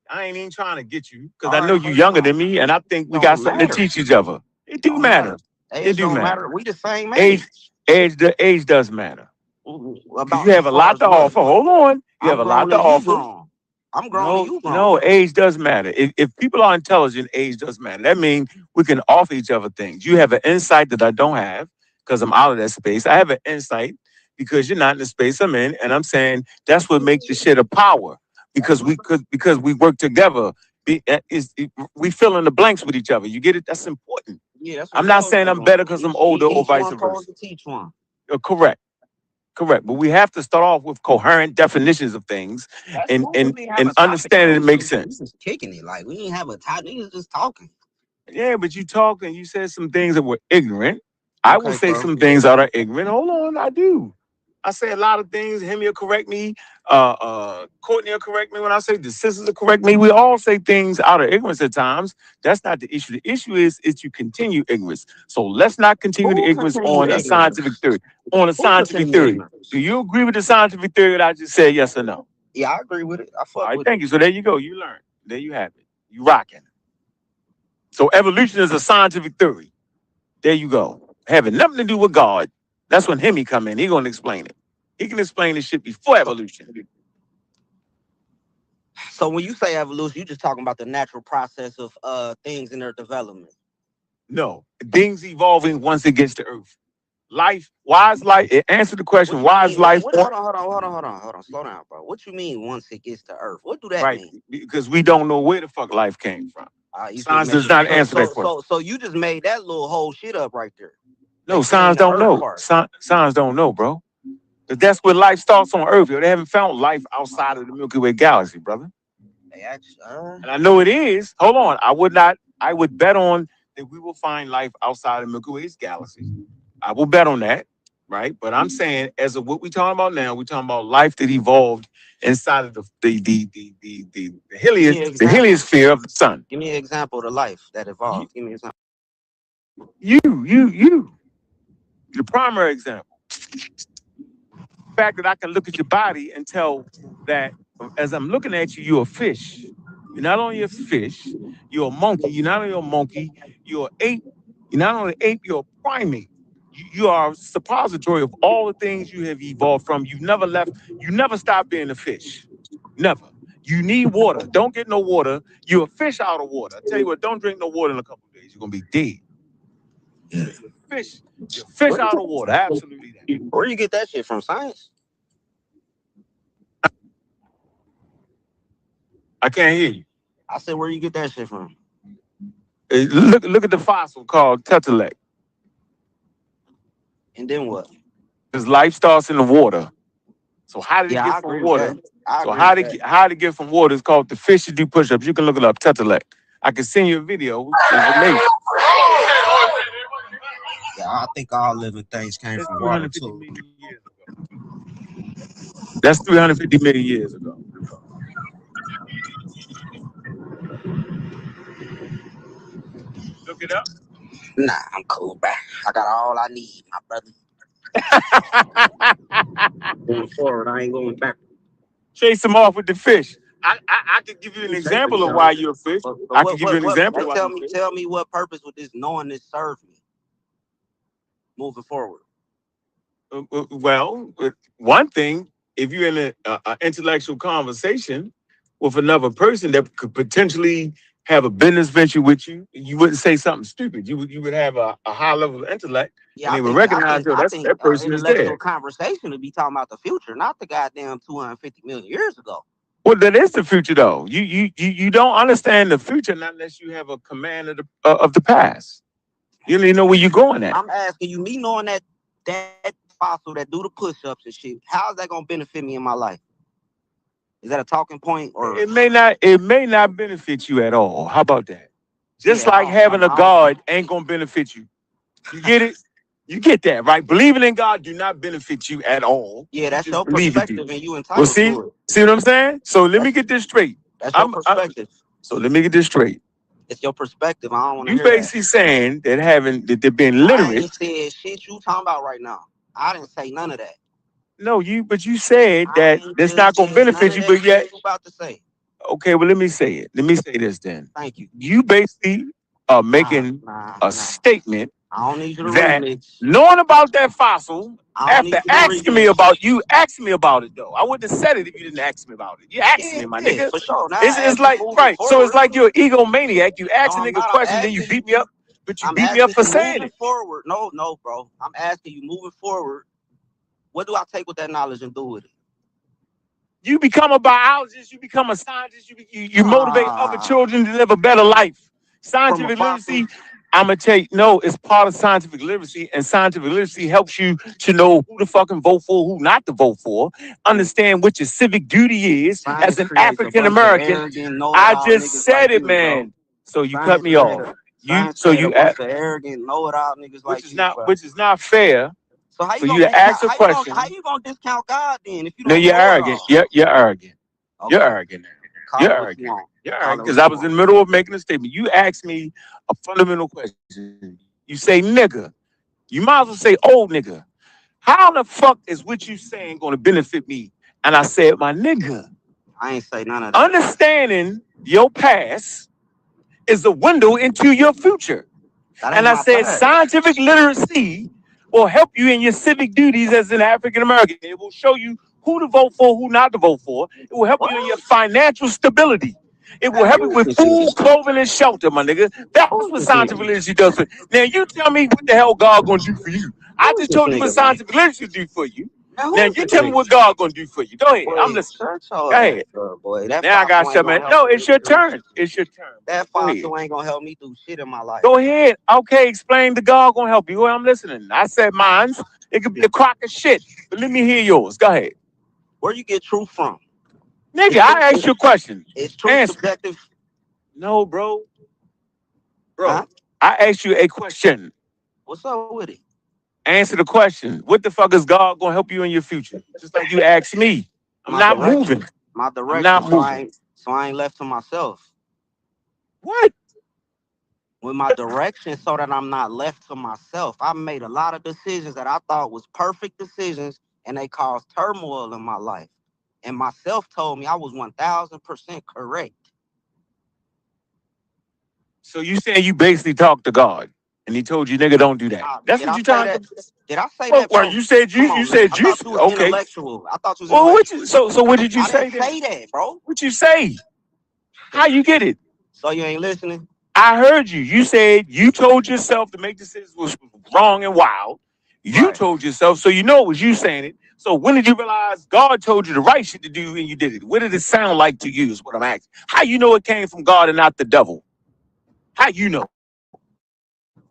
I ain't even trying to get you because I know you younger than me, and I think we got something to teach each other. It do matter. It do matter. We the same age. Age does matter. You have a lot to offer. Hold on. You have a lot to offer. I'm grown. You grown. No, age does matter. If people are intelligent, age does matter. That means we can offer each other things. You have an insight that I don't have because I'm out of that space. I have an insight because you're not in the space I'm in, and I'm saying that's what makes the shit a power because we work together. We fill in the blanks with each other. You get it? That's important. Yeah, I'm not saying I'm better because I'm older or vice versa. Teach one. Correct. But we have to start off with coherent definitions of things and understanding it makes sense. Just kicking it like we didn't have a topic. Niggas just talking. Yeah, but you talked and you said some things that were ignorant. I will say some things that are ignorant. Hold on, I do. I say a lot of things. Him will correct me. Courtney will correct me when I say the sisters will correct me. We all say things out of ignorance at times. That's not the issue. The issue is you continue ignorance. So let's not continue the ignorance on a scientific theory. Do you agree with the scientific theory that I just said? Yes or no? Yeah, I agree with it. All right, thank you. So there you go. You learned. There you have it. You rocking. So evolution is a scientific theory. There you go. Having nothing to do with God. That's when Hemi come in. He gonna explain it. He can explain this shit before evolution. So when you say evolution, you just talking about the natural process of things in their development. No, things evolving once it gets to Earth. Life. Why is life? Answer the question. Why is life? Hold on. Slow down, bro. What you mean once it gets to Earth? What do that mean? Because we don't know where the fuck life came from. Science does not answer that question. So you just made that little whole shit up right there. No, science don't know. Science don't know, bro. But that's where life starts on Earth. They haven't found life outside of the Milky Way galaxy, brother. And I know it is. Hold on. I would bet on that we will find life outside of the Milky Way's galaxy. I will bet on that, right? But I'm saying, as of what we're talking about now, we're talking about life that evolved inside of the heliosphere of the sun. Give me an example of the life that evolved. Give me an example. You. The primary example. The fact that I can look at your body and tell that as I'm looking at you, you're a fish. You're not only a fish, you're a monkey. You're not only a monkey, you're an ape. You're not only an ape, you're a primate. You are a suppository of all the things you have evolved from. You never stopped being a fish. Never. You need water. Don't get no water. You're a fish out of water. I tell you what, don't drink no water in a couple of days. You're going to be dead. You're a fish out of water. Absolutely. Where you get that shit from? Science? I can't hear you. I said, where you get that shit from? Look at the fossil called Tetralech. And then what? Because life starts in the water. So how did it get from water? So how did it get from water? It's called the fish that do push-ups. You can look it up, Tetralech. I can send you a video. It's amazing. Yeah, I think all living things came from water too. That's 350 million years ago. Look it up. Nah, I'm cool, bro. I got all I need, my brother. Going forward, I ain't going back. Chase them off with the fish. I could give you an example of why you're a fish. I can give you an example. Tell me what purpose would this knowing this serve me? moving forward? Well, one thing, if you're in an intellectual conversation with another person that could potentially have a business venture with you, you wouldn't say something stupid. You would have a high level of intellect, Yeah, and I they would think I recognize, think yo, I think that person is intellectual there. conversation would be talking about the future, not the goddamn 250 million years ago. Well, that is the future, though. You don't understand the future not unless you have a command of the past. You don't even know where you're going at. I'm asking you, me knowing that fossil that do the push-ups and shit, how's that gonna benefit me in my life? Is that a talking point or? It may not benefit you at all. How about that? Just Yeah, like having a God ain't gonna benefit you. You get it? You get that, right? Believing in God do not benefit you at all. Yeah, that's Just your believe it. perspective, and you Well, entitled see to it. what I'm saying? So let me get this straight. That's your perspective. So let me get this straight. It's your perspective. I don't want to You hear that. basically saying that they're being I literate. ain't said shit you talking about right now. I didn't say none of that. No, but you said that that's not gonna benefit you, but yet. You about to say. Okay, well, let me say it. Let me say this then. Thank you. You basically are making a statement I don't need you to that remix. knowing about that fossil, after asking me about it though. I wouldn't have said it if you didn't ask me about it. You asked me, my nigga. For sure. Now It's like right. So it's like you're an egomaniac. You ask a nigga a question, then you beat me up, but you beat me up for saying it. Forward. No, bro. I'm asking you moving forward. What do I take with that knowledge and do with it? You become a biologist, you become a scientist, you motivate other children to live a better life. Scientific literacy, I'm gonna tell you, no, it's part of scientific literacy, and scientific literacy helps you to know who to fucking vote for, who not to vote for, understand what your civic duty is as an African American. I just said it, man. So you cut me off. Arrogant, know-it-all niggas like you, which is not fair. So how you for you to ask a question. How you gonna discount God then if you No, don't? you're arrogant. You're arrogant. Okay. You're arrogant. You're arrogant. You're arrogant because I was in the middle of making a statement. You asked me a fundamental question. You say nigga. You might as well say old nigga. How the fuck is what you saying going to benefit me? And I said, my nigga. I ain't say none of that. Understanding your past is a window into your future. And I said, scientific literacy will help you in your civic duties as an African American. It will show you who to vote for, who not to vote for. It will help you in your financial stability. It will help you with food, clothing, and shelter, my nigga. That's what scientific literacy does for you. Now, you tell me what the hell God gonna do for you. I just told you what scientific literacy do for you. Now, you tell me what God gonna do for you. Go ahead. I'm listening. Go ahead. Now I got shut, man. No, it's your turn. It's your turn. That fossil ain't gonna help me do shit in my life. Go ahead. Okay, explain the God gonna help you. Well, I'm listening. I said mine's. It could be a crock of shit. But let me hear yours. Go ahead. Where you get truth from? Nigga, I asked you a question. It's truth subjective. No, bro. Huh? I asked you a question. What's up with it? Answer the question. What the fuck is God gonna help you in your future? Just like you asked me. I'm not moving. My direction. I'm not moving. So I ain't left to myself. What? With my direction so that I'm not left to myself. I made a lot of decisions that I thought was perfect decisions, and they caused turmoil in my life. And myself told me I was 1000% correct. So you saying you basically talked to God, and he told you, nigga, don't do that. That's what you trying to. Did I say that? Well, you said you said you. Okay. Intellectual. I thought you was so what did you say? I didn't say that, bro. What you say? How you get it? So you ain't listening? I heard you. You said you told yourself to make decisions was wrong and wild. You told yourself, so you know it was you saying it. So when did you realize God told you the right shit to do and you did it? What did it sound like to you is what I'm asking. How you know it came from God and not the devil? How you know?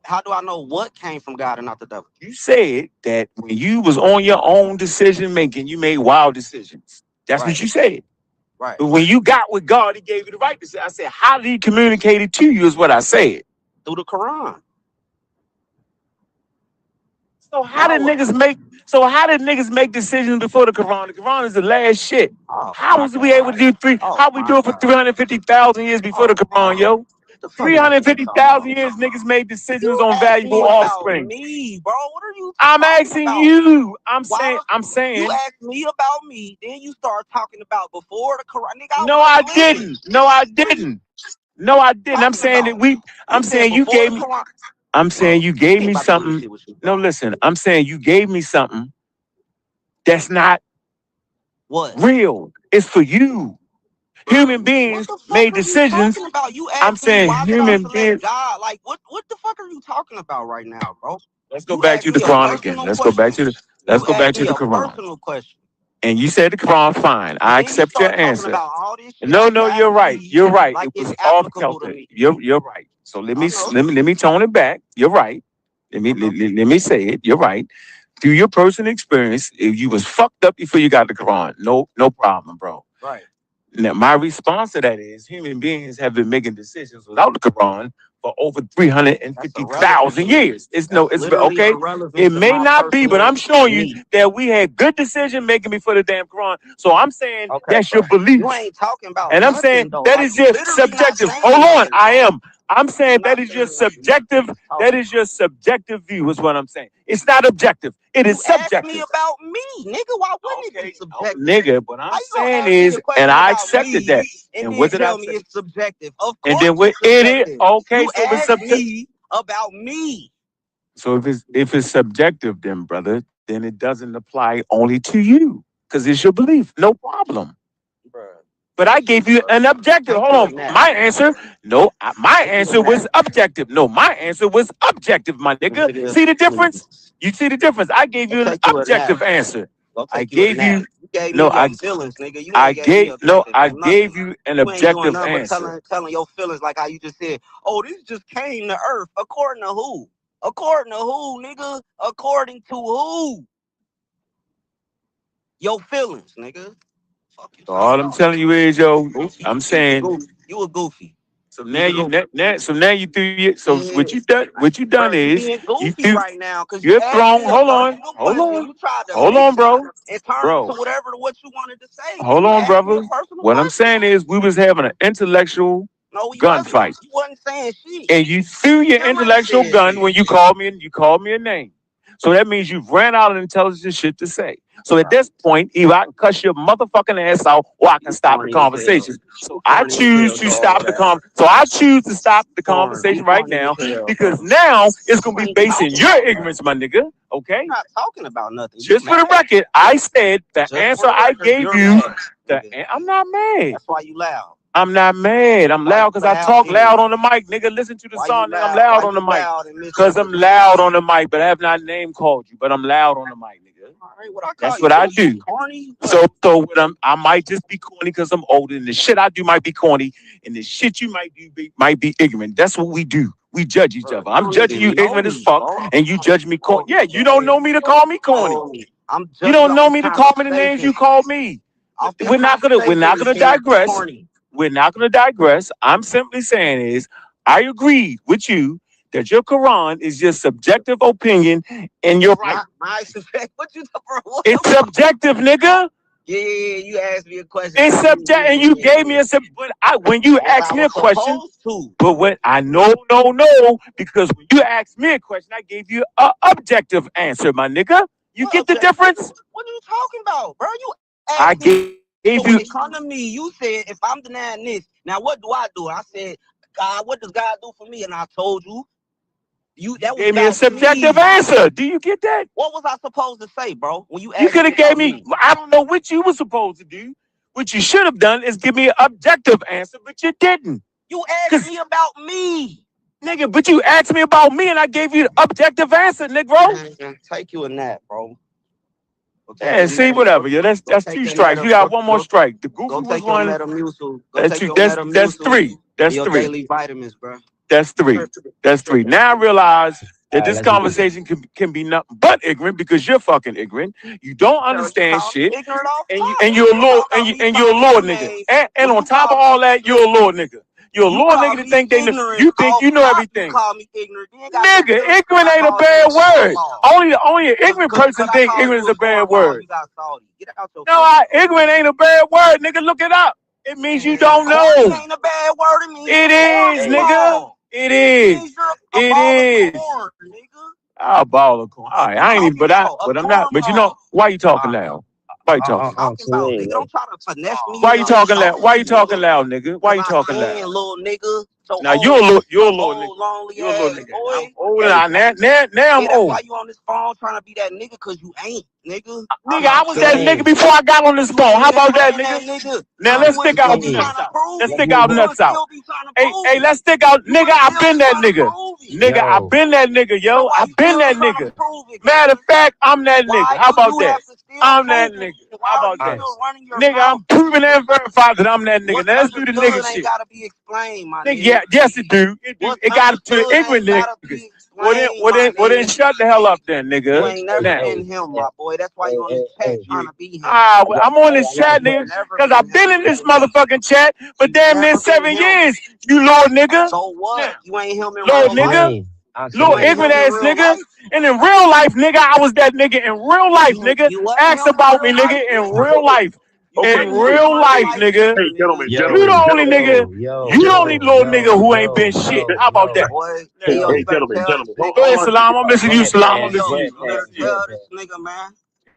How do I know what came from God and not the devil? You said that when you was on your own decision making, you made wild decisions. That's what you said. Right. But when you got with God, he gave you the right to say. I said, how did he communicate it to you is what I said. Through the Quran. So how did niggas make decisions before the Quran? The Quran is the last shit. How was we able to do how we do it for 350,000 years before the Quran, yo? 350,000 years niggas made decisions on valuable offspring. Me, bro. What are you I'm asking you. I'm saying. You asked me about me, then you start talking about before the Quran. Nigga, No, I didn't. I'm saying that I'm saying you gave me. I'm saying you I gave ain't me about to do this something. shit with you, No, bro. listen. I'm saying you gave me something that's not What? real. It's for you. Human What beings the fuck made are you decisions. talking about? You I'm asked me saying why did I human select beings. God? Like what the fuck are you talking about right now, bro? Let's go You back asked to the me a Quran again. personal Let's go back question. to the. Let's You go back asked to me the a Quran. personal question. And you said the Quran, fine. And I then you accept your start talking answer. about all this shit No, out no, your you're ass right. sleeve You're right. like It it's was off applicable to kilter. me. You're right. So let I me know. let me tone it back. You're right. Let me say it. You're right. Through your personal experience, if you was fucked up before you got the Quran, no problem, bro. Right. Now, my response to that is human beings have been making decisions without the Quran for over That's irrelevant 350,000 to me. years. That's It's literally okay. irrelevant It to may my not be, but personal I'm showing you me. that we had good decision making before the damn Quran. So I'm saying Okay, that's your bro. You belief. ain't talking about And I'm saying nothing though. that Like is you your literally not subjective. saying Hold on, nothing, I bro. am. I'm saying You that not is your saying nothing, bro. You subjective. just That talking. is your subjective view, is what I'm saying. It's not objective. It You is asked me subjective. about me, nigga. Why wouldn't it be Okay, subjective? nigga. What How I'm you gonna saying ask me a is, and question I about accepted me that. and And then what did I tell me say? it's subjective? Of And course then it's it is subjective. okay. You So if it's asked subjective. me about me. So if it's subjective, then brother, then it doesn't apply only to you because it's your belief. No problem. Bruh. But I gave you an objective. Take Hold you a on. nap. My answer, no, my Take you a answer was nap. objective. No, my answer was objective, my nigga. Nigga, See the difference? please. You see the difference? I gave Go you an take you a nap. objective answer. Go I take you a gave nap. you You gave me no, your feelings, nigga. You ain't gave me objective I on nothing. gave you an You ain't doing objective nothing but answer. telling your feelings like how you just said, oh, this just came to earth. According to who? According to who, nigga? According to who? Your feelings, nigga. Fuck you So talking all I'm about. telling you is, yo, Goofy. I'm saying. You a goofy. So You's now a you goofy. so now you threw it. So Yeah. what you done Bro, you is being you goofy threw right now because you you're asked thrown. me a Hold on, personal question. You tried to hold mix on, it bro, and turn it to bro. whatever what you wanted to say. Hold You on, asked me brother. a personal What I'm question. saying is we was having an intellectual No, we wasn't. gunfight, You wasn't saying shit. and you threw your Still ain't intellectual saying gun shit. when you called me and you called me a name. So that means you've ran out of intelligent shit to say. So at this point, either I can cuss your motherfucking ass out or I can You stop the corny as hell. conversation. So You I corny as choose hell to to all stop the that. So I choose to stop the You conversation right corny now as hell, because bro. now it's gonna You be ain't based in talking your about ignorance, my nigga. You're Okay? not talking about nothing. You Just for the mad. record, I said the Just for answer the I record, gave you're you. mad. Nigga. I'm not mad. That's why you loud. I'm not mad. I'm Why loud you because I loud talk then? loud on the mic, nigga. Listen to the Why you song, nigga. I'm loud? loud Why on the you mic. loud and missing Because I'm what you loud said? on the mic, but I have not name called you. But I'm loud on the mic, nigga. All right, what I call That's you? what I do. Corny? So What? what I might just be corny because I'm older, and the shit I do might be corny, and the shit you might do might be ignorant. That's what we do. We judge each Bro, other. you I'm don't judging you even know ignorant as me, fuck, bro. and you judge me corny. Yeah, you don't Man, know me to call me corny. I'm You judging don't off know the me to call me the names you conversation. call me. Off this We're not conversation, you saying I'm digress. corny. We're not gonna digress. I'm simply saying is I agree with you that your Quran is your subjective opinion and you're right. Not my subject. What you talking about? It's subjective, nigga. Yeah. You asked me a question. It's subject, and you gave me a but when you As asked I me a was question, supposed to. but when I no, because when you asked me a question, I gave you an objective answer, my nigga. You What get the object? difference? What are you talking about, bro? You I asked me. gave So when you. it come to me, you said if I'm denying this, now what do I do? I said, God, what does God do for me? And I told you, that was Gave me a about subjective me. answer. Do you get that? What was I supposed to say, bro? When you You asked could me have gave about me. me, I don't know what you were supposed to do. What you should have done is give me an objective answer, but you didn't. you asked me about me. Nigga, but you asked me about me and I gave you the objective answer, nigga. Man, take you a nap, bro. Yeah, see, whatever. Yeah, that's two strikes. You got one more strike. The Go goofy was take your one. Metamucil. Go That's take two. your That's Metamucil three. and That's your three. daily vitamins, bro. That's three. That's three. Now I realize that this let's move. conversation can be nothing but ignorant because you're fucking ignorant. You don't understand shit, Ignorant off and you're a little and you're a lord nigga. And on top of all that, you're a lord nigga. You're a lord nigga to think you think you know everything. You call me ignorant. Nigga, ignorant ain't a bad word. Only an ignorant person I think call ignorant is you a bad cornball, word. you got salty. Get out your No, ignorant ain't a bad word, nigga. Look it up. It means you don't corny know. ain't a bad word. It means It is, you're nigga. It It is. means you're a It ball is. of corn, nigga. I'll ball of corn. All right, You I ain't even, talking about a but I'm not. But you know, cornball. why you talking now? Why you talking? Talking about, nigga. Don't try to finesse me. Why you talking loud? Why you talking loud, nigga? Why you talking loud? Little nigga. So now you're a little nigga. You're a little nigga. Boy. I'm old now. Now I'm that's old. why you on this phone trying to be that nigga, cause you ain't, nigga. Nigga, I was that nigga before I got on this phone. How about that, nigga? Now let's stick out nuts out. Let's stick out nuts out. Hey, let's stick out, nigga. I've been that nigga. Nigga, I've been that nigga, yo. I've been that nigga. Matter of fact, I'm that nigga. How about that? I'm that nigga. How about that? Nigga, I'm proving and verified that I'm that nigga. Now let's do the nigga shit. Gotta be explained, my nigga. Yeah, yes it do. It got to the ignorant niggas. Well then shut the hell up then, nigga. You ain't never been him, my boy. That's why you on this chat trying to be him. Well, I'm on this chat, nigga, because I've been in this motherfucking chat for damn near 7 years, you Lord nigga. So what? You ain't him in Lord real nigga. life. Little ignorant ass nigga. And in real life, nigga, I was that nigga in real life, nigga. Ask about me, nigga, in real life. In real life, nigga. Hey, gentlemen, You the only nigga. You the only little nigga who ain't been shit. How about that? Hey, gentlemen. Go ahead, Salam. I'm listening to you, Salam. I'm listening to you. Tell this nigga, man.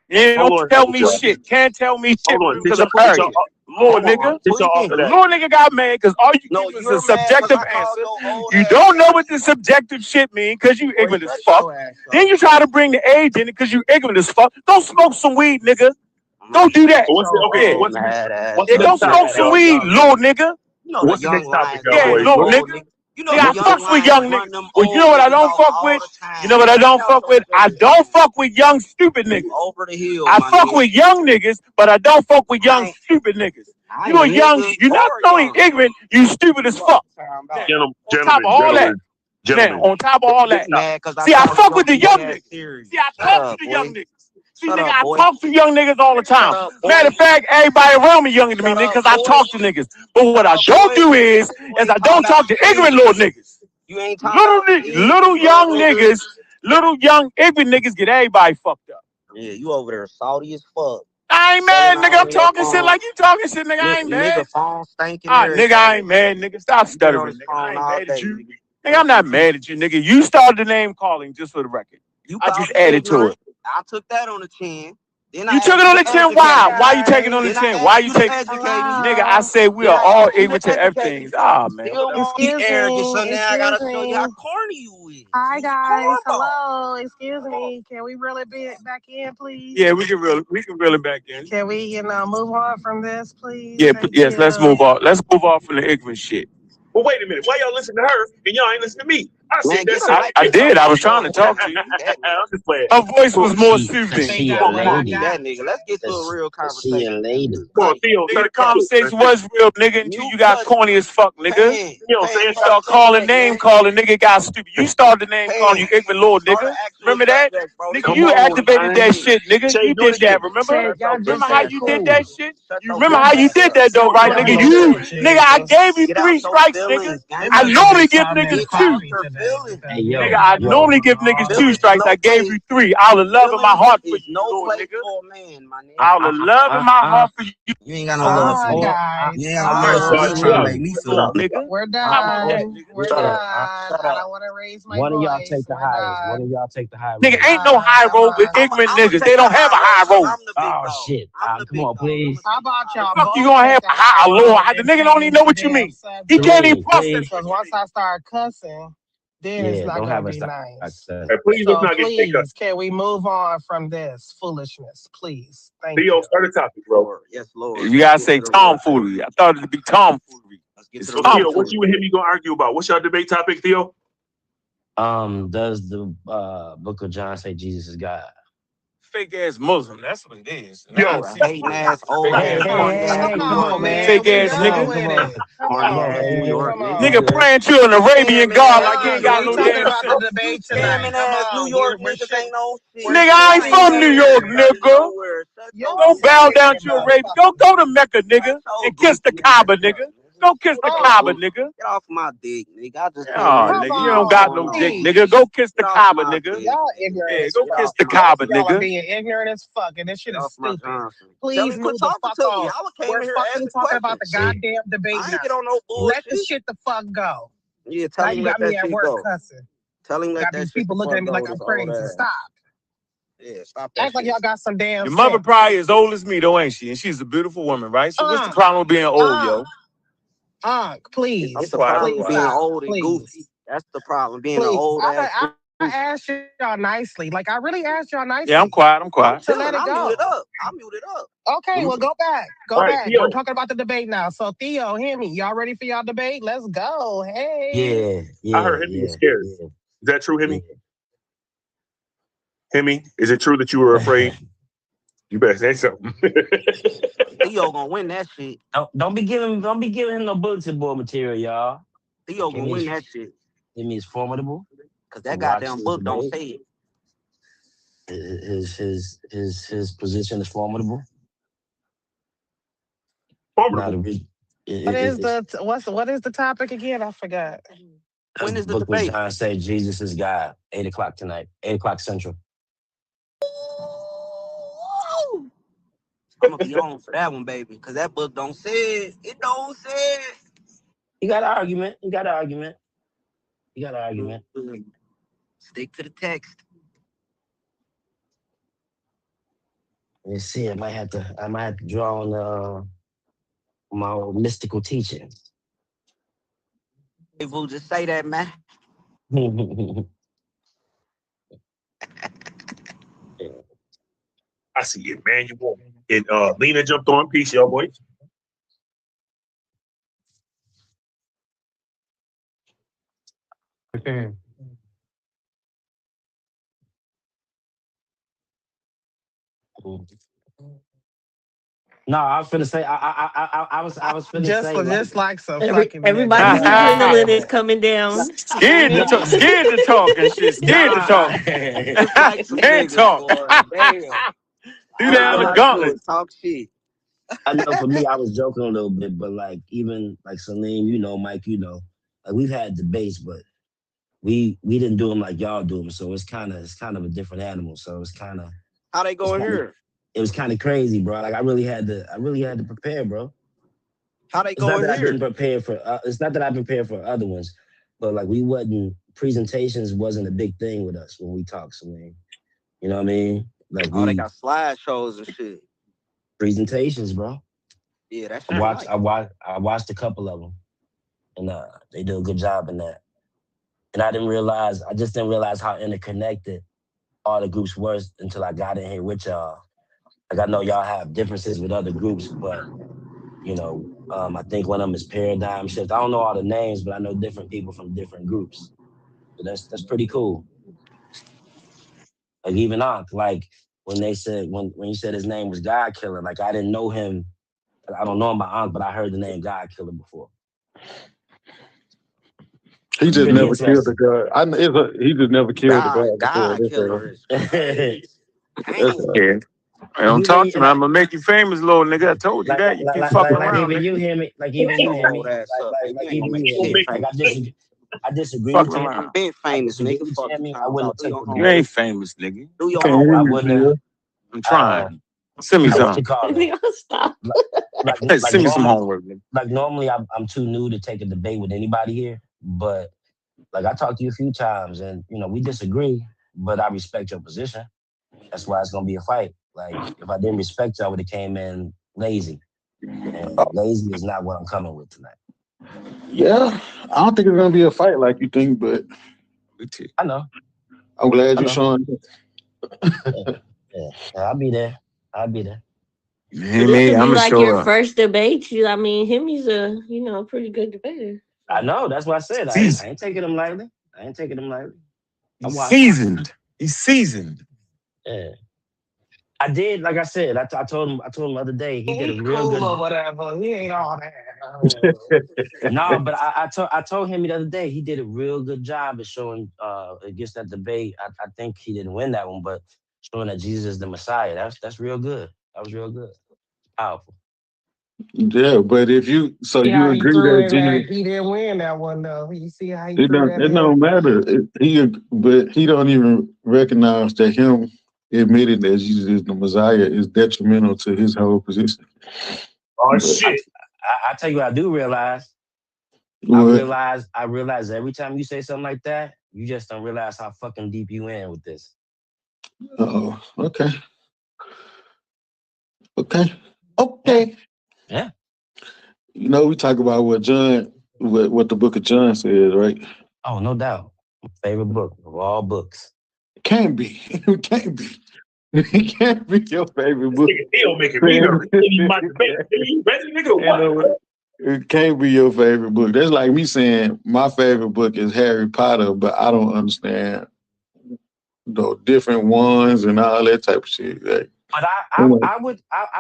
Yeah, don't tell me shit. Can't tell me shit because I'm arrogant. Lord nigga. Lord nigga got mad because all you give is a subjective answer. You don't know what the subjective shit mean because you ignorant as fuck. Then you try to bring the age in it because you ignorant as fuck. Don't smoke some weed, nigga. Don't do that. Don't smoke some weed, little nigga. What's the next topic, yeah, little nigga. I fucks with young niggas. Well, you know what I don't fuck with? You know what I don't fuck with? I don't fuck with young stupid niggas. Over the hill. I fuck with young niggas, but I don't fuck with young stupid niggas. You are young. You're not only ignorant, you stupid as fuck. On top of all that. On top of all that. See, I fuck with the young niggas. See, I talk to the young niggas. See, nigga, I talk to young niggas all the time. Matter of fact, everybody around me younger than me, nigga, because I talk to niggas. But what I don't do is I don't talk to ignorant little niggas. Little young niggas, little young ignorant niggas get everybody fucked up. Yeah, you over there salty as fuck. I ain't mad, nigga. I'm talking shit like you talking shit, nigga. I ain't mad. Nigga, phone stinking. Nigga, I ain't mad, nigga. Stop stuttering, nigga. I ain't mad at you. Nigga, I'm not mad at you, nigga. You started the name calling just for the record. I just added to it. I took that on the chin. You took it on the chin? Why? Why you taking it on the chin? Why you taking it? Nigga, I say we are all ignorant to everything. Ah, man. Excuse me. So now I gotta show you how corny you is. Hi, guys. Hello. Excuse me. Can we reel it back in, please? Yeah, we can reel it back in. Can we, move on from this, please? Yeah, yes, let's move on. Let's move on from the ignorant shit. Well, wait a minute. Why y'all listen to her and y'all ain't listen to me? I did. I was trying to talk to you. Her voice was more soothing. That nigga. Let's get to a real conversation. The conversation was real, nigga, until you got corny as fuck, nigga. You start calling, name calling, nigga got stupid. You started the name calling, you ignorant lord, nigga. Remember that? Nigga, you activated that shit, nigga. You did that, remember? Remember how you did that shit? You remember how you did that, though, right, nigga? Nigga, I gave you 3 strikes, nigga. I normally give niggas 2. Nigga, I normally give niggas 2 strikes. I gave you 3. Out of love in my heart for you, nigga. Out of love in my heart for you. You ain't got no love for me. You ain't got no love for me. Trying to make me feel nigga. We're done. We're done. I don't want to raise my voice. One of y'all take the highest. One of y'all take the high road. Nigga, ain't no high road with ignorant niggas. They don't have a high road. Oh, shit. Come on, please. How about y'all? Fuck you gonna have a high road? The nigga don't even know what you mean. He can't even process. Because once I start cussing, then it's not going to be nice. Please, so please, can we move on from this foolishness, please? Thank Theo, you. start the topic, bro. Yes, Lord. You gotta say tomfoolery. I thought it'd be tomfoolery. So, Theo, what you and him gonna argue about? What's your debate topic, Theo? Does the Book of John say Jesus is God? Fake ass Muslim. That's what it is. Yo, hating ass old ass. Come on, man. Fake ass nigga. Come on. Nigga praying to an Arabian God like he ain't got no damn about the debate tonight. New York niggas ain't no shit. Nigga, I ain't from New York, nigga. Go bow down to Arabia. Go to Mecca, nigga, and kiss the Kaaba, nigga. Go kiss the Kaaba, nigga. Get off my dick, nigga. I just nigga, you don't got no dick, nigga. Go kiss the Kaaba, nigga. Y'all ignorant. Yeah, go kiss the Kaaba, Y'all nigga. being ignorant as fuck, and this shit is stupid. Please move the fuck on. We're fucking talking about the goddamn debate now. Let the shit the fuck go. Yeah, tell him you got me at work cussing. Tell him got these people looking at me like I'm crazy. Stop. Yeah, stop that Act like shit. y'all got some damn Your mother sense. probably as old as me, though, ain't she? And she's a beautiful woman, right? So what's the problem with being old, yo? Please. It's the problem Please being stop. old and Please. goofy. That's the problem, being an Please. old ass I goofy. asked y'all nicely. Like, I really asked y'all nicely. Yeah, I'm quiet. I'm I'm quiet. To let chilling. it I'm go. muted up. I'm muted up. Okay, well, go back. Go All right, back. Theo. We're talking about the debate now. So, Theo, Hemi, y'all ready for y'all debate? Let's go. Hey. Yeah, yeah, I heard Hemi was yeah, scared. yeah, Is that true, Hemi? yeah. Hemi, is it true that you were afraid? You better say something. Theo gonna win that shit. Don't be giving him no bulletin board material, y'all. Theo gonna win that shit. It means formidable. Cause To that watch goddamn this book don't debate. say it. His position is formidable. Formidable. What is the topic again? I forgot. When is the book debate? was John say Jesus is God. 8:00 tonight. 8:00 Central. I'm gonna be on for that one, baby. Cause that book don't say it. It don't say it. You got an argument. You got an argument. You got an argument. Stick to the text. Let's see. I might have to draw on my old mystical teachings. Hey, Boo, just say that, man. I see Emmanuel and Lena jumped on. Peace, y'all boys. Okay. No, I was finna say I was finna say Just like some Everybody fucking who's handling is coming down. Scared to talk and shit. Scared to talk. Just like some Can't niggas, talk. boy. Damn. Do down the gauntlet. Talk shit. I know for me, I was joking a little bit, but like even like Salim, Mike, like we've had debates, but we didn't do them like y'all do them. So it's kind of a different animal. So it's kind of How they going here? It was kind of crazy, bro. Like I really had to prepare, bro. How they It's not going that I here? didn't prepare for. It's not that I prepared for other ones, but like presentations wasn't a big thing with us when we talk. Salim, you know what I mean? Like They got slideshows and shit. presentations, bro. Yeah, that's I watched a couple of them, and they do a good job in that. And I just didn't realize how interconnected all the groups were until I got in here with y'all. Like I know y'all have differences with other groups, but I think one of them is Paradigm Shift. I don't know all the names, but I know different people from different groups. So that's pretty cool. Like even like when they said when you said his name was God Killer, like I didn't know him. I don't know him by but I heard the name God Killer before. He just Really never killed the interesting. God. He just never killed the God before. God Killer is crazy. Yeah. Don't talk to me. I'm gonna make you famous, little nigga. I told you that. You keep fucking like around. even you hear me. Like even you hear me. Hold ass up, Like baby. even you hear me. Like I disagree Fucking with you. around. I'm been famous, nigga. Fuck I you. wouldn't have took the You ain't famous, nigga. Do your Can't hear homework. I you, wouldn't have. I'm trying. Send me What you some. call it? Stop. Send me some homework, nigga. Like normally I'm too new to take a debate with anybody here, but like I talked to you a few times and we disagree, but I respect your position. That's why it's gonna be a fight. Like if I didn't respect you, I would have came in lazy. And lazy is not what I'm coming with tonight. Yeah, I don't think it's gonna be a fight like you think, but I know. I'm glad you're showing. Yeah, I'll be there. This would be like your first debate. He's a pretty good debater. I know. That's what I said. I ain't taking him lightly. He's seasoned. He's seasoned. Yeah. I did, like I said, I told him the other day he did a real cool good or whatever. He ain't all that. No, but I told him the other day he did a real good job of showing against that debate. I think he didn't win that one, but showing that Jesus is the Messiah. That's real good. That was real good. Powerful. Yeah, but if you you agree that Jesus, he didn't win that one though. You see how he it threw that in? don't matter. But he don't even recognize that him admitting that Jesus is the Messiah is detrimental to his whole position. Oh shit! I tell you what I do realize. I realize every time you say something like that, you just don't realize how fucking deep you in with this. Oh, okay. Okay. Yeah. You know, we talk about what the book of John says, right? Oh, no doubt. Favorite book of all books. It can't be. It can't be. It can't be your favorite book. Nigga still making me nervous. My debate. You ready, nigga? What? It can't be your favorite book. That's like me saying my favorite book is Harry Potter, but I don't understand the different ones and all that type of shit. Like, But I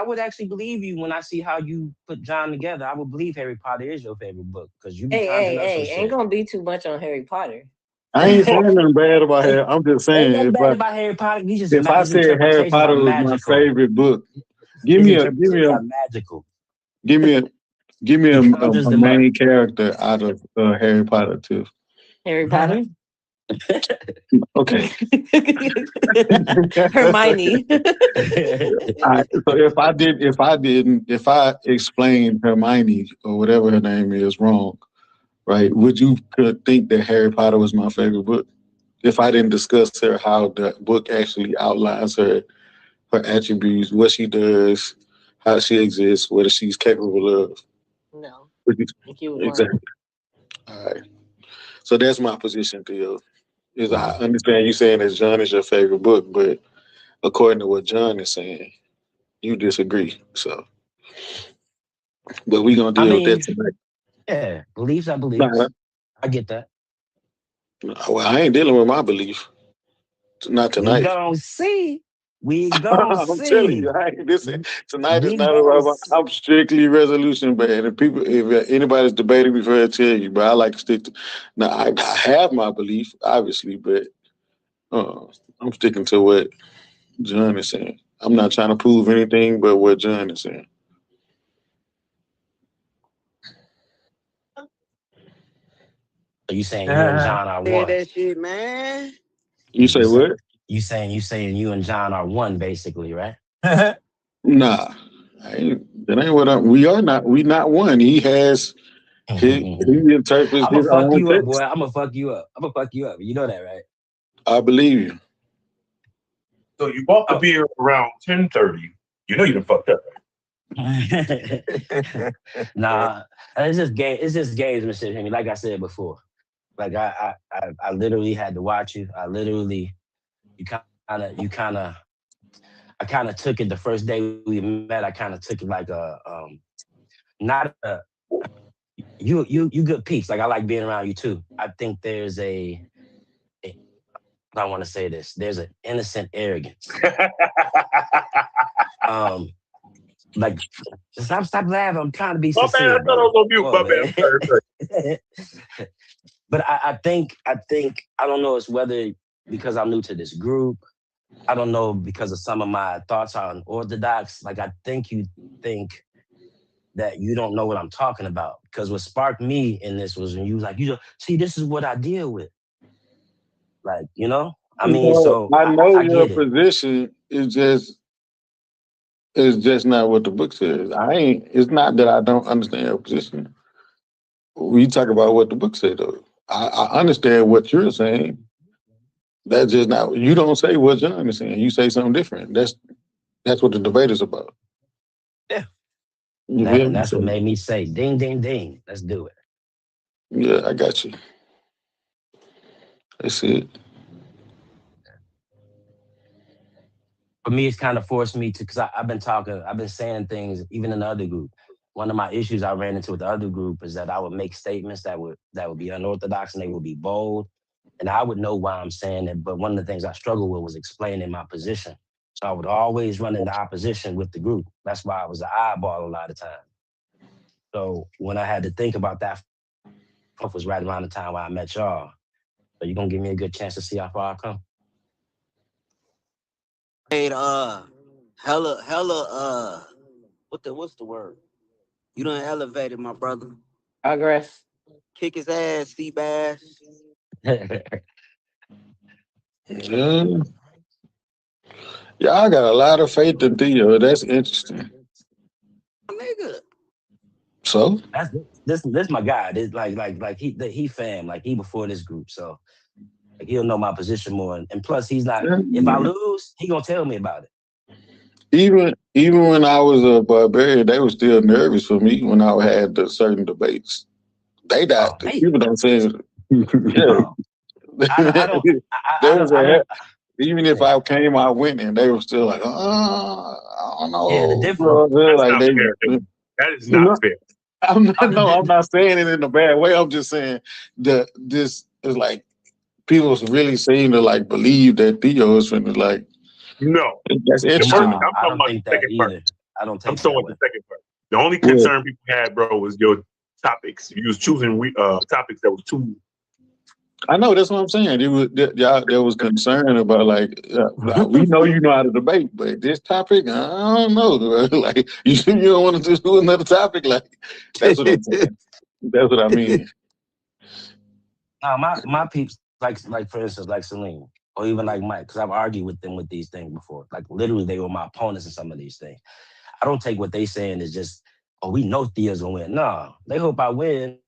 would actually believe you when I see how you put John together. I would believe Harry Potter is your favorite book because you be conjuring up some shit. Ain't gonna be too much on Harry Potter. I ain't saying nothing bad about Harry. I'm just saying Ain't nothing bad about Harry Potter. if I His said Harry interpretations Potter are was my magical. favorite book, His interpretations are magical. give me He a conjures them up. main character out of Harry Potter too. Harry Potter. Okay. Hermione. So if I explained Hermione or whatever her name is wrong, right? Would you could think that Harry Potter was my favorite book if I didn't discuss her how the book actually outlines her attributes, what she does, how she exists, what she's capable of? No. Exactly. All right. So that's my position, Theo. Is I understand you saying that John is your favorite book, but according to what John is saying, you disagree. So, but we gonna deal with that tonight. Yeah, beliefs are beliefs. I get that. Well, I ain't dealing with my belief. Not tonight. We gonna see. We gonna I'm see. telling you, tonight is not about. I'm strictly resolution, but if anybody's debating before I tell you, but I like to stick to. Now, I have my belief, obviously, but I'm sticking to what John is saying. I'm not trying to prove anything but what John is saying. So you saying you and John are one? That shit, man. You say what? You saying you and John are one, basically, right? Nah, that ain't what we are not. We not one. He has. He interprets I'm gonna fuck you up, boy. I'm gonna fuck you up. You know that, right? I believe you. So you bought the beer around 10:30. You know you done fucked up. Nah, it's just game. It's just games and shit, Henry. Like I said before, like I literally had to watch you. I kind of took it the first day we met. I kind of took it like not a you good peeps. Like I like being around you too. I think there's I want to say this. There's an innocent arrogance. Like stop laughing. I'm trying to be sincere. My bad. I thought I was on mute. My bad. But I think I don't know. It's whether because I'm new to this group. I don't know because of some of my thoughts are unorthodox. Like I think you think that you don't know what I'm talking about. Because what sparked me in this was when you was like, see, this is what I deal with. Like, I mean, so I know I your get it. position is just not what the book says. It's not that I don't understand your position. We talk about what the book said though. I understand what you're saying. That's just not. You don't say what John is saying. You say something different. That's what the debate is about. Yeah. And that's what made me say, ding, ding, ding. Let's do it. Yeah, I got you. That's it. For me, it's kind of forced me to, because I've been saying things even in the other group. One of my issues I ran into with the other group is that I would make statements that would be unorthodox and they would be bold. And I would know why I'm saying it. But one of the things I struggled with was explaining my position. So I would always run into opposition with the group. That's why I was the eyeball a lot of times. So when I had to think about that, was right around the time when I met y'all. So you're going to give me a good chance to see how far I come? Hey, what's the word? You done elevated, my brother. Progress. Kick his ass, Seabass. Yeah, I got a lot of faith in Theo. That's interesting. Nigga. So this my guy. This like he fam. Like he before this group. So Like, he'll know my position more. And plus, he's not. If I lose, he gonna tell me about it. Even when I was a barbarian, they were still nervous for me when I had the certain debates. They died. People don't say, yeah. Even if I came out winning, they were still like, I don't know. Yeah, the difference. Like that is not fair. I'm not saying it in a bad way. I'm just saying this is like people really seem to like believe that Theo is finna like. No, that's interesting. I'm talking about the second part. I don't think I'm talking about the second part. The only concern people had, bro, was your topics. You was choosing topics that was too. I know, that's what I'm saying. There was concern about like we know you know how to debate, but this topic, I don't know. Like you don't want to just do another topic. Like that's what I'm saying. That's what I mean. My peeps, like for instance, like Celine, or even like Mike, because I've argued with them with these things before. Like literally, they were my opponents in some of these things. I don't take what they saying as just, oh, we know Theo's gonna win. No, they hope I win.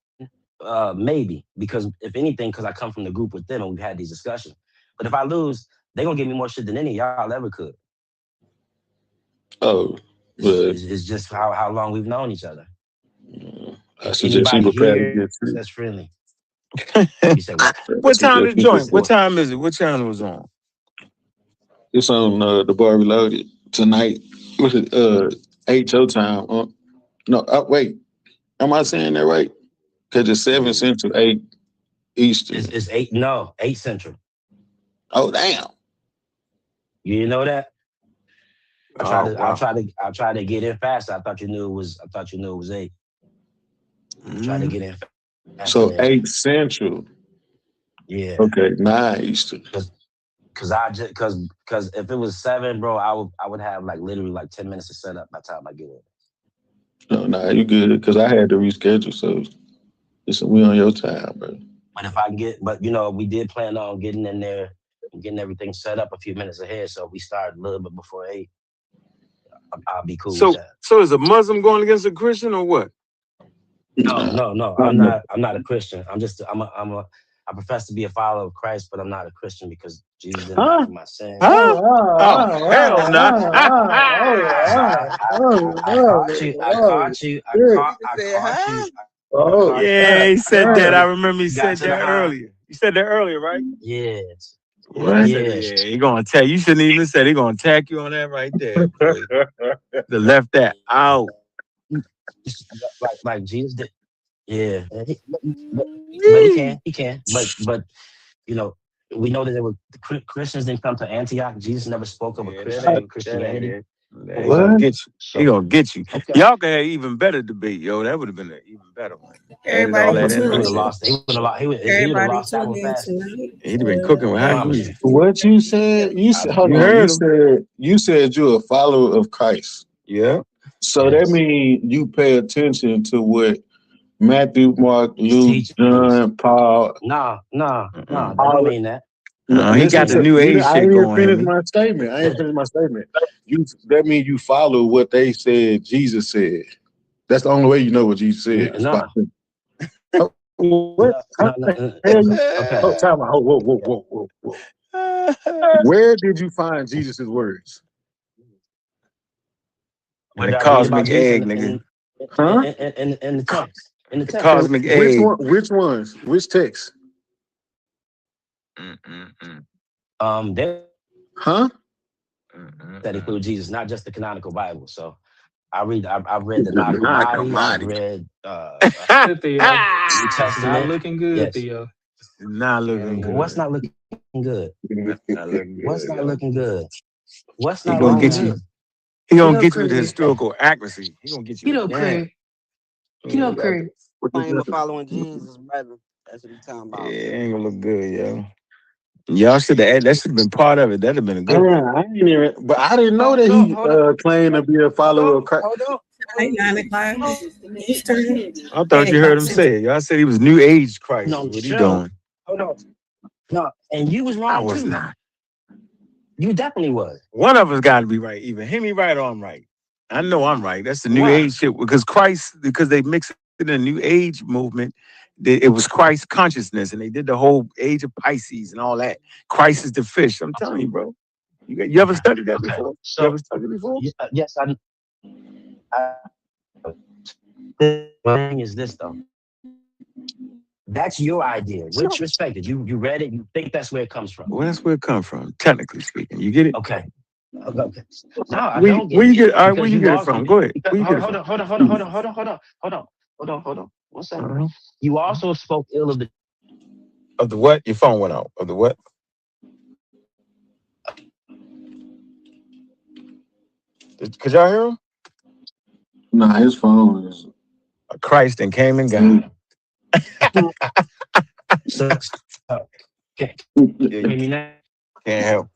Maybe, because if anything, because I come from the group with them and we've had these discussions. But if I lose, they're gonna give me more shit than any of y'all ever could. Oh, it's just how long we've known each other. I suggest you prepare to get that's friendly. You said what time is the joint? What time is it? What channel is on? It's on the Barbalonia tonight. What's it? 8 your time. No, wait. Am I saying that right? Because it's 7 Central, 8 Eastern. It's 8 Central. Oh damn! You didn't know that? I'll try to get in faster. I thought you knew it was 8. Try to get in faster. So 8 Central. Yeah. Okay, 9 Eastern. Because if it was 7, bro, I would have like literally like 10 minutes to set up by the time I get in. No, you good? Because I had to reschedule, so we on your time, bro. But if I can we did plan on getting in there and getting everything set up a few minutes ahead. So if we start a little bit before 8, I'll be cool with that. So is a Muslim going against a Christian or what? No. I'm not a Christian. I profess to be a follower of Christ, but I'm not a Christian because Jesus didn't die for my sins. Hell no. Yeah, he said that. I remember he said that earlier. You said that earlier, right? Yes. What? Yeah, he gonna attack. You shouldn't even say he gonna attack you on that right there. The left that out. Like Jesus did. Yeah. But he can. But we know that there were Christians didn't come to Antioch. Jesus never spoke of a Christianity. He gonna get you. Okay. Y'all could have even better debate, yo. That would have been an even better one. Everybody he would have lost. He would have lost that one fast. He'd have been cooking with hot grease. What you said? You said you're a follower of Christ. Yeah. So that means you pay attention to what Matthew, Mark, Luke, John, Paul. No. I don't mean that. He got the new age shit going. I ain't finished my statement. That means you follow what they said Jesus said. That's the only way you know what Jesus said. What? Okay. Time out. Whoa. Where did you find Jesus' words? In the cosmic egg, nigga. Huh? In the text. In the text. Cosmic egg. Which ones? Which text? That include Jesus, not just the canonical Bible. So I've read the Nag Hammadi. I've read New Testament. Not looking good, Theo. Not looking good. What's not looking good? What's not looking good? What's He not gonna looking get good? you. He gonna get you with the historical accuracy. He gonna get you. Get up, Craig. Claim of following Jesus, brother. That's what he's talking about. Yeah, it ain't gonna look good, yo. Y'all should have. That should have been part of it. That'd have been a good. But I didn't know that he claimed to be a follower of Christ. Hold on. 9 o'clock. I thought you heard him say it. Y'all said he was New Age Christ. No, what you doing? Hold on. No, and you was wrong. I was too. not. You definitely was. One of us got to be right. Either him right or I'm right. I know I'm right. That's the New Age shit because Christ, because they mix it in the New Age movement it was Christ consciousness, and they did the whole age of Pisces and all that. Christ is the fish. I'm telling you, bro. You ever studied that before? So, you ever studied it before? Yes, the thing is this though. That's your idea. Which respected. You read it. You think that's where it comes from. Well, that's where it comes from, technically speaking. You get it? Okay. Okay. No, I don't get it. Where you get? All right, where you get it from? Go ahead. Hold on. 1 second. You also spoke ill of the what? Your phone went out. Of the what? Could y'all hear him? Nah, his phone is Christ and came and gone. Can't help.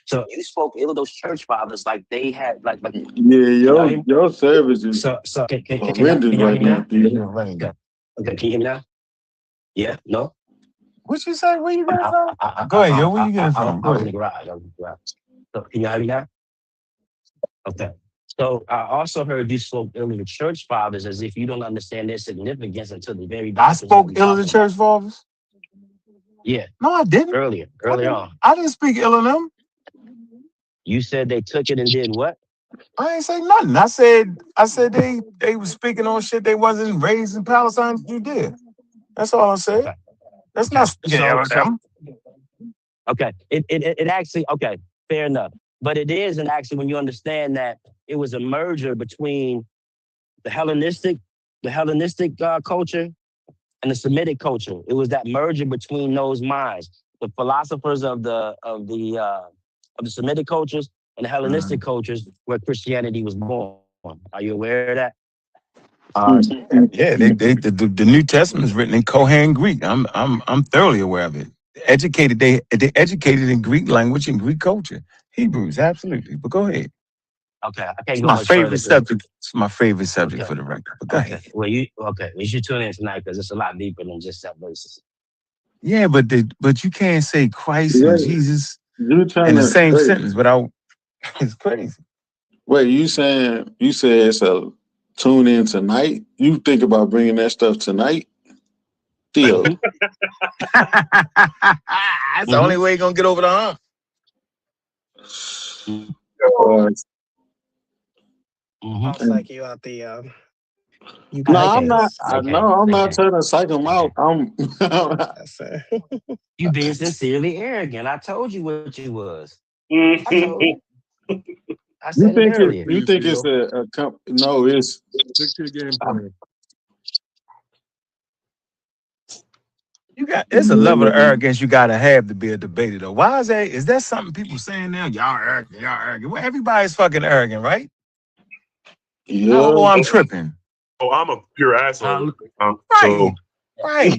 So you spoke ill of those church fathers, like they had, like. Yeah, your service is horrendous right now. Okay, can you hear me now? Yeah, no. What you say? Where you get it from? Go ahead, yo. Where you get it from? I was in the garage. So can you hear me now? Okay. So I also heard you spoke ill of the church fathers as if you don't understand their significance until the very. I spoke ill of the church fathers? Yeah. No, I didn't. Earlier on. I didn't speak ill of them. You said they took it and did what? I ain't say nothing. I said they was speaking on shit they wasn't raised in Palestine, Judea. That's all I said. Okay. That's not speaking ill of them. Okay. It actually, okay, fair enough. But it is, and actually, when you understand that it was a merger between the Hellenistic culture and the Semitic culture. It was that merger between those minds. The philosophers of the Semitic cultures and the Hellenistic cultures, where Christianity was born. Are you aware of that? Yeah, the New Testament is written in Kohan Greek. I'm thoroughly aware of it. They educated in Greek language and Greek culture. Hebrews, absolutely. But go ahead. Okay, I can't It's go my much favorite further. subject. It's my favorite subject for the record. But go ahead. Well, you should tune in tonight because it's a lot deeper than just salvation. Yeah, but you can't say Christ and Jesus in the same sentence without. It's crazy. Wait, you said it's a tune in tonight? You think about bringing that stuff tonight? Theo. That's the only way you're gonna get over the hump. Psych you out, Theo. I'm not trying to psych him out. You being sincerely arrogant. I told you what you was. I told you. I said it earlier. You think it's no, it's stick to your game plan. It's a level of arrogance you gotta have to be a debater though. Why is that? Is that something people saying now? Y'all arrogant. Well, everybody's fucking arrogant, right? Yeah. Oh, I'm tripping. Oh, I'm a pure asshole. Right.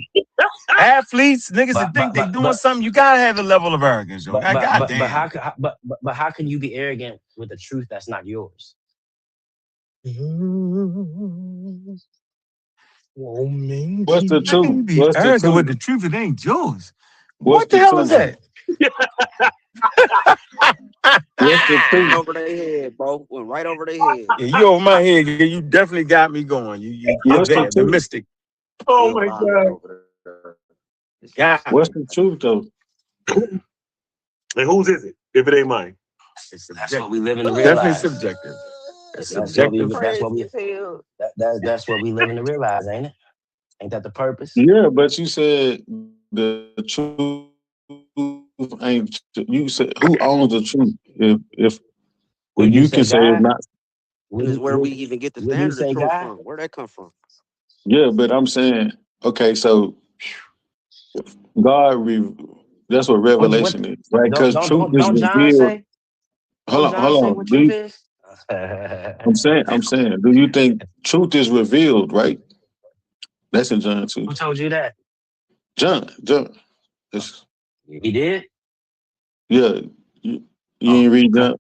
Athletes, niggas that think they doing something, you gotta have a level of arrogance, yo. But how can you be arrogant with a truth that's not yours? What's the truth? What's arrogant with the truth? It ain't yours. What the hell is that? What's the truth? Over their head, bro. Went right over their head. Yeah, you over my head. You definitely got me going. You're there, the mystic. Oh my God. Yeah. What's the truth though? And whose is it? If it ain't mine. That's what we live in the realize. Definitely subjective. That's what we live in to realize, ain't it? Ain't that the purpose? Yeah, but you said the truth ain't. You said who owns the truth? If well, you can say it's not. Where we even get the standard of truth from? Where that come from? Yeah, but I'm saying okay. So God, that's what revelation is, right? Because truth is revealed. Hold on. I'm saying, do you think truth is revealed, right? That's in John 2. Who told you that? John. He did? Yeah. You ain't read that?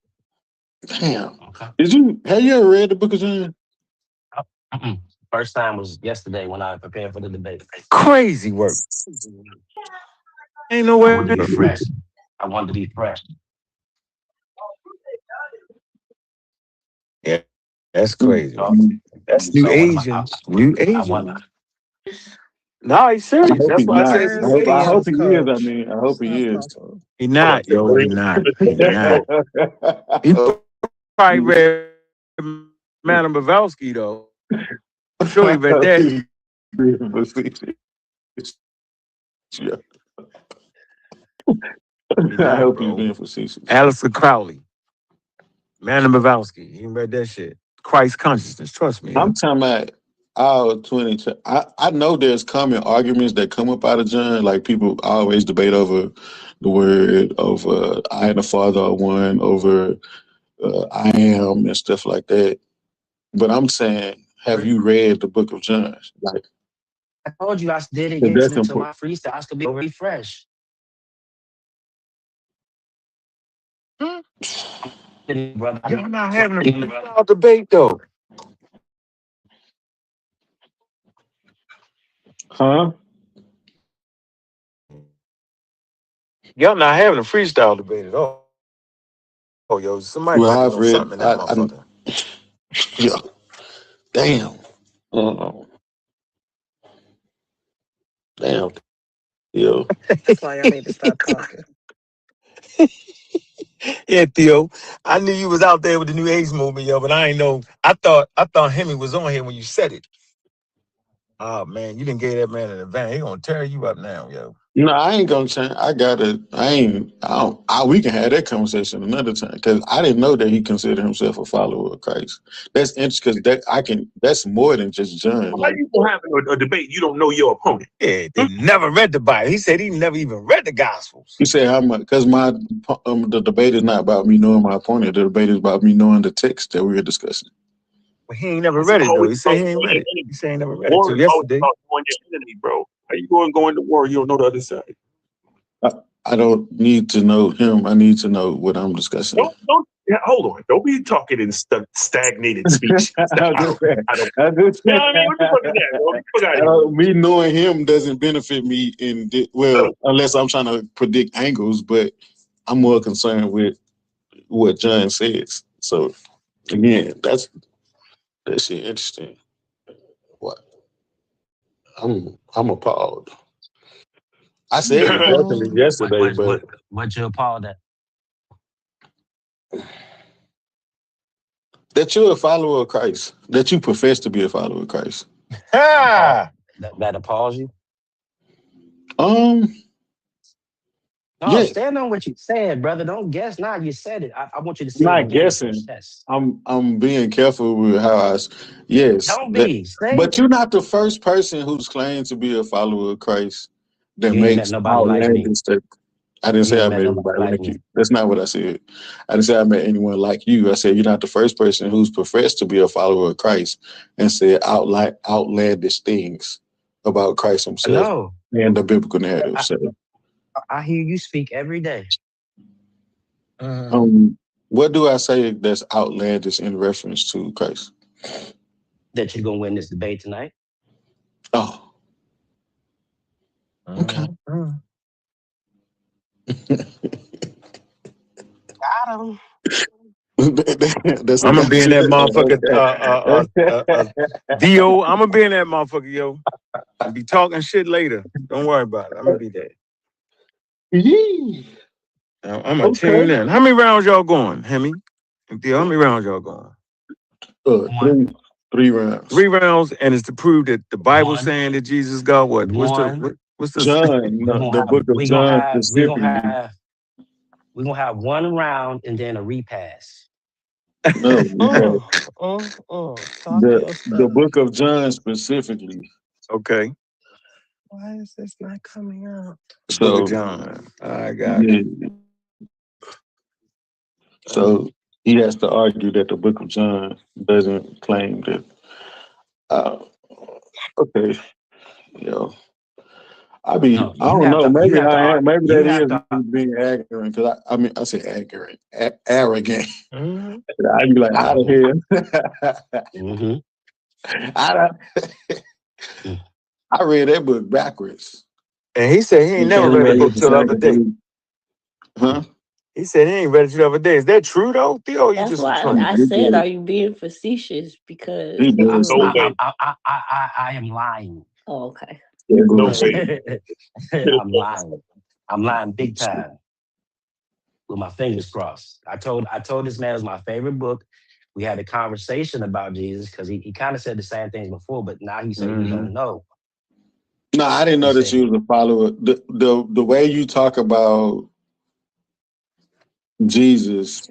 Damn. Okay. Have you ever read the book of John? First time was yesterday when I prepared for the debate. Crazy work. Ain't no way. I wanted to be fresh. Yeah, that's crazy. That's New Asian. No, he's serious. hope That's he's why I not. said Where's it's the I video. hope Indians he is. I coach? mean, I hope he Stop is. talking. He not, yo. He not. He not. He probably read Madame Bavelsky, though. I'm sure he read that. Yeah. He I not, hope he's bro. being facetious. Alistair Crowley, Madame Bavelsky. He read that shit. Christ consciousness. Trust me. I'm talking about our 20. I know there's common arguments that come up out of John. Like people always debate over the word, over I and the Father are one, over I am and stuff like that. But I'm saying, have you read the book of John? Like, I told you I did it that's yesterday to important. my freestyle. I could be already fresh. Brother, Y'all not having a freestyle debate, though. Huh? Y'all not having a freestyle debate at all. Oh, yo, somebody Well, must I've know read. something in that motherfucker. Yeah. Damn. Damn. Yo. That's why y'all need to stop talking. Yeah, Theo. I knew you was out there with the New Age movement, yo, but I ain't know. I thought Hemi was on here when you said it. Oh man, you didn't give that man an advance. He gonna tear you up now, yo. No, I ain't gonna change. We can have that conversation another time because I didn't know that he considered himself a follower of Christ. That's interesting because that's more than just John. Why you gonna have a debate? You don't know your opponent. Yeah, they never read the Bible. He said he never even read the Gospels. You say how much? Because the debate is not about me knowing my opponent. The debate is about me knowing the text that we're discussing. But he ain't never read it though. He said he ain't read it. He said he never read it War till is always yesterday. about knowing your enemy, bro. How you going to war? You don't know the other side. I don't need to know him. I need to know what I'm discussing. Hold on. Don't be talking in stagnated speech. I don't. You know what I mean? What the fuck is that, bro? Me knowing him doesn't benefit me unless I'm trying to predict angles. But I'm more concerned with what John says. So again, that shit interesting. What? I'm appalled. I said it definitely yesterday, but what you appalled at? that you're a follower of Christ, that you profess to be a follower of Christ. That appalls you? No, stand on what you said, brother. Don't guess. Nah, you said it. I want you to say I'm it not again. guessing. I'm being careful with how yes. Don't be. But you're not the first person who's claimed to be a follower of Christ that You ain't met makes nobody like me. I didn't say I met nobody everybody like you. That's not what I said. I didn't say I met anyone like you. I said you're not the first person who's professed to be a follower of Christ and said outlandish things about Christ himself and the biblical narrative. I hear you speak every day. What do I say that's outlandish in reference to Christ? That you're gonna win this debate tonight. Oh. Okay. Got him. I'm gonna be in that motherfucker. Dio, I'm gonna be in that motherfucker, yo. I'll be talking shit later. Don't worry about it. I'm gonna be there. I'm gonna tune in. How many rounds y'all going, Hemi? Dio, how many rounds y'all going? 3 rounds. 3 rounds, and it's to prove that the Bible saying that Jesus God. What? What's the John? The book of John specifically. We're gonna have 1 round and then a repass. No, the book of John specifically. Okay. Why is this not coming out? Book of John. I got it. So he has to argue that the book of John doesn't claim that. Okay. Yo. I don't know. Maybe I am. Maybe that is being arrogant. Because I say arrogant. Arrogant. Mm-hmm. I'd be like, out of here. I read that book backwards. And he said he ain't never read the book till the other day. Huh? He said he ain't read it till the other day. Is that true though, Theo? That's why I said, are you being facetious? Because I am lying. Oh, okay. There's no way. I'm lying big time with my fingers crossed. I told this man it was my favorite book. We had a conversation about Jesus because he kind of said the same things before, but now he said he don't know. No, I didn't know that you was a follower. The way you talk about Jesus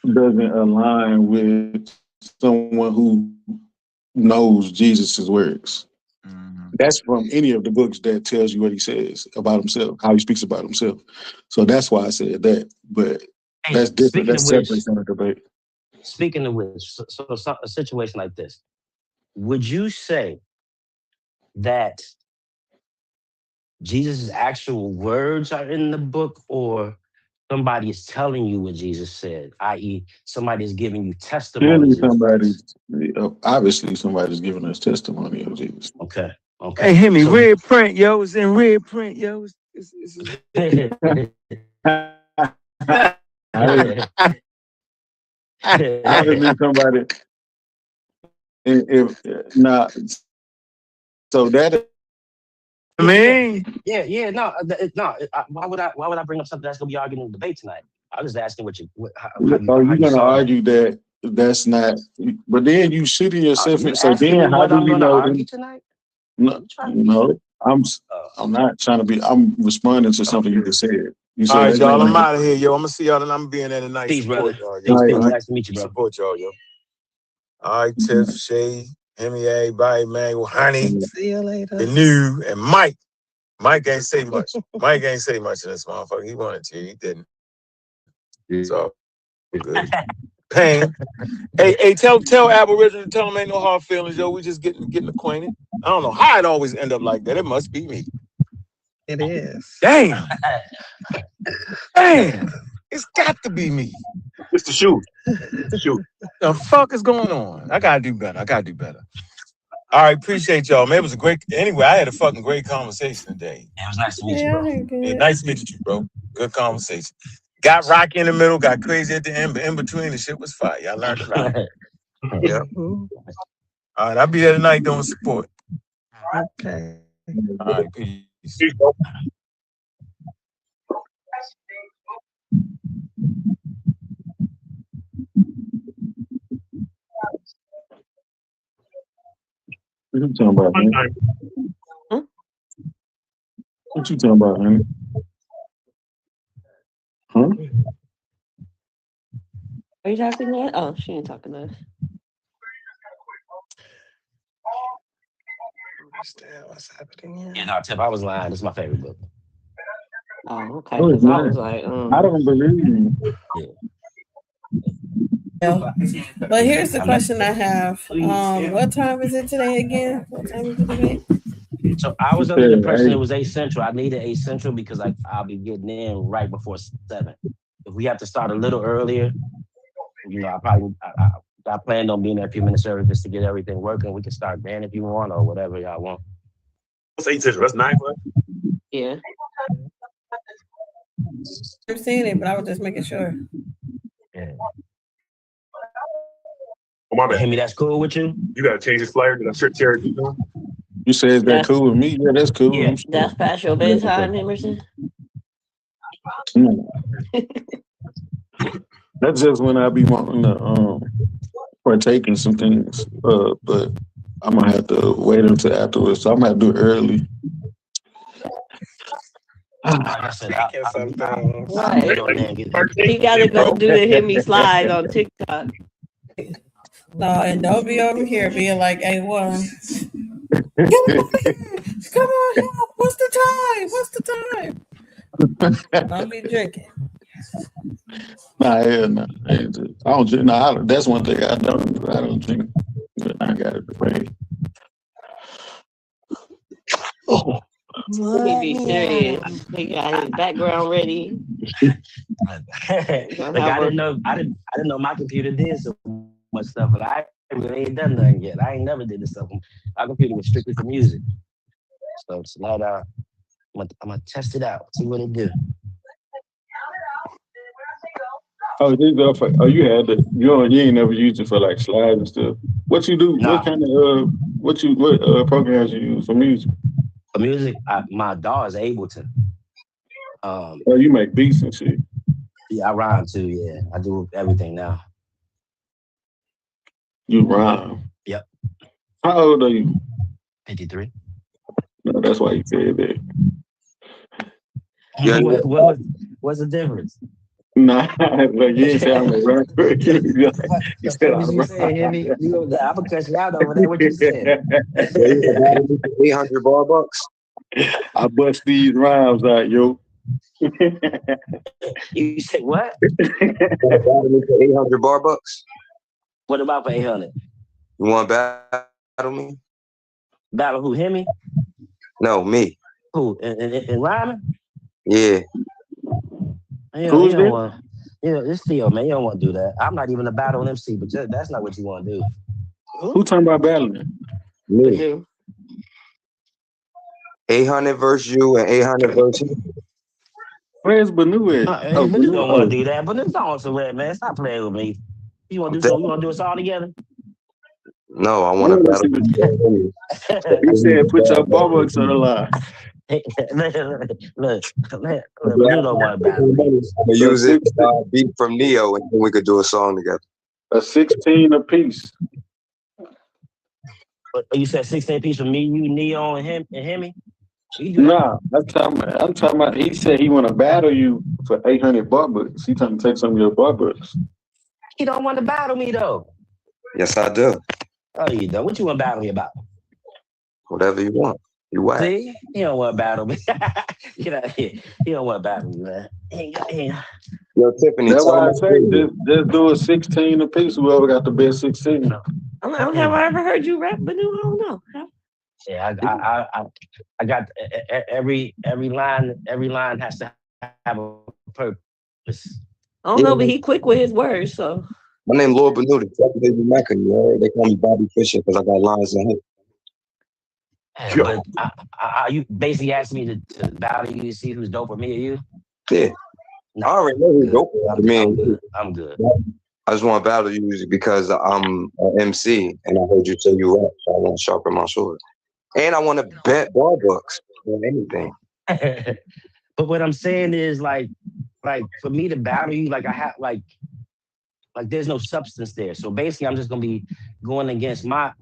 doesn't align with someone who knows Jesus's words. That's from any of the books that tells you what he says about himself, how he speaks about himself. So that's why I said that. But that's different. That's separate from the debate. Speaking of which, so a situation like this, would you say that Jesus' actual words are in the book, or somebody is telling you what Jesus said, i.e., somebody is giving you testimony? Obviously, somebody's giving us testimony of Jesus. Okay. Hey, Hemi, so, red print, yo. It's in red print, yo. Obviously, somebody. If not, so that. Yeah. No. Why would I bring up something that's gonna be argued in the debate tonight? I was just asking how you're gonna argue that that's not. But then you shooting yourself. So then, how do you know? Tonight? No, I'm not trying to be. I'm responding to something you just said. You said, all right, y'all. I'm out of here, yo. I'm gonna see y'all, and I'm being there tonight. Peace, brother. Nice to meet you, bro. Support y'all, yo. All right, Tiff, Shay, Hemi, everybody, man, Honey, see you later. The new and Mike. Mike ain't say much. Mike ain't say much in this motherfucker. He wanted to, he didn't. So good. Pain. Hey, tell Aboriginal to tell him ain't no hard feelings, yo. We just getting acquainted. I don't know how it always end up like that. It must be me. It is. Damn. It's got to be me. It's the shoe. The shoe. The fuck is going on? I gotta do better. All right, appreciate y'all, man. It was a great. Anyway, I had a fucking great conversation today. It was nice to meet you, bro. Yeah, nice to meet you, bro. Good conversation. Got rocky in the middle, got crazy at the end, but in between the shit was fire. Y'all learned a lot. Yeah. All right, I'll be there tonight doing support. Okay. All right, peace. What you talking about, man? What you talking about, man? Huh? Are you talking to us? Oh, she ain't talking to us. What's happening here? Yeah, no, Tiff, I was lying. This is my favorite book. Oh, okay. Because I was like, I don't believe you. Yeah. But here's the question I have. What time is it today again? What time is it today? So I was under the impression it was 8 Central. I needed 8 Central because I'll be getting in right before 7. If we have to start a little earlier, I planned on being there a few minutes early just to get everything working. We can start then if you want or whatever y'all want. What's 8 Central? That's 9, right? Yeah. I've seen it, but I was just making sure. Yeah. Oh, my bad. Hemi, that's cool with you? You gotta change this flyer. Did I shirt Cherokee? You say is that cool with me? Yeah, that's cool. Yeah. That's past your bedtime, Emerson? That's just when I be wanting to partake in some things. But I'm gonna have to wait until afterwards. So I'm gonna have to do it early. Like I said, He gotta go do the Hemi slide on TikTok. No, and don't be over here being like A1. Get over here. Come on here. What's the time? Don't be drinking. Nah, I don't drink. Nah, that's one thing I don't drink. But I got it pray. Oh. He be serious. He got his background ready. I didn't know my computer did so much stuff, but I really ain't done nothing yet. I ain't never did this stuff. My computer was strictly for music. So tonight I'm gonna test it out, see what it do. Oh, you had it. You ain't never used it for like slides and stuff. What you do? Nah. What kind of What programs you use for music? For music, my DAW is Ableton. Oh, you make beats and shit. Yeah, I rhyme too. Yeah, I do everything now. You rhyme. Yep. How old are you? 53. No, that's why you said that. Yeah. What's the difference? Nah, but you didn't say I'm a rapper. You said What I'm you a say, Heavy? I'm gonna cut you out over there. What you said? 800 bar bucks. I bust these rhymes out, yo. You said what? 800 bar bucks. What about for 800? You want to battle me? Battle who? Hemi? No, me. Who? In rhyming? Yeah. Who's this? It's Theo, man. You don't want to do that. I'm not even a battle MC, but that's not what you want to do. Who talking about battling? Me. 800 versus you and 800 versus you. Where's Banu at? Banu don't want to do that. Banu's on some red, man. Stop playing with me. You want to do something? You want to do us all together? No, I want to battle you. He said, "Put your barbecue on the line." Look, Banu don't want to battle me. Use it beat from Neo, and then we could do a song together. A 16 apiece. You said 16 apiece for me, you, Neo, and Hemi? Nah, I'm talking about. He said he want to battle you for 800 barbecue. He trying to take some of your barbecue. He don't want to battle me though. Yes, I do. Oh, you don't. What you want to battle me about? Whatever you want. You whack. See, he don't want to battle me. Get out of here. He don't want to battle me, man. Yo, Tiffany, that's why I say just do a 16 apiece. Whoever got the best 16. Have I ever heard you rap, Banu? I don't know. Yeah, I got every line has to have a purpose. I don't know, but he quick with his words, so. My name Lord Banu, the Mecca, you know? They call me Bobby Fischer because I got lines in him. Yeah, but you basically asked me to battle you to see who's dope for me or you? Yeah. I already know who's dope for me. I'm good. I just want to battle you because I'm an MC and I heard you say you rap, so I want to sharpen my sword. And I want to bet bar bucks or anything. But what I'm saying is like for me to battle you, like I have like there's no substance there. So basically I'm just gonna be going against my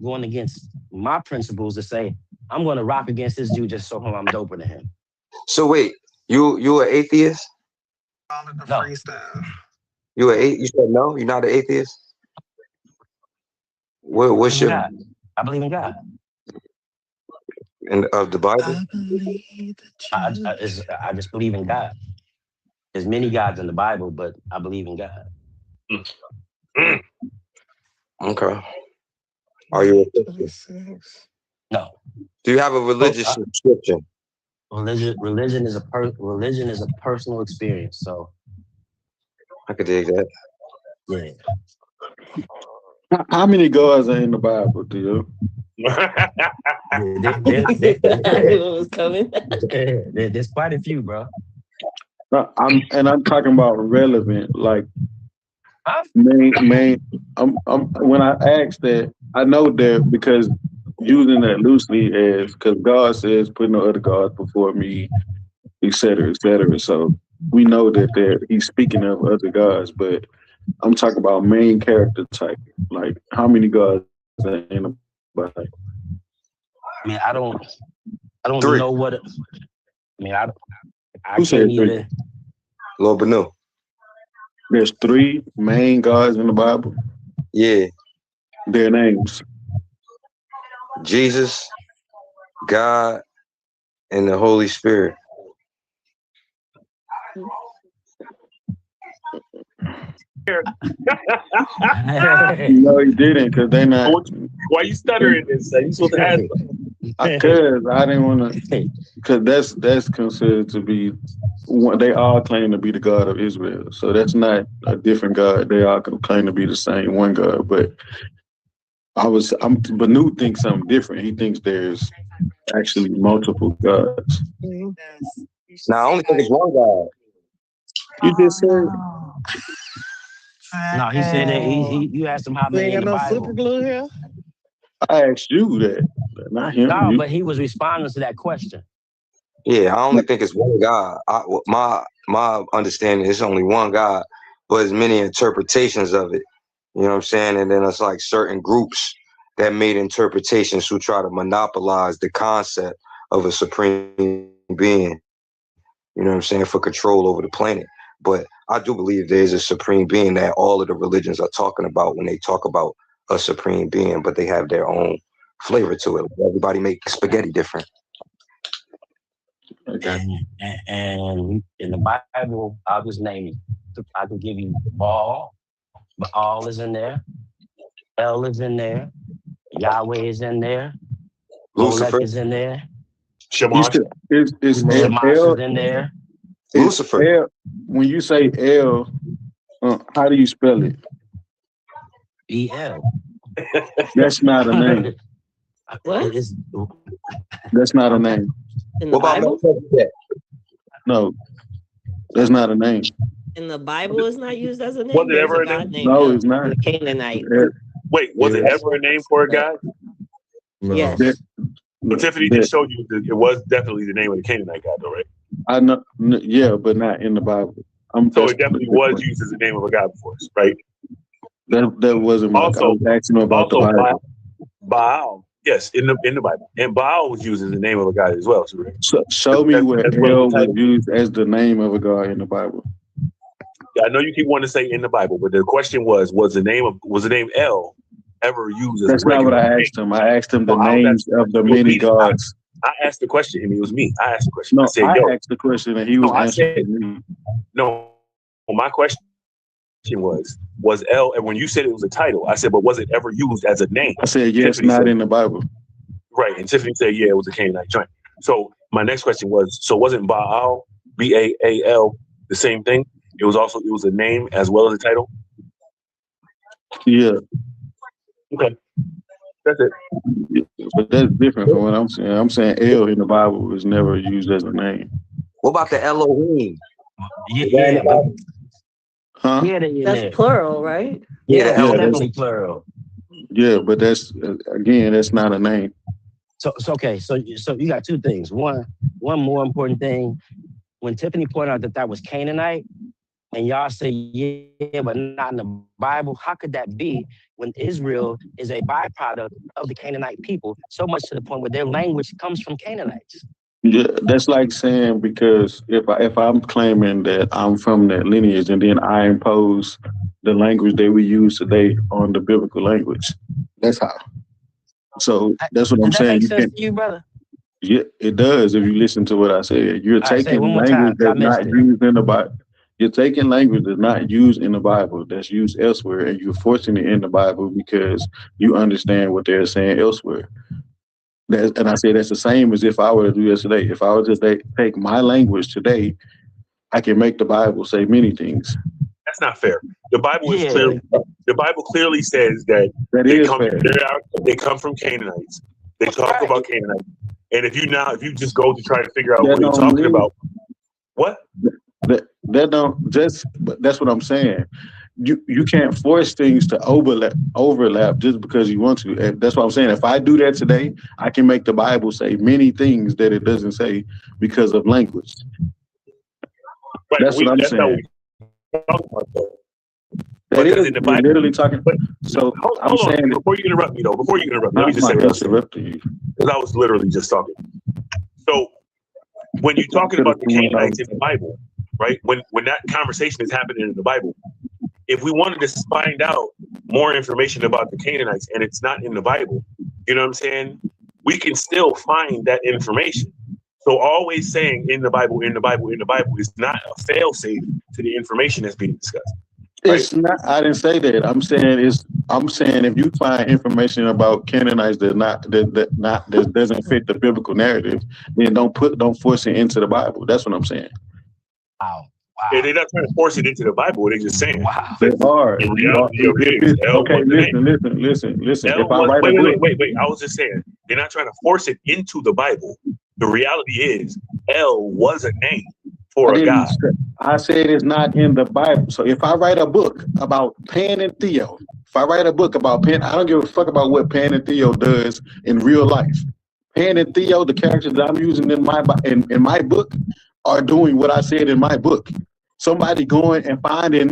principles to say I'm gonna rock against this dude just so I'm doper than him. So wait, you an atheist? No. You said no? You're not an atheist? What's your God? I believe in God. And of the Bible? I just believe in God. There's many gods in the Bible, but I believe in God. Okay. Are you a Christian? No. Do you have a religious subscription? Religion is a personal experience. So I could dig that. Yeah. How many gods are in the Bible, do you? was coming. There's quite a few, bro. I'm talking about relevant, like main. When I asked that, I know that because using that loosely as because God says, "Put no other gods before me," etc., etc. So we know that He's speaking of other gods, but I'm talking about main character type. Like how many gods are in the Bible? I mean, I don't Three. know what. I mean, I Who said can't three? even. Lord Banu. There's 3 main gods in the Bible. Yeah. Their names: Jesus, God, and the Holy Spirit. No, he didn't, because they not. Why you stuttering this? You supposed to ask. Because I didn't want to. Because that's considered to be one. They all claim to be the God of Israel, so that's not a different God. They all claim to be the same one God. But Banu thinks something different. He thinks there's actually multiple gods. Now I only think it's one God. You just said. No, he said that you asked him how many in the Bible. Super glue here. I asked you that, not him. No, You. but he was responding to that question. Yeah, I only think it's one God. My understanding is only one God, but there's many interpretations of it. You know what I'm saying? And then it's like certain groups that made interpretations who try to monopolize the concept of a supreme being. You know what I'm saying? For control over the planet. But I do believe there is a supreme being that all of the religions are talking about when they talk about a supreme being, but they have their own flavor to it. Everybody makes spaghetti different. Okay. And in the Bible, I'll just name you. I can give you Baal, but all is in there. El is in there. Yahweh is in there. Lucifer Molech is in there. Shamash. Is Shamash L is in there. Lucifer. L, when you say L, how do you spell it? E-L. That's not a name. What? That's not a name. In the Bible? No, that's not a name. In the Bible, it's not used as a name. Was it There's ever a a god name? named No, El, it's not. the Canaanite. Wait, was it ever a name for a god? Yes. But Tiffany just showed you that it was definitely the name of the Canaanite god, though, right? I know, yeah, but not in the Bible. So it definitely was used as the name of a god before us, right? That wasn't my. Also, I was asking about the Bible. Baal, yes, in the Bible, and Baal was used as the name of a god as well. So show me where El was used as the name of a god in the Bible. Yeah, I know you keep wanting to say in the Bible, but the question was the name El ever used as That's a regular not what I name? asked him. I asked him the No, I was names asking- of the it was many me. gods. I asked the question, and it was me. I asked the question. No, I said, I "Yo." asked the question and he was No, I answering said, me. no. Well, my question was El, and when you said it was a title, I said, but was it ever used as a name? I said yes, Tiffany not said, in the Bible. right, and Tiffany said, yeah, it was a Canaanite joint. So my next question was, so wasn't Baal, B-A-A-L, the same thing? It was a name as well as a title? Yeah. Okay. That's it. But that's different from what I'm saying. I'm saying El in the Bible was never used as a name. What about the Elohim? Yeah, Huh? Yeah, they in That's there. plural, right? Yeah, Yeah, definitely plural. Yeah, but that's again, that's not a name. So okay, so you got two things. One more important thing. When Tiffany pointed out that was Canaanite, and y'all say yeah, but not in the Bible, how could that be when Israel is a byproduct of the Canaanite people, so much to the point where their language comes from Canaanites? Yeah, that's like saying because if I'm claiming that I'm from that lineage and then I impose the language that we use today on the biblical language, that's how. So that's what I'm Does that saying. make sense to you, brother? Yeah, it does. If you listen to what I said, you're All right, say it taking one more language time, 'cause I that's not missed it. used in the Bible. You're taking language that's not used in the Bible, that's used elsewhere, and you're forcing it in the Bible because you understand what they're saying elsewhere. And I say that's the same as if I were to do this today. If I were to take my language today, I can make the Bible say many things. That's not fair. The Bible is clearly. The Bible clearly says that they come from Canaanites. They talk about Canaanites, and if you just go to try to figure out what they're talking about, what? That don't just. That's what I'm saying. You can't force things to overlap just because you want to. And that's what I'm saying. If I do that today, I can make the Bible say many things that it doesn't say because of language. Right, that's what I'm saying. Not what we're talking about, though. That is, in the Bible, literally talking. So hold on, before you interrupt me, though. Before you interrupt me, let me just say what I'm saying. Because I was literally just talking. So when you're talking about the Canaanites in the Bible, right? When that conversation is happening in the Bible, if we wanted to find out more information about the Canaanites and it's not in the Bible, you know what I'm saying? We can still find that information. So always saying in the Bible is not a fail-safe to the information that's being discussed. Right? It's not. I didn't say that. I'm saying if you find information about Canaanites that doesn't fit the biblical narrative, then don't force it into the Bible. That's what I'm saying. Wow. Yeah, they're not trying to force it into the Bible. They're just saying. Wow. They are. The reality of it is L okay, was the name. listen. L If I write wait. I was just saying they're not trying to force it into the Bible. The reality is L was a name for a god. I said it's not in the Bible. So if I write a book about Pan and Theo, If I write a book about Pan, I don't give a fuck about what Pan and Theo does in real life. Pan and Theo, the characters that I'm using in my book, are doing what I said in my book. Somebody going and finding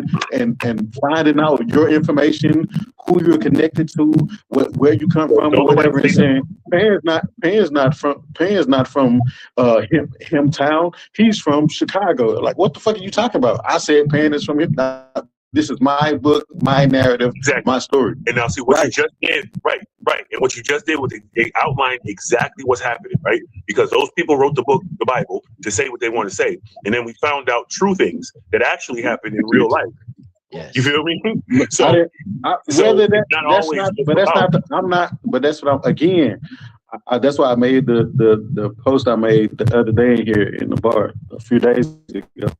out your information, who you're connected to, where you come from, or whatever, and saying Pan's not from him town. He's from Chicago. Like, what the fuck are you talking about? I said Pan is from him. This is my book, my narrative, my story. And now see what you just did, right. And what you just did was they outlined exactly what's happening, right? Because those people wrote the book, the Bible, to say what they want to say. And then we found out true things that actually happen in real life. Yes. You feel me? So, that's why I made the post I made the other day here in the bar a few days ago.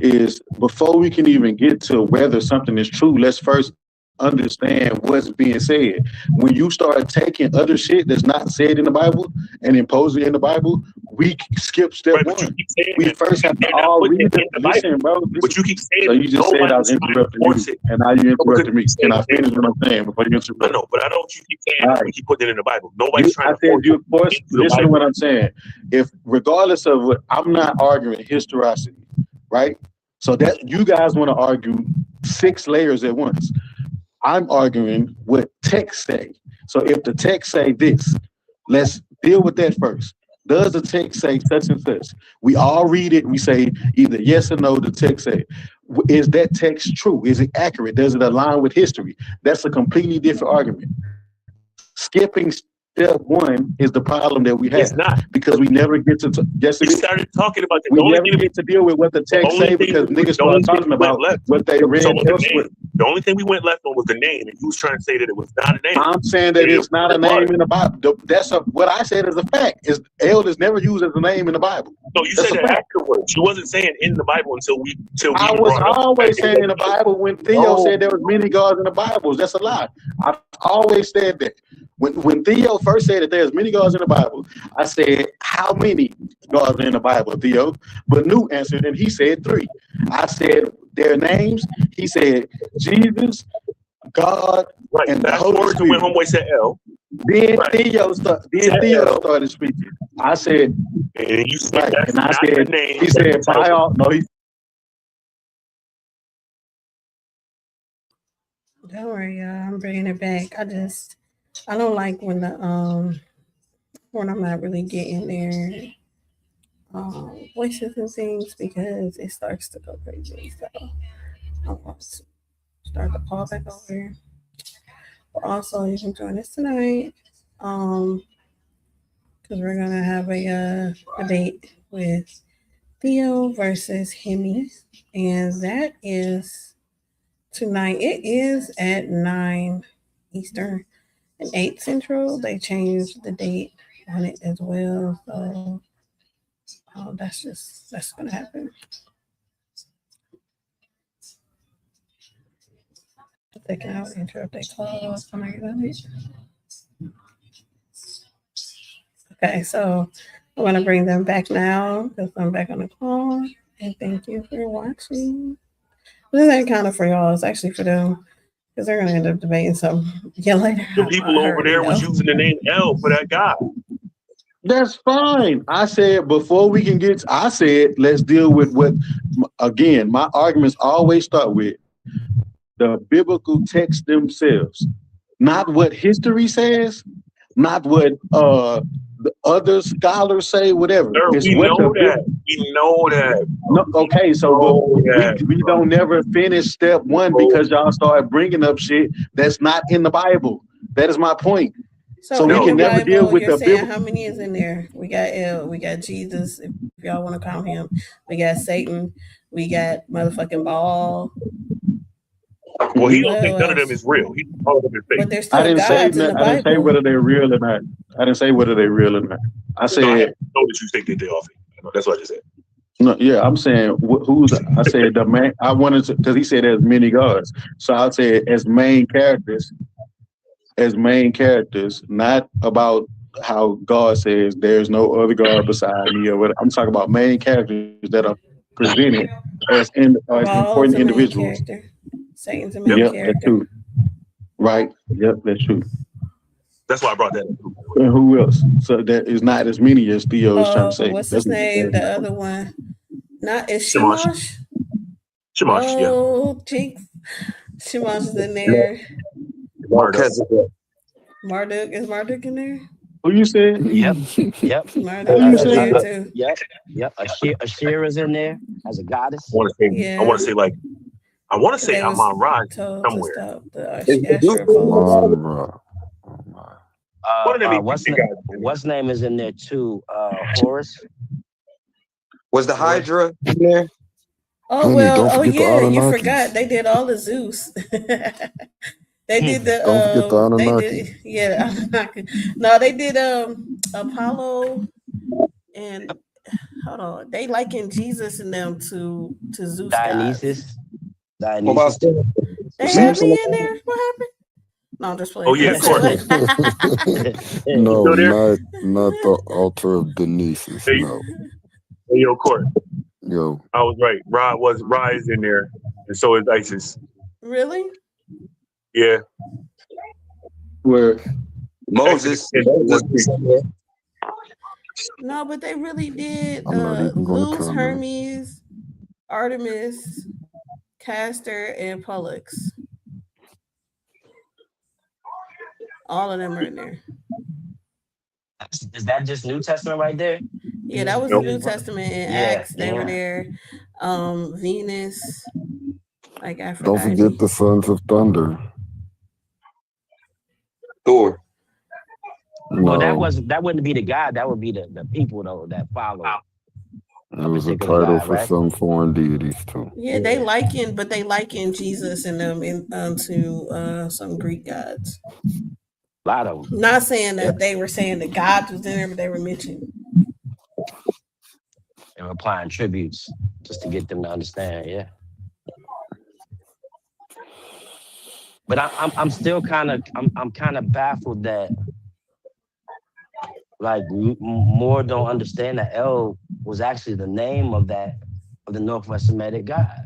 Is before we can even get to whether something is true, let's first understand what's being said. When you start taking other shit that's not said in the Bible and imposing it in the Bible, we skip step one. We first have to all read it. Listen, bro. But you keep saying so you just said I was interrupting you, and now you interrupted me. Can I finish what I'm saying before you interrupt? I know, but I don't. You keep saying we keep putting it in the Bible. Nobody's trying to force it. Listen to what I'm saying. If regardless of what, I'm not arguing historicity, right? So that you guys want to argue 6 layers at once. I'm arguing what text say. So if the text say this, let's deal with that first. Does the text say such and such? We all read it. We say either yes or no. The text say, is that text true? Is it accurate? Does it align with history? That's a completely different argument. Skipping step one is the problem that we have. It's not. Because we never get to yes, we started talking about we never get to deal with what the text say because niggas start talking about what they read elsewhere. The only thing we went left on was the name, and you was trying to say that it was not a name. I'm saying that it's not a name in the Bible. That's what I said is a fact. El is never used as a name in the Bible. No, you said that afterwards. You wasn't saying in the Bible until we I was always saying in the Bible when Theo said there was many gods in the Bible. That's a lie. I've always said that. When Theo first said that there's many gods in the Bible, I said, how many gods are in the Bible, Theo? But Newt answered, and he said 3. I said their names. He said Jesus, God, and the Holy Spirit. When homeboy said L. Then Theo started speaking. I said, and you said that's and I not said, the name. He said, by all, no, he. Don't worry, y'all. I'm bringing it back. I don't like when I'm not really getting their voices and things because it starts to go crazy. So I'm going to start the call back over. But also, you can join us tonight because we're gonna have a debate with Theo versus Hemi, and that is tonight. It is at 9 Eastern. and 8 Central. They changed the date on it as well. So that's gonna happen. Taking out interrupt they call when I get on it. Okay, so I'm gonna bring them back now because I'm back on the call. And thank you for watching. This ain't kind of for y'all, it's actually for them. Because they're gonna end up debating something. Yeah, later. The people over there was using the name L for that guy. That's fine. I said before we can get, I said let's deal with what. Again, my arguments always start with the biblical texts themselves, not what history says, not what the other scholars say, whatever. Sir, it's we what know that. We know that. No, okay, so we don't never finish step one because y'all started bringing up shit that's not in the Bible. That is my point. So we can never deal with the Bible. How many is in there? We got L, we got Jesus, if y'all want to count him. We got Satan, we got motherfucking Baal. Well, he don't think none of them is real. He all of them is fake. But there's still gods in the Bible. I didn't say whether they're real or not. I didn't say whether they're real or not. I said no, I know that you think that they are fake. That's what I just said. No, yeah, I'm saying who's. I said the man. I wanted to because he said there's many gods. So I said as main characters, not about how God says there's no other God beside me or what. I'm talking about main characters that are presented as important individuals. Satan's a main character. Right. Yep, that's true. That's why I brought that up. And who else? So that is not as many as Theo is trying to say. What's That's his what you're name? The saying. other one. Not is Shamash. Shamash? Shamash, yeah. Oh, Jinx. Shamash is in there. Marduk. Is Marduk in there? Who you said? Yep. Marduk Who you is in there said? too. Yep. Ashira's in there as a goddess. I want to say like I want to say Amon Ra told to somewhere. stop the Asher followers. What's name is in there too? Horus. Was the Hydra in there? Oh Honey, well, don't forget the you Anunnakis. forgot they did all the Zeus. They did the Don't forget the they Anunnaki. did no, they did Apollo and hold on. They likened Jesus and them to Zeus gods. Dionysus. They had me in there. What happened? No, I'm just playing. Oh yeah, of course. No, still there? not the altar of Dionysus. Hey, No. Hey, yo, Court. Yo. I was right. Ra is in there, and so is Isis. Really? Yeah. Where Moses. No, but they really did I'm not even gonna Zeus, comment. Hermes, Artemis, Castor, and Pollux. All of them are in there. Is that just New Testament right there? Yeah, that was the New Testament in Acts. They were there. Venus, like Aphrodite. Don't forget the sons of thunder. Thor. No, No, that wouldn't be the God. That would be the people though that follow. it was a particular title God, for right? some foreign deities too. Yeah, they liken Jesus and them to some Greek gods. A lot of them. Not saying that they were saying that gods was in there, but they were mentioned. And applying tributes just to get them to understand. Yeah. But I'm still kind of baffled that like more don't understand that El was actually the name of the Northwest Semitic god.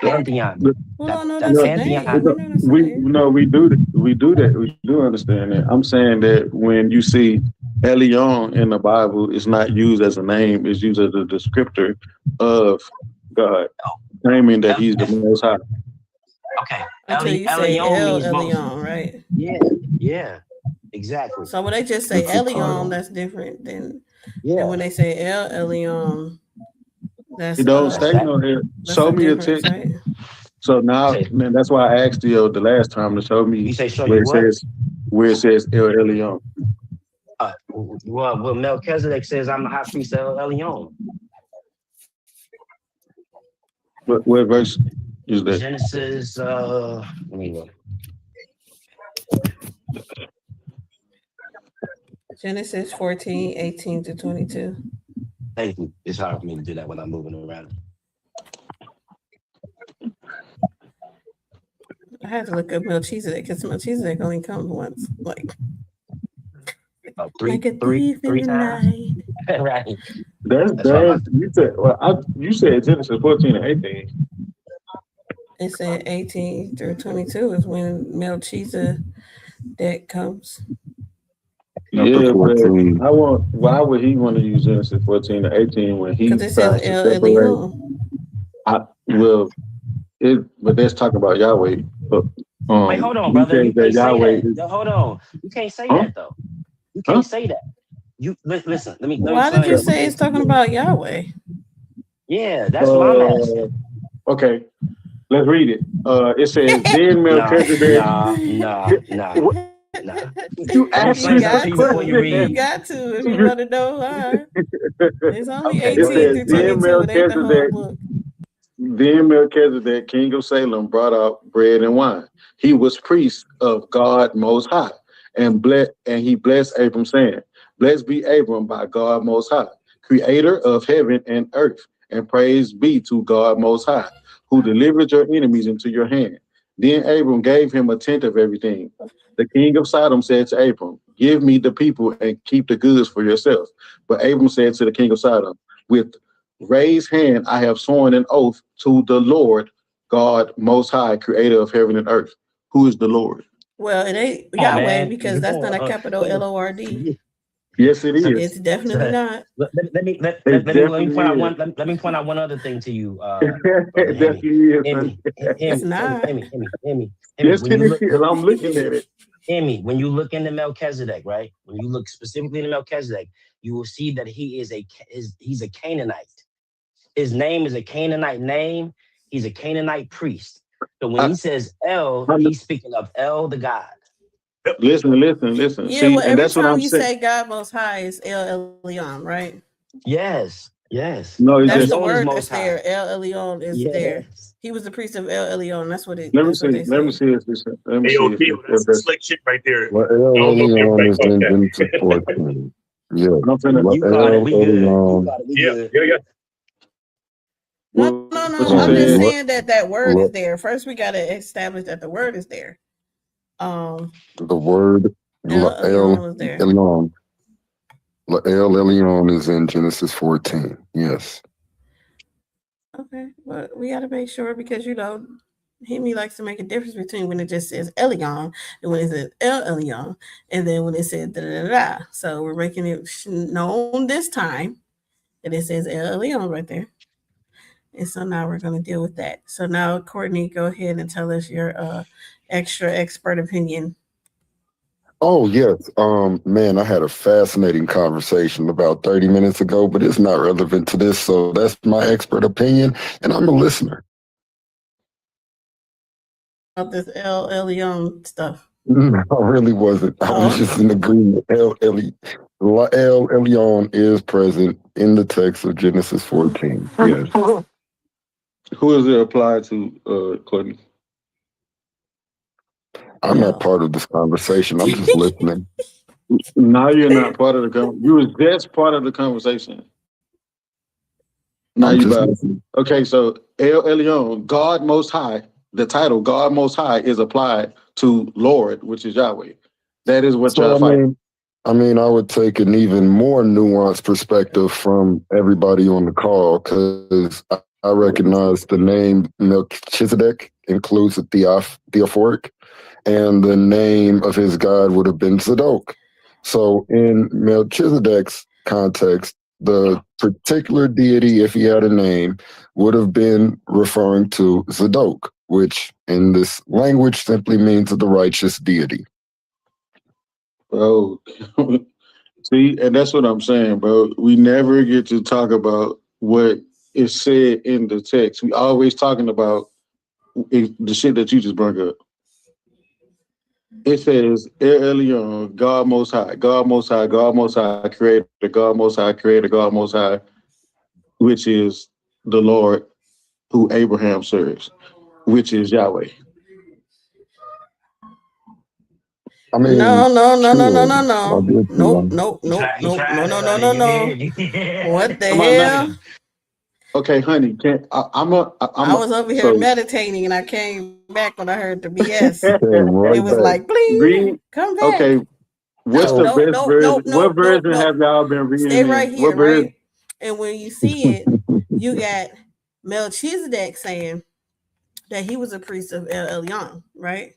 Pantheon. Well, I know that that's a pantheon. name. We do that. We do understand that. I'm saying that when you see Elion in the Bible, it's not used as a name; it's used as a descriptor of God, claiming that He's the Most High. Okay. Until you say Elion Elion, right? Yeah, exactly. So when they just say Elion, that's different than when they say El Elyon. That's It don't stay no there. Show me a text. Right? So now, man, that's why I asked you the last time to show me where it says El Elyon. Well, Melchizedek says I'm the high priest of El Elyon. What verse is that? Genesis. Let me look. Genesis 14:18-22. Thank you. It's hard for me to do that when I'm moving around. I had to look up Melchizedek because Melchizedek only comes once, like three times. Right. You said Genesis 14 and 18. It said 18-22 is when Melchizedek comes. Yeah, but why would he want to use Genesis 14 to 18 when he because it says El Elyon? But that's talking about Yahweh. Wait, hold on, brother. You can't say that. Hold on. You can't say that though. You can't say that. You listen. Let me. Why did you say it's talking about Yahweh? Yeah, that's what I'm asking. Okay, let's read it. It says, "Then Melchizedek." Nah. You asked me that question. You got to if you want to know why. It's only 18-22. It ain't the whole book. Then Melchizedek, king of Salem, brought out bread and wine. He was priest of God Most High, and he blessed Abram, saying, "Blessed be Abram by God Most High, creator of heaven and earth, and praise be to God Most High, who delivered your enemies into your hand." Then Abram gave him a tenth of everything. The king of Sodom said to Abram, "Give me the people and keep the goods for yourself." But Abram said to the king of Sodom, "With raised hand I have sworn an oath to the Lord God Most High, creator of heaven and earth." who is the Lord? Well, it ain't Yahweh because that's not a capital Lord. Yes, it is. It's definitely not. Let me point out one other thing to you. It definitely is. It's not. Yes, it is. I'm looking at it. Emmy, when you look into Melchizedek, right? When you look specifically into Melchizedek, you will see that he's a Canaanite. His name is a Canaanite name. He's a Canaanite priest. So when he says El, he's speaking of El, the God. Listen. Yeah, See, well, and that's what I'm you saying. say God Most High is El Elyon, right? Yes. No, that's just the word that's there. El Elyon is there. He was the priest of El Elyon. That's what it. Let me that's what see. they Let me say. see if this. Let me Hey, see yo, if Theo, that's some slick shit right there. Well, I don't know if Elyon everybody is caught in that. Genesis 14. Yeah. You caught it. We good. Yeah. No. I'm just saying that word is there. First, we got to establish that the word is there. The word El Elyon was there. El Elyon is in Genesis 14. Yes. Okay, but we got to make sure because Hemi likes to make a difference between when it just says Elyon and when it says El Elyon, and then when it says da da da. So we're making it known this time that it says El Elyon right there. And so now we're going to deal with that. So now, Courtney, go ahead and tell us your extra expert opinion. Oh, yes. Man, I had a fascinating conversation about 30 minutes ago, but it's not relevant to this. So that's my expert opinion, and I'm a listener. About this El Elyon stuff. No, I really wasn't. I was just in agreement. El Elyon is present in the text of Genesis 14. Yes. Who is it applied to, Courtney? I'm not part of this conversation. I'm just listening. Now you're not part of the conversation. You was just part of the conversation. Now you back. Okay, so El Elyon, God Most High, the title God Most High is applied to Lord, which is Yahweh. That is what y'all fight. I would take an even more nuanced perspective from everybody on the call because I recognize the name Melchizedek includes a theophoric, and the name of his god would have been Zadok. So in Melchizedek's context, the particular deity, if he had a name, would have been referring to Zadok, which in this language simply means the righteous deity. Bro, see, and that's what I'm saying, bro. We never get to talk about what is said in the text. We always talking about the shit that you just brought up. It says, El Elyon, God Most High, God Most High, God Most High, Creator, God Most High, Creator, God Most High, which is the Lord who Abraham serves, which is Yahweh. No. What the hell? Okay, honey, I was over here meditating and I came back when I heard the BS. Right it was like, bling, come back. Okay, what's the best version? What version have y'all been reading? Stay right here, right? And when you see it, you got Melchizedek saying that he was a priest of El Elyon, right?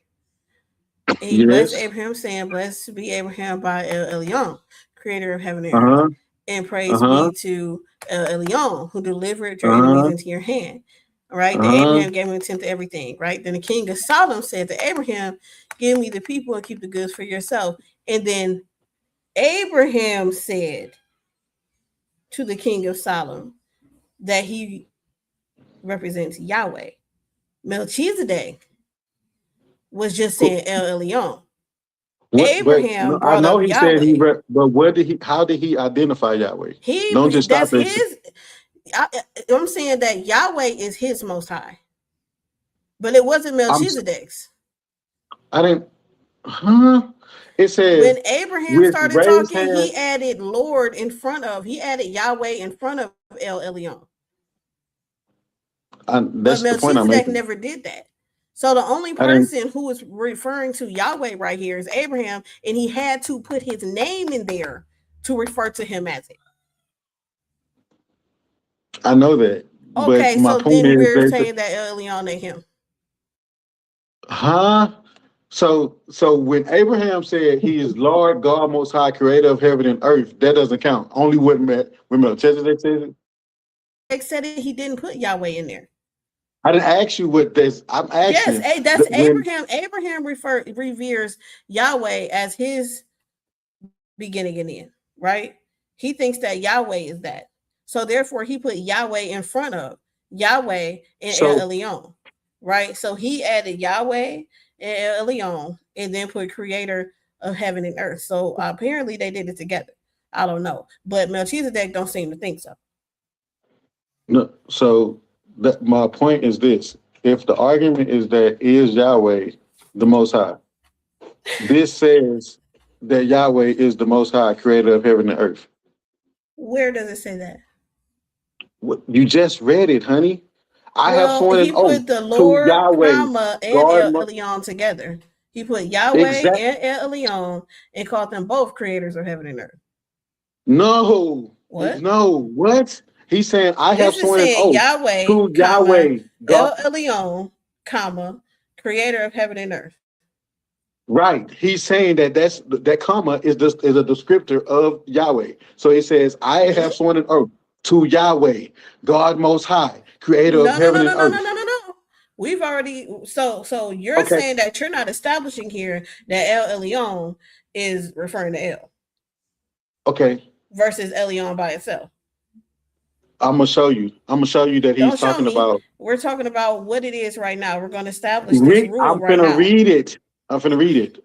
And he blessed Abraham, saying, "Blessed be Abraham by El Elyon, creator of heaven and earth. And praise be to El Elyon, who delivered your enemies into your hand." Right? Then Abraham gave him a tenth of everything, right? Then the king of Sodom said to Abraham, "Give me the people and keep the goods for yourself." And then Abraham said to the king of Sodom that he represents Yahweh. Melchizedek was just saying El Elyon. Abraham brought up Yahweh. But how did he identify Yahweh? Don't just stop his. I'm saying that Yahweh is his Most High, but it wasn't Melchizedek's. I didn't. It says when Abraham started talking, he added Lord in front of. He added Yahweh in front of El Elyon. That's but the point I'm Melchizedek making. never did that. So the only person who is referring to Yahweh right here is Abraham, and he had to put his name in there to refer to him as it. I know that. Okay, so then we're saying that El Elyon ain't him. Huh? So when Abraham said he is Lord God Most High, Creator of heaven and earth, that doesn't count. Only when Melchizedek says it. They said he didn't put Yahweh in there. I didn't ask you what this. I'm asking. Yes, that's Abraham. Abraham reveres Yahweh as his beginning and end, right? He thinks that Yahweh is that. So therefore, he put Yahweh in front of Yahweh and El Elyon, right? So he added Yahweh and El Elyon and then put creator of heaven and earth. So apparently they did it together. I don't know. But Melchizedek don't seem to think so. No, so my point is this. If the argument is that is Yahweh the Most High, this says that Yahweh is the Most High, Creator of heaven and earth. Where does it say that? You just read it, honey. I have sworn an oath put the Lord, to Yahweh, comma, and El Elyon together. He put Yahweh and El Elyon and called them both creators of heaven and earth. No. What? No. What? He's saying I have sworn an oath Yahweh, to Yahweh, El Elyon, comma, creator of heaven and earth. Right. He's saying that comma is a descriptor of Yahweh. So he says, I have sworn an oath to Yahweh, God Most High, Creator of heaven and earth. No. We've already so you're saying that you're not establishing here that El Elyon is referring to El. Okay. Versus Elyon by itself. I'm gonna show you. That he's talking about. We're talking about what it is right now. We're going to establish this rule I'm right now. I'm finna read it.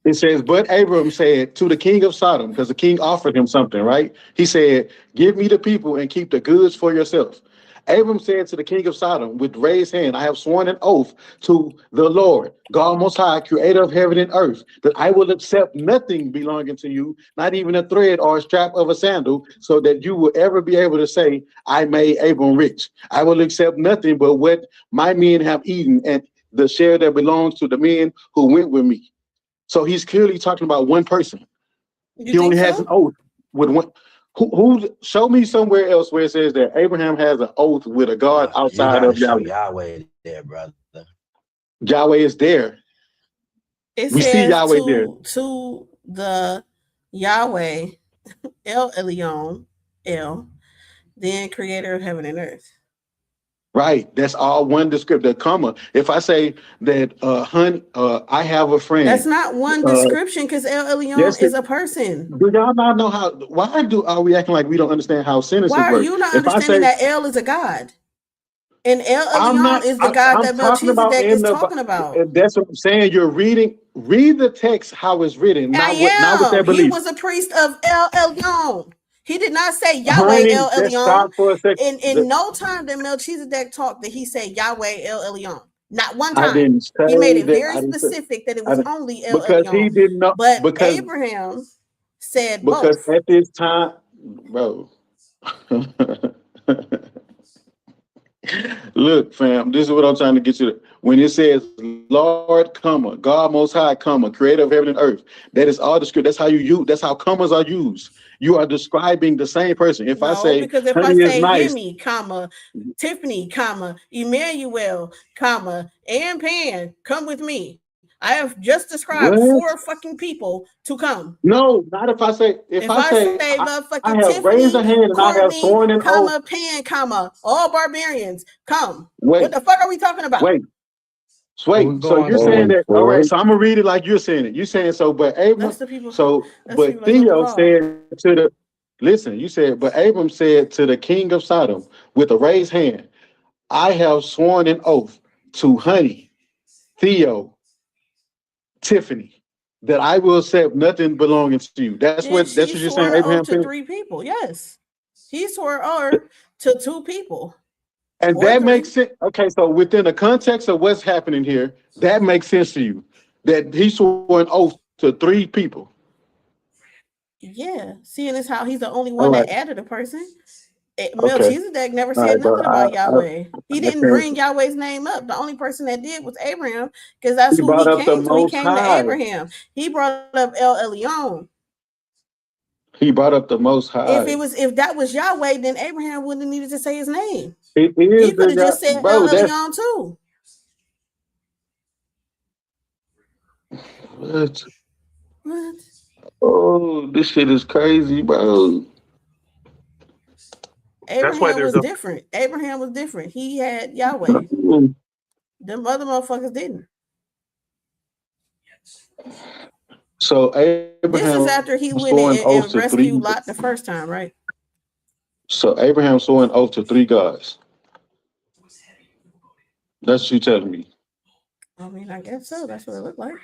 It says, but Abram said to the king of Sodom, because the king offered him something, right? He said, give me the people and keep the goods for yourself. Abram said to the king of Sodom with raised hand, I have sworn an oath to the Lord, God Most High, Creator of heaven and earth, that I will accept nothing belonging to you, not even a thread or a strap of a sandal, so that you will ever be able to say, I made Abram rich. I will accept nothing but what my men have eaten and the share that belongs to the men who went with me. So he's clearly talking about one person. He only has an oath with one. Who show me somewhere else where it says that Abraham has an oath with a God outside of Yahweh. Yahweh there, brother. Yahweh is there. We see Yahweh there. To the Yahweh, El Elyon, El, then creator of heaven and earth. Right. That's all one descriptor, comma. If I say that I have a friend. That's not one description because El Elyon is a person. Do y'all not know how? Why are we acting like we don't understand how sentences work? Why are you not understanding that El is a God? And El Elyon is the God that Melchizedek is talking about. That's what I'm saying. You're read the text how it's written. Not with that belief. He was a priest of El Elyon. He did not say Yahweh El Elyon. In no time that Melchizedek talked did he say Yahweh El Elyon. Not one time. He made it very specific that it was only El because Elyon. He didn't know. But Abraham said because both. At this time, bro. Look, fam, this is what I'm trying to get you to. When it says Lord, comma, God Most High, comma, Creator of heaven and earth, that is all the script. That's how you use. That's how commas are used. You are describing the same person. If I say, because if I say Hemi, comma, Tiffany, comma, Emmanuel, comma, and Pan, come with me. I have just described 4 fucking people to come. No, not if I say if I say I have raised a hand and Courtney, I have sworn an comma, oath. Pan, comma, all barbarians, come. What the fuck are we talking about? Wait. So you're saying that? All right. So I'm gonna read it like you're saying it. You're saying so, but Abram. But Theo said to the. Listen, you said, but Abram said to the king of Sodom with a raised hand, I have sworn an oath to Honey, Theo, Tiffany, that I will accept nothing belonging to you. That's what you're saying, Abraham. To 3 people, yes. He swore to 2 people. And that makes sense. Okay, so within the context of what's happening here, that makes sense to you. That he swore an oath to 3 people. Yeah, seeing as how he's the only one that added a person. Melchizedek never said nothing about Yahweh. He didn't bring Yahweh's name up. The only person that did was Abraham, because that's who he came to. He came to Abraham. He brought up El Elyon. He brought up the Most High. If that was Yahweh, then Abraham wouldn't have needed to say his name. He could have just said El Elyon too. What? What? Oh, this shit is crazy, bro. Abraham was different. Abraham was different. He had Yahweh. Them other motherfuckers didn't. So Abraham This is after he went and rescued Lot the first time, right? So Abraham swore an oath to 3 gods. That's what you telling me. I mean, I guess so. That's what it looked like.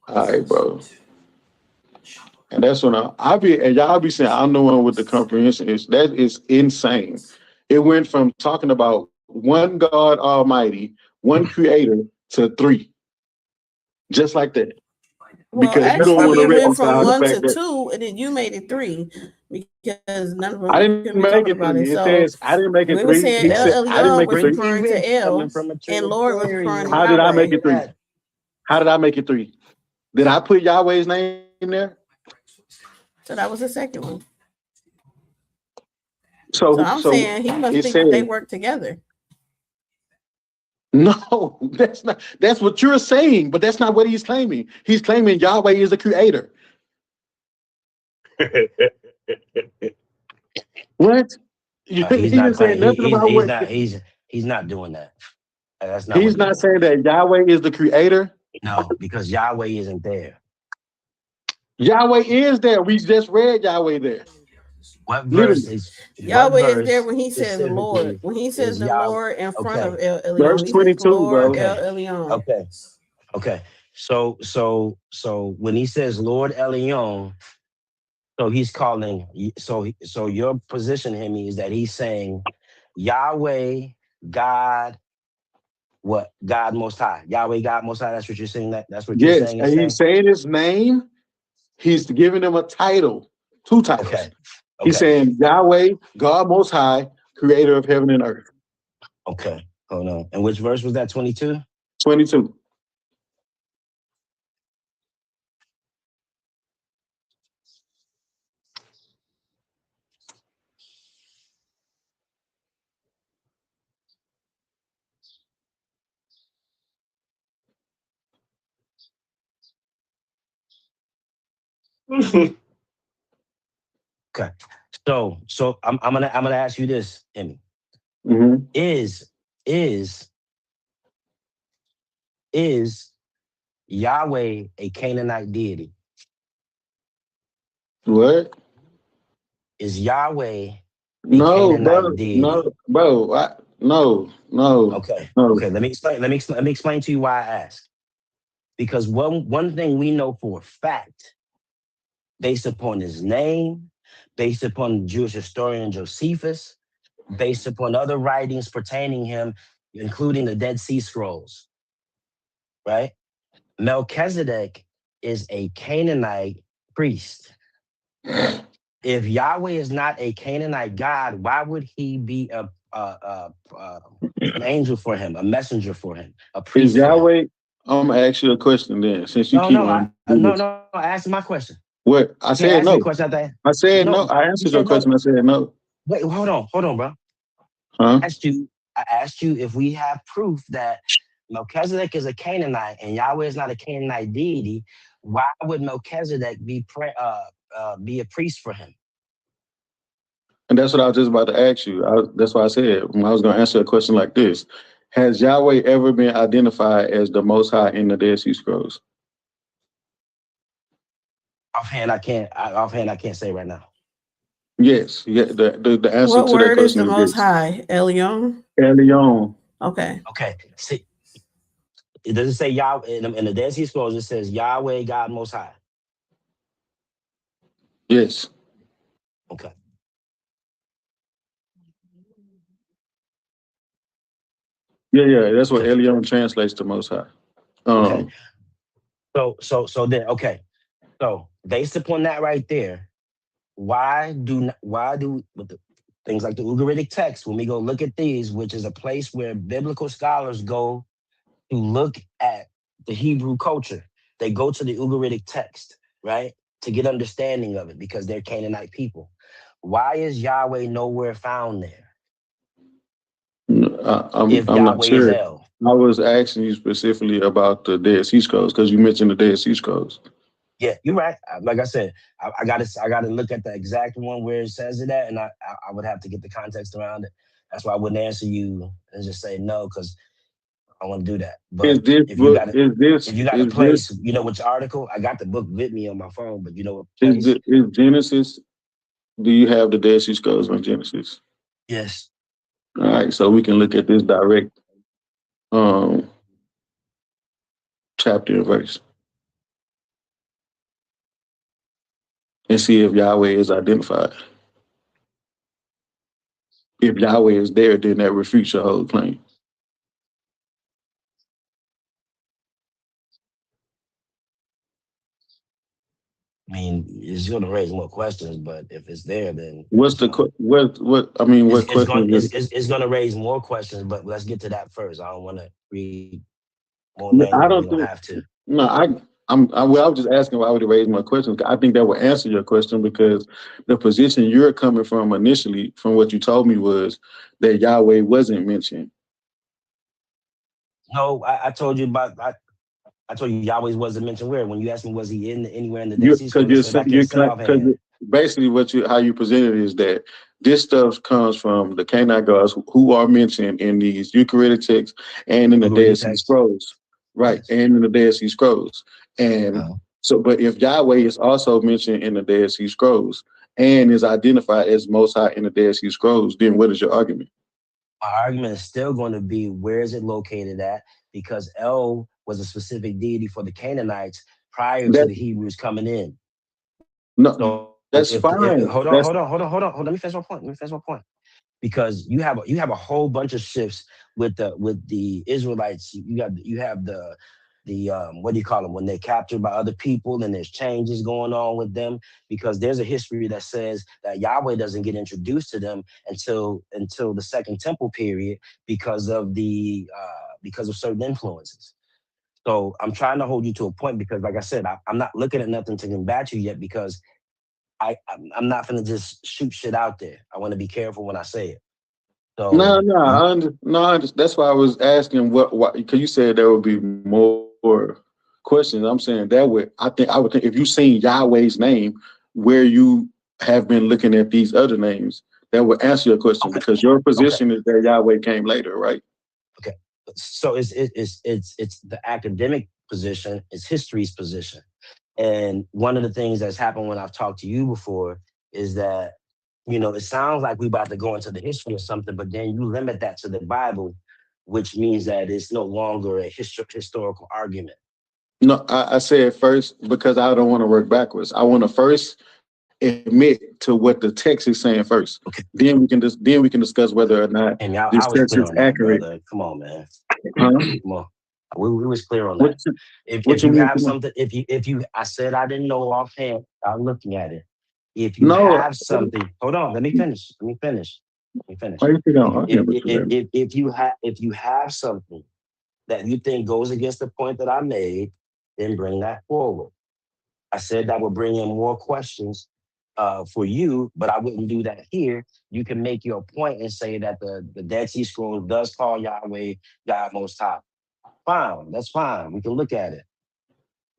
All right, bro. And that's when I be, and y'all be saying I'm the one with the comprehension. That is insane. It went from talking about one God Almighty, one Creator, to 3, just like that. Well, because you don't want actually, to it went from reconcile the 1 fact to that 2, and then you made it 3 because none of I us didn't could be make talking it about 3. it. It So says I didn't make it we were 3. saying He said El I didn't Elyon make it was 3. referring to El, and Lord was referring to How did I make Yahweh. it 3? How did I make it 3? Did I put Yahweh's name there? So that was the second one. So I'm saying he must think that they work together. No, that's not. That's what you're saying, but that's not what he's claiming. He's claiming Yahweh is the creator. What? He didn't say nothing about what. He's not doing that. That's not. He's not saying that Yahweh is the creator. No, because Yahweh isn't there. Yahweh is there. We just read Yahweh there. What verse is Yahweh is there when he says Lord. When he says the Lord in front of El Elyon. Verse 22, Lord, bro. El Elyon. Okay. So when he says Lord Elyon, so he's calling. So your position, Hemi, is that he's saying Yahweh, God. What? God Most High. Yahweh, God Most High. That's what you're saying. That's what you're Yes, saying. and he's saying his name. He's giving him a title, 2 titles. Okay. He's saying Yahweh, God Most High, creator of heaven and earth. Okay. Hold on. And which verse was that? 22? 22. Okay. So I'm gonna ask you this, Emmy. Mm-hmm. Is Yahweh a Canaanite deity? What? Is Yahweh No, Canaanite bro. deity? No, bro. No. Okay. No. Okay. Let me explain to you why I ask. Because one thing we know for a fact, based upon his name, based upon Jewish historian Josephus, based upon other writings pertaining him, including the Dead Sea Scrolls, right? Melchizedek is a Canaanite priest. If Yahweh is not a Canaanite God, why would he be an angel for him, a messenger for him, a priest Is for him? Yahweh? I'm gonna ask you a question then, since you keep on. No. Ask my question. What I said no. I said no. I answered your question. I said no. Wait, hold on, bro. Huh? I asked you if we have proof that Melchizedek is a Canaanite and Yahweh is not a Canaanite deity. Why would Melchizedek be a priest for him? And that's what I was just about to ask you. That's why I said when I was going to answer a question like this: has Yahweh ever been identified as the Most High in the Dead Sea Scrolls? Offhand, I can't say right now. Yes. Yeah. The answer What to that word is question the Most High? Elyon. Elyon. Okay. See, it doesn't say Yahweh in the Dead Sea Scrolls. It says Yahweh, God Most High. Yes. Okay. Yeah. That's what Elyon translates to Most High. Okay. So then, okay. So based upon that right there, why do with the things like the Ugaritic text, when we go look at these, which is a place where biblical scholars go to look at the Hebrew culture, they go to the Ugaritic text, right, to get understanding of it because they're Canaanite people. Why is Yahweh nowhere found there? I'm not Yahweh is sure. El. I was asking you specifically about the Dead Sea Scrolls because you mentioned the Dead Sea Scrolls. Yeah, you're right. Like I said, I gotta look at the exact one where it says it at, and I would have to get the context around it. That's why I wouldn't answer you and just say no because I want to do that. Is But this if you book? got it, Is this? if you got a Is this? place, you know which article. I got the book with me on my phone, but you know what Is place? it? Is Genesis? Do you have the Dead Sea Scrolls on Genesis? Yes. All right, so we can look at this direct um chapter and verse and see if Yahweh is identified. If Yahweh is there, then that refutes your whole claim. I mean, it's going to raise more questions, but if it's there, then What's it's the fine. what? I mean, what It's going question is it? it's going to raise more questions, but let's get to that first. I don't want to read more language I if we don't don't think. have to. No, well, I was just asking why would it raise my questions. I think that would answer your question because the position you're coming from initially, from what you told me, was that Yahweh wasn't mentioned. No, I told you about I told you Yahweh wasn't mentioned where. When you asked me was he in anywhere in the Dead You Sea because Scrolls, I said I can't say because offhand. basically how you presented is that this stuff comes from the Canaanite gods who are mentioned in these Eucharistic texts and in the Ugaritic Dead Sea text. Scrolls, right? Yes. And in the Dead Sea Scrolls, and Uh-huh. so, but if Yahweh is also mentioned in the Dead Sea Scrolls and is identified as Most High in the Dead Sea Scrolls, then what is your argument? My argument is still going to be where is it located at? Because El was a specific deity for the Canaanites prior to That the Hebrews coming in. no, So that's if fine. hold on, That's hold on, hold on, hold on, hold on. Let me finish my point. Let me finish my point. Because you have a whole bunch of shifts with the Israelites. You have the what do you call them when they're captured by other people and there's changes going on with them because there's a history that says that Yahweh doesn't get introduced to them until the Second Temple period because of certain influences. So I'm trying to hold you to a point because, like I said, I'm not looking at nothing to combat you yet because I'm not gonna just shoot shit out there. I want to be careful when I say it. So That's why I was asking what because you said there would be more questions. I'm saying I would think if you seen Yahweh's name where you have been looking at these other names, that would answer your question because your position is that Yahweh came later, right? Okay. So it's the academic position, it's history's position. And one of the things that's happened when I've talked to you before is that, it sounds like we're about to go into the history or something, but then you limit that to the Bible, which means that it's no longer a historical argument. No, I said first because I don't want to work backwards. I want to first admit to what the text is saying first. Okay. Then we can discuss whether or not And this I was text clear is on that, accurate. brother. Come on, man. Huh? Come on. We was clear on What that. If what you you mean? have something, if you, I said I didn't know offhand. I'm looking at it. If you No. have something, hold on. Let me finish. Let me finish. Let me finish. Why you think I'm arguing with you, man? If you have something that you think goes against the point that I made, then bring that forward. I said that would bring in more questions for you, but I wouldn't do that here. You can make your point and say that the Dead Sea Scrolls does call Yahweh God Most High. Fine, that's fine. We can look at it.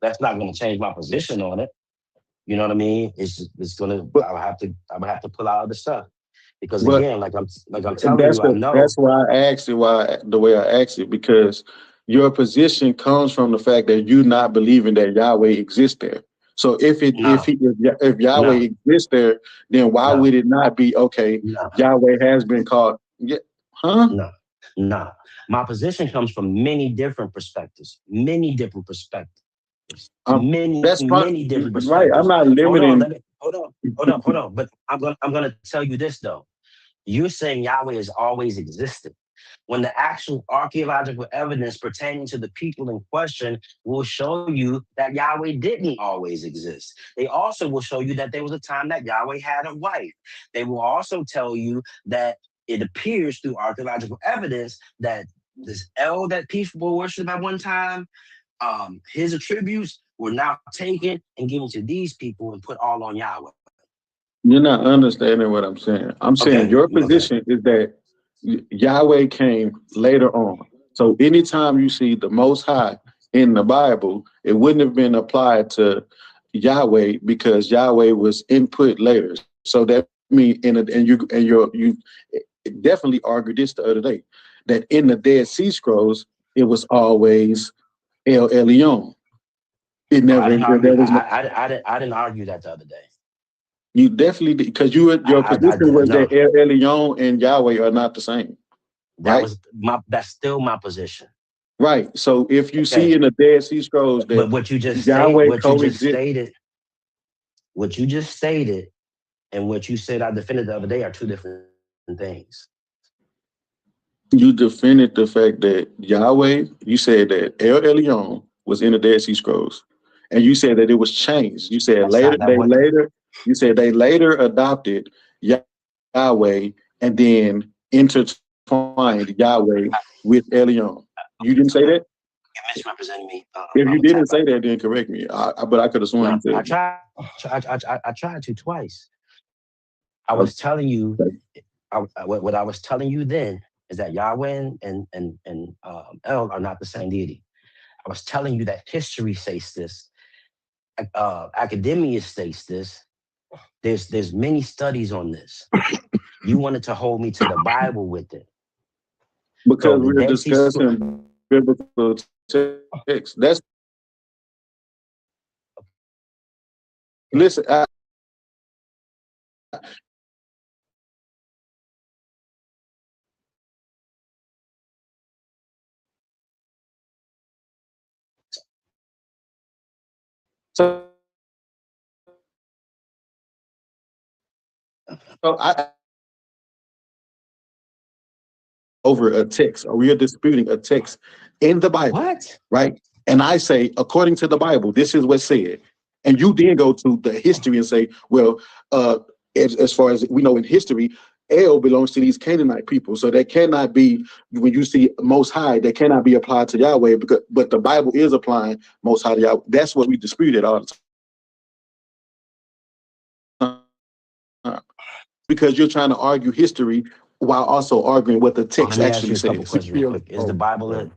That's not going to change my position on it. You know what I mean? It's gonna. But I would have to pull out other stuff because but again, like I'm telling you, I know. that's why I asked it the way I asked it because your position comes from the fact that you not believing that Yahweh exists there. So No, if Yahweh no, exists there, then why no, would it not be okay? no, Yahweh has been called. Yeah, huh? no, no. My position comes from many different perspectives. Many different perspectives. Many, That's fine. many different Right. I'm perspectives. not Hold on, limiting. hold on. But I'm gonna tell you this though. You're saying Yahweh has always existed. When the actual archaeological evidence pertaining to the people in question will show you that Yahweh didn't always exist. They also will show you that there was a time that Yahweh had a wife. They will also tell you that it appears through archaeological evidence that this El that people worshiped at one time, his attributes were now taken and given to these people and put all on Yahweh. You're not understanding what I'm saying. I'm saying Okay, your okay. position is that Yahweh came later on. So anytime you see the Most High in the Bible, it wouldn't have been applied to Yahweh because Yahweh was input later. So that means you definitely argued this the other day, that in the Dead Sea Scrolls it was always El Elyon. It never. I didn't argue that the other day. You definitely did, because your position was that El Elyon and Yahweh are not the same. That's still my position. Right. So if you see in the Dead Sea Scrolls that what you just stated, and what you said I defended the other day are two different things. You defended the fact that Yahweh, you said that El Elyon was in the Dead Sea Scrolls, and you said that it was changed. You said they later adopted Yahweh and then intertwined Yahweh with Elyon. You didn't say that? You misrepresented me. If you didn't say that, then correct me. But I could have sworn you said. I tried to twice. I was telling you, what I was telling you then is that Yahweh and El are not the same deity. I was telling you that history states this, academia states this. There's many studies on this. You wanted to hold me to the Bible with it. Because we're discussing biblical text. Listen. Over a text, or we are disputing a text in the Bible. What? Right? And I say, according to the Bible, this is what's said. And you then go to the history and say, well, as far as we know in history, El belongs to these Canaanite people. So that cannot be, when you see Most High, that cannot be applied to Yahweh, but the Bible is applying Most High to Yahweh. That's what we disputed all the time. Because you're trying to argue history while also arguing what the text actually says. Is the Bible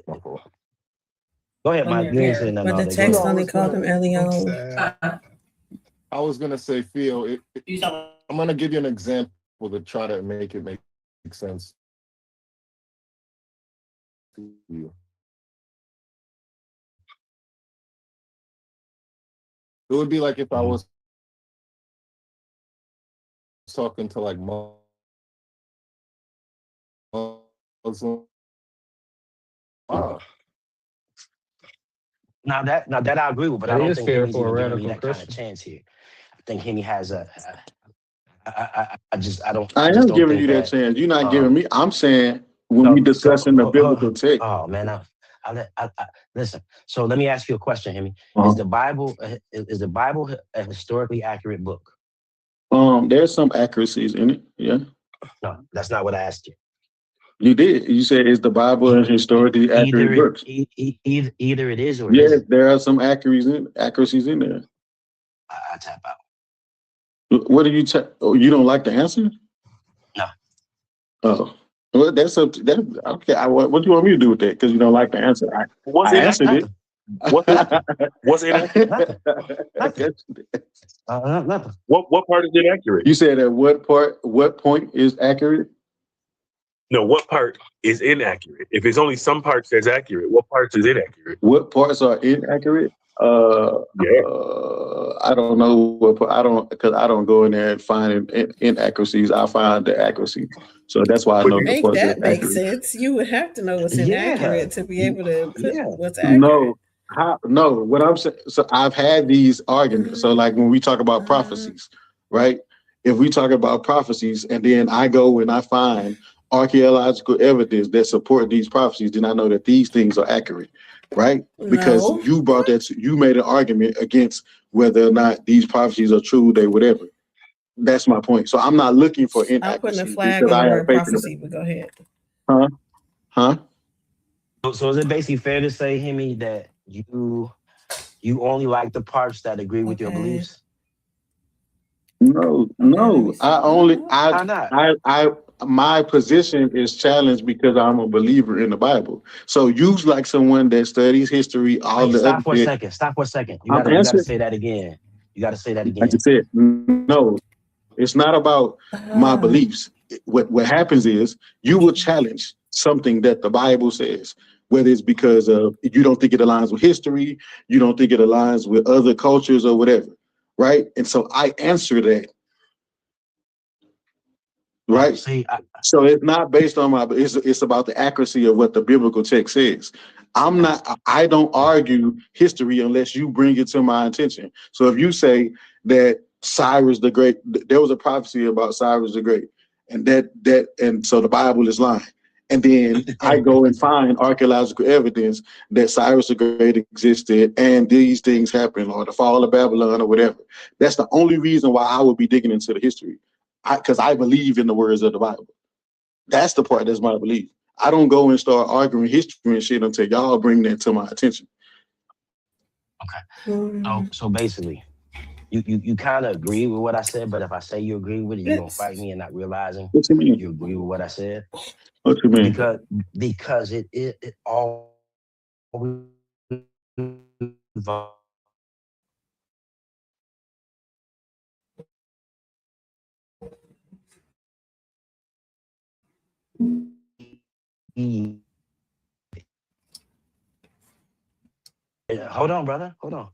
Go ahead, Mike. You ain't saying nothing. But the text only called him Elyon. I was gonna say, Phil, I'm gonna give you an example to try to make it make sense to you. It would be like if I was talking to like Muslim. Now that I agree with, but I don't think Henny's even giving me that kind of chance here. I think Henny has a. I am giving you that chance. You're not giving me. I'm saying when we discussing the biblical text. Oh man, listen. So let me ask you a question, Henny. Is the Bible a historically accurate book? There's some accuracies in it. Yeah. No, that's not what I asked you. You did. You said, is the Bible a historically accurate book? Either it is or yes, there are some accuracies in there. I tap out. What do you you don't like the answer? No. Oh. Well, that's up to that. Okay. What do you want me to do with that? Because you don't like the answer. I answered it. What's inaccurate? Nothing. What part is inaccurate? You said at what point is accurate? No, what part is inaccurate? If it's only some parts that's accurate, what parts is inaccurate? What parts are inaccurate? I don't know because I don't go in there and find inaccuracies. I find the accuracy. So that's why I know make that make sense. You would have to know what's inaccurate to be able to put what's accurate. No, what I'm saying, so I've had these arguments. So like when we talk about prophecies, right? If we talk about prophecies and then I go and I find archaeological evidence that support these prophecies, then I know that these things are accurate, right? Because you brought that, you made an argument against whether or not these prophecies are true, they whatever. That's my point. So I'm not looking for inaccuracy. I'm putting a flag on the word prophecy, but go ahead. Huh? So is it basically fair to say, Hemi, that you only like the parts that agree with your beliefs? No. my position is challenged because I'm a believer in the Bible. So you like someone that studies history, all Wait, the other stop for a shit. second. Stop for a second. You I'm gotta answering. say that again. You gotta say that Like I again. said, no, it's not about my beliefs. What happens is you will challenge something that the Bible says, whether it's because of you don't think it aligns with history, you don't think it aligns with other cultures or whatever, right? And so I answer that, right? See, So it's not based on my, it's about the accuracy of what the biblical text says. I don't argue history unless you bring it to my attention. So if you say that Cyrus the Great, there was a prophecy about Cyrus the Great, and and so the Bible is lying. And then I go and find archaeological evidence that Cyrus the Great existed and these things happened, or the fall of Babylon or whatever. That's the only reason why I would be digging into the history. Because I believe in the words of the Bible. That's the part that's my belief. I don't go and start arguing history and shit until y'all bring that to my attention. Okay. So basically, you kind of agree with what I said, but if I say you agree with it, you're gonna fight me and not realizing What you mean? you agree with what I said. What you mean? Because it all hold on, brother. Hold on.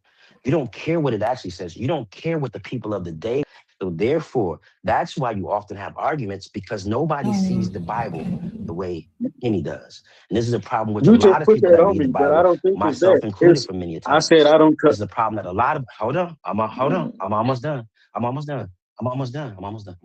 You don't care what it actually says. You don't care what the people of the day. So therefore, that's why you often have arguments, because nobody sees the Bible the way Kenny does. And this is a problem with a You just lot of put people that that on read me, the but I Bible, don't think it's that. myself included, for many I said times. I don't cut. This is a problem that a lot of hold on. Hold on. I'm almost done. I'm almost done. I'm almost done. I'm almost done.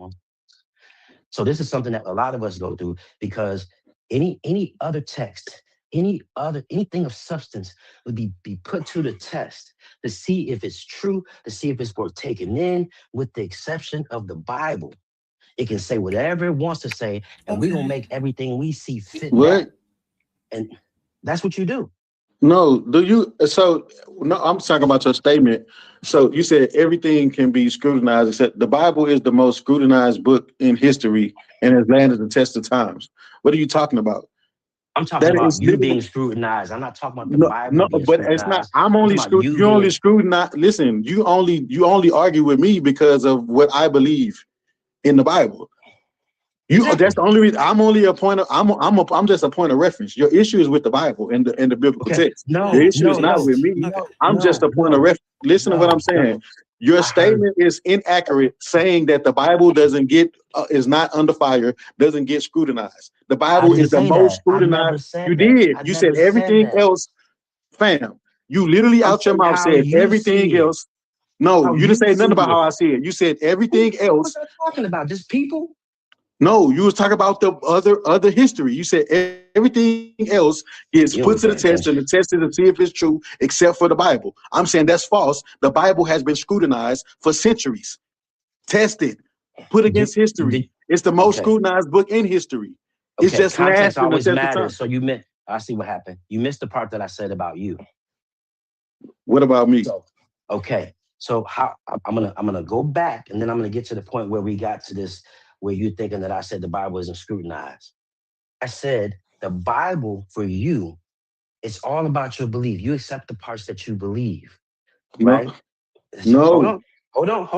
So this is something that a lot of us go through, because any other text, anything of substance would be put to the test to see if it's true, to see if it's worth taking in, with the exception of the Bible. It can say whatever it wants to say, and we're gonna make everything we see fit What? that. And that's what you do. No, do you? So no, I'm talking about your statement. So you said everything can be scrutinized, except the Bible is the most scrutinized book in history and has landed the test of times. What are you talking about? I'm talking That about is you literally being scrutinized. I'm not talking about the no, Bible no, being but it's not. scrutinized. I'm I'm only talking about you you only being. scrutinize. Listen, you only argue with me because of what I believe in the Bible. That's the only reason. I'm only a point of. I'm just a point of reference. Your issue is with the Bible and the biblical Okay. text. The No, issue is not with me. I'm just a point of reference. Listen to what I'm saying. Your statement is inaccurate, saying that the Bible doesn't get is not under fire, doesn't get scrutinized. The I Bible didn't is the say most that. I scrutinized. never said You that. did. I You said never said everything that. else, fam. You literally I'm out your saying mouth how said you everything see it. else. No, How you didn't you say nothing see about how it. I see it. You said everything What else. was I talking about? Just people? No, you was talking about the other history. You said everything else is You don't put be to the paying test and attention. the tested to see if it's true, except for the Bible. I'm saying that's false. The Bible has been scrutinized for centuries, tested, put against history. It's the most Okay. scrutinized book in history. It's Okay. just Context lasting the always test of time. matters. So you meant, I see what happened. You missed the part that I said about you. What about me? So, okay. So how I'm gonna go back, and then I'm gonna get to the point where we got to this, where you're thinking that I said the Bible isn't scrutinized. I said the Bible for you, it's all about your belief. You accept the parts that you believe, right? No. Hold on.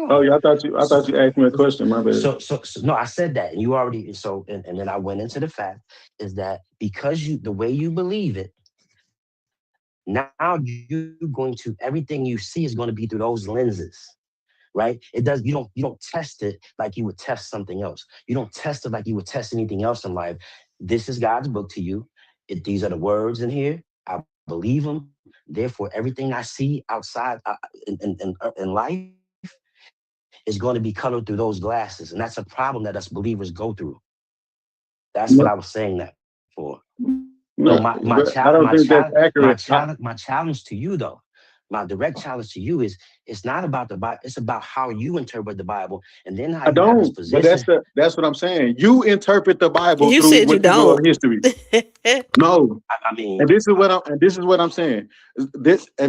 Oh yeah, I thought you asked me a question. My bad. So no, I said that, and you already and then I went into the fact is that because the way you believe it, now you're going to, everything you see is going to be through those lenses. Right? You don't test it like you would test something else. You don't test it like you would test anything else in life. This is God's book to you. These are the words in here. I believe them. Therefore, everything I see outside in life is going to be colored through those glasses. And that's a problem that us believers go through. That's what I was saying that for. So No, I don't think that's accurate. my challenge to you, though, my direct challenge to you is, it's not about the Bible, it's about how you interpret the Bible, and then how I you have this don't, but position. that's what I'm saying. You interpret the Bible You through said you what you know of don't. history. No, I mean, and this is what I'm saying.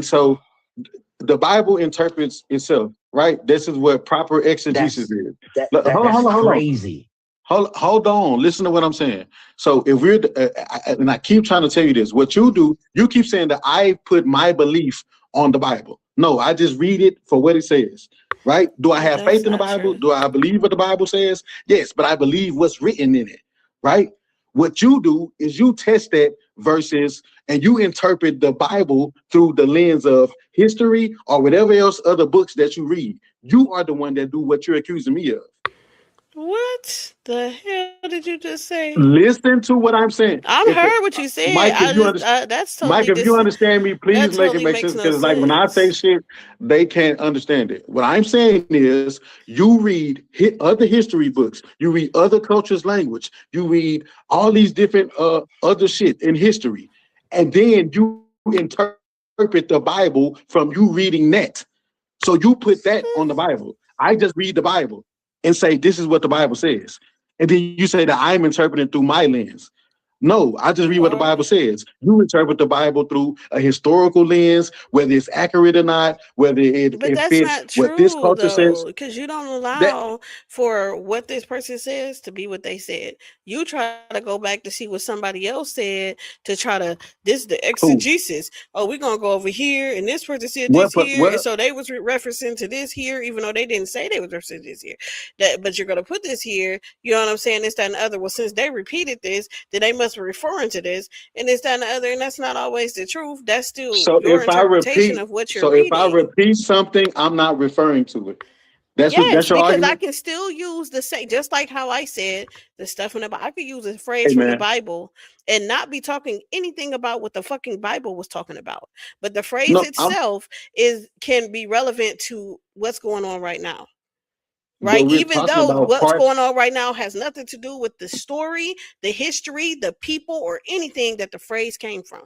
So the Bible interprets itself, right? This is what proper exegesis is. that's Hold on. crazy. Hold on. Listen to what I'm saying. So if we're, and I keep trying to tell you this, what you do, you keep saying that I put my belief on the Bible. No, I just read it for what it says, right? Do I have faith in the Bible? Do I believe what the Bible says? Yes, but I believe what's written in it, right? What you do is you test that verses and you interpret the Bible through the lens of history or whatever else other books that you read. You are the one that do what you're accusing me of. What the hell did you just say? Listen to what I'm saying. I heard what you said. Mike, if you understand, That's Mike, totally if you understand me, please make it make sense. Because like when I say shit, they can't understand it. What I'm saying is, you read other history books, you read other cultures' language, you read all these different other shit in history, and then you interpret the Bible from you reading that. So you put that on the Bible. I just read the Bible and say, this is what the Bible says. And then you say that I'm interpreting through my lens. No, I just read what the Bible says. You interpret the Bible through a historical lens, whether it's accurate or not, whether it that's fits not what this true culture says. though, because you don't allow for what this person says to be what they said. You try to go back to see what somebody else said to try to the exegesis. Oh, we're gonna go over here, and this person said this here, and so they was referencing to this here, even though they didn't say they was referencing this here. But you're gonna put this here. You know what I'm saying? This, that, and the other. Well, since they repeated this, then they must be referring to this, and this, that, and the other. And that's not always the truth. That's still your interpretation of what you're reading. If I repeat something, I'm not referring to it. That's your because argument? I can still use the same, just like how I said the stuff in the Bible. I could use a phrase from the Bible and not be talking anything about what the fucking Bible was talking about. But the phrase itself can be relevant to what's going on right now. Right? Even though what's going on right now has nothing to do with the story, the history, the people, or anything that the phrase came from.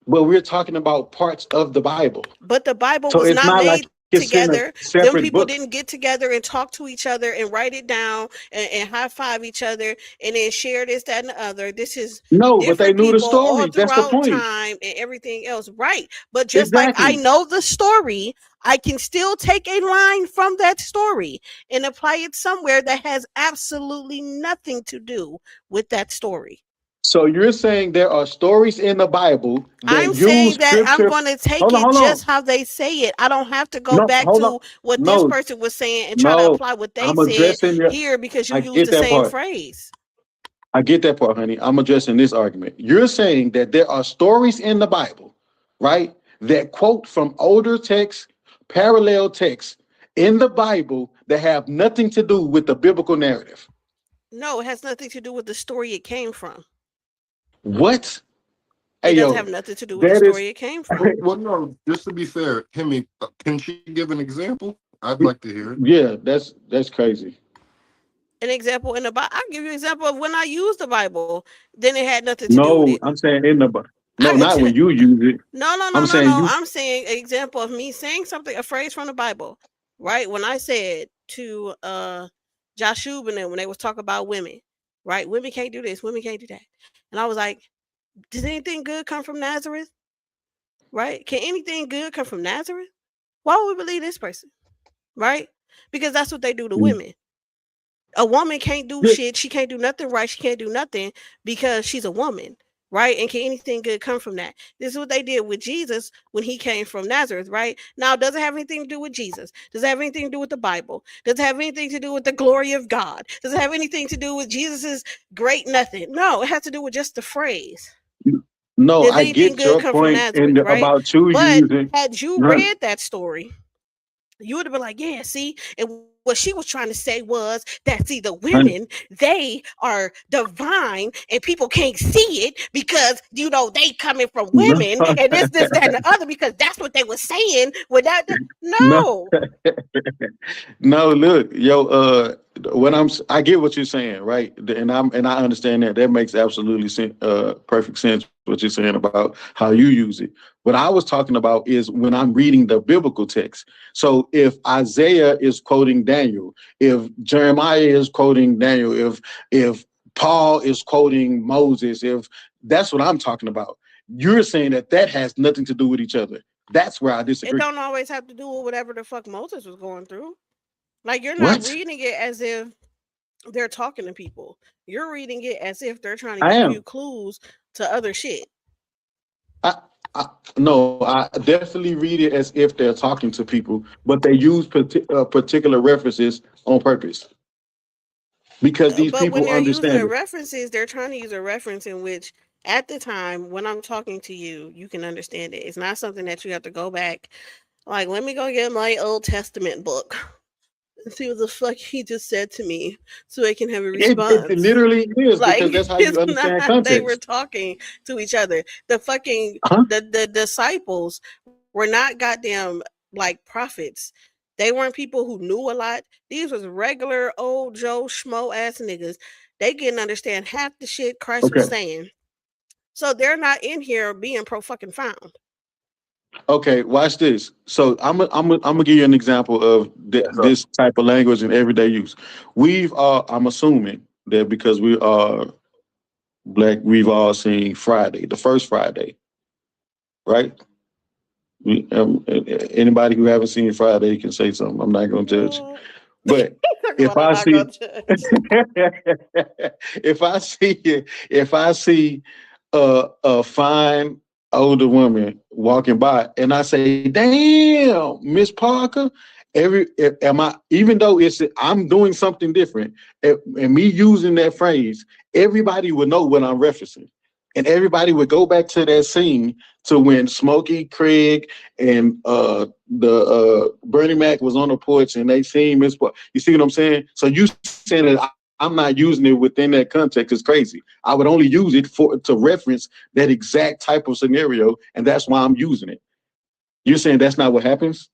Well, we're talking about parts of the Bible. But the Bible was not made together. Them people didn't get together and talk to each other and write it down and high five each other and then share this, that, and the other. This is but they knew the story. All That's the point. Time and everything else, right? But just like I know the story, I can still take a line from that story and apply it somewhere that has absolutely nothing to do with that story. So you're saying there are stories in the Bible that I'm saying that I'm going to take it just how they say it. I don't have to go back to what this person was saying and try to apply what they said here because you used the same phrase. I get that part, honey. I'm addressing this argument. You're saying that there are stories in the Bible, right, that quote from older texts, parallel texts in the Bible that have nothing to do with the biblical narrative. No, it has nothing to do with the story it came from. What? It doesn't have nothing to do with the story it came from. Well, no, just to be fair, Hemi, can she give an example? I'd like to hear it. Yeah, that's crazy. An example in the Bible. I'll give you an example of when I used the Bible. Then it had nothing to do with it. No, I'm saying in the Bible. No, not when you use it. No. I'm saying an example of me saying something, a phrase from the Bible, right? When I said to Joshua and them when they was talking about women, right? Women can't do this, women can't do that. And I was like, does anything good come from Nazareth? Right? Can anything good come from Nazareth? Why would we believe this person? Right? Because that's what they do to women. A woman can't do shit. She can't do nothing right. She can't do nothing because she's a woman. Right? And can anything good come from that? This is what they did with Jesus when he came from Nazareth, right? Now, does it have anything to do with Jesus? Does it have anything to do with the Bible? Does it have anything to do with the glory of God? Does it have anything to do with Jesus's great nothing? No, it has to do with just the phrase. No, I get your point about you using. Had you read that story, you would have been like, yeah, see, and what she was trying to say was that, see, the women, they are divine and people can't see it because, you know, they coming from women and this, that, and the other, because that's what they were saying without no. No, look, yo, I get what you're saying, right? And I understand that makes absolutely perfect sense what you're saying about how you use it. What I was talking about is when I'm reading the biblical text. So if Isaiah is quoting Daniel, if Jeremiah is quoting Daniel, if Paul is quoting Moses, if that's what I'm talking about, you're saying that has nothing to do with each other. That's where I disagree. It don't always have to do with whatever the fuck Moses was going through. Like, you're not reading it as if They're talking to people. You're reading it as if they're trying to I give am. you clues to other shit. I, no, I definitely read it as if they're talking to people, but they use particular references on purpose because these But when people they're using understand the it. references, they're trying to use a reference in which, at the time when I'm talking to you, you can understand it. It's not something that you have to go back. Like, let me go get my Old Testament book and see what the fuck he just said to me, so I can have a It response. literally is Like, because that's how it's you not understand how they were context. talking to each other. The fucking Huh? the disciples were not goddamn like prophets. They weren't people who knew a lot. These was regular old Joe schmo ass niggas. They didn't understand half the shit Christ was Okay. saying. So they're not in here being pro fucking found. Okay, watch this. So I'm gonna give you an example of this type of language in everyday use. I'm assuming that because we are black, we've all seen Friday, the first Friday, right? Anybody who haven't seen Friday can say something. I'm not gonna judge. But if I see, if I see a fine older woman walking by and I say, "Damn, Miss Parker," am I, even though I'm doing something different, and me using that phrase, everybody would know what I'm referencing, and everybody would go back to that scene to when Smokey Craig and the Bernie Mac was on the porch and they seen Miss Parker. You see what I'm saying? So you saying that I'm not using it within that context is crazy. I would only use it to reference that exact type of scenario, and that's why I'm using it. You're saying that's not what happens?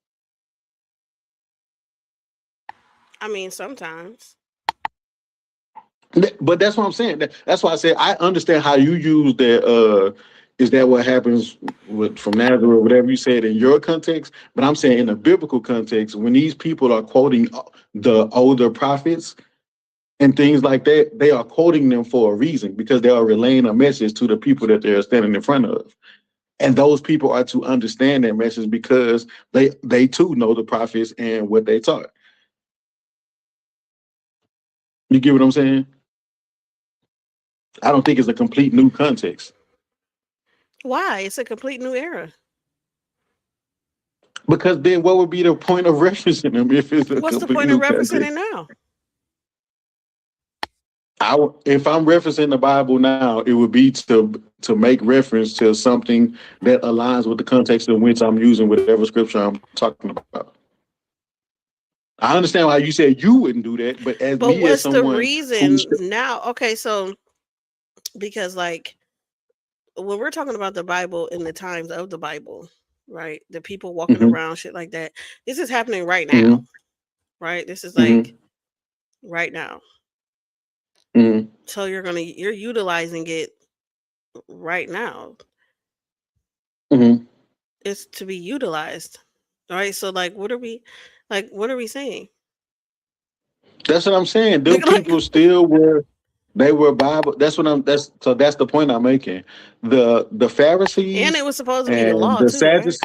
I mean, sometimes. But that's what I'm saying. That's why I said I understand how you use that. Is that what happens from Nazareth or whatever you said in your context? But I'm saying in a biblical context, when these people are quoting the older prophets and things like that, they are quoting them for a reason because they are relaying a message to the people that they're standing in front of. And those people are to understand that message because they too know the prophets and what they taught. You get what I'm saying? I don't think it's a complete new context. Why? It's a complete new era. Because then what would be the point of referencing them if it's a What's the complete point of new referencing it context? now? If I'm referencing the Bible now, it would be to make reference to something that aligns with the context in which I'm using whatever scripture I'm talking about. I understand why you said you wouldn't do that, but as But me as what's the someone who's reason now? Okay, so because like when we're talking about the Bible in the times of the Bible, right? The people walking Mhm, around, shit like that. This is happening right now, mhm, right? This is like mhm, right now. mhm. So you're utilizing it right now. Mhm. It's to be utilized. Right? So what are we saying? That's what I'm saying. Them Like, people still were Bible. That's the point I'm making. The and it Pharisees was supposed to be the and law the too, right? Sadducees.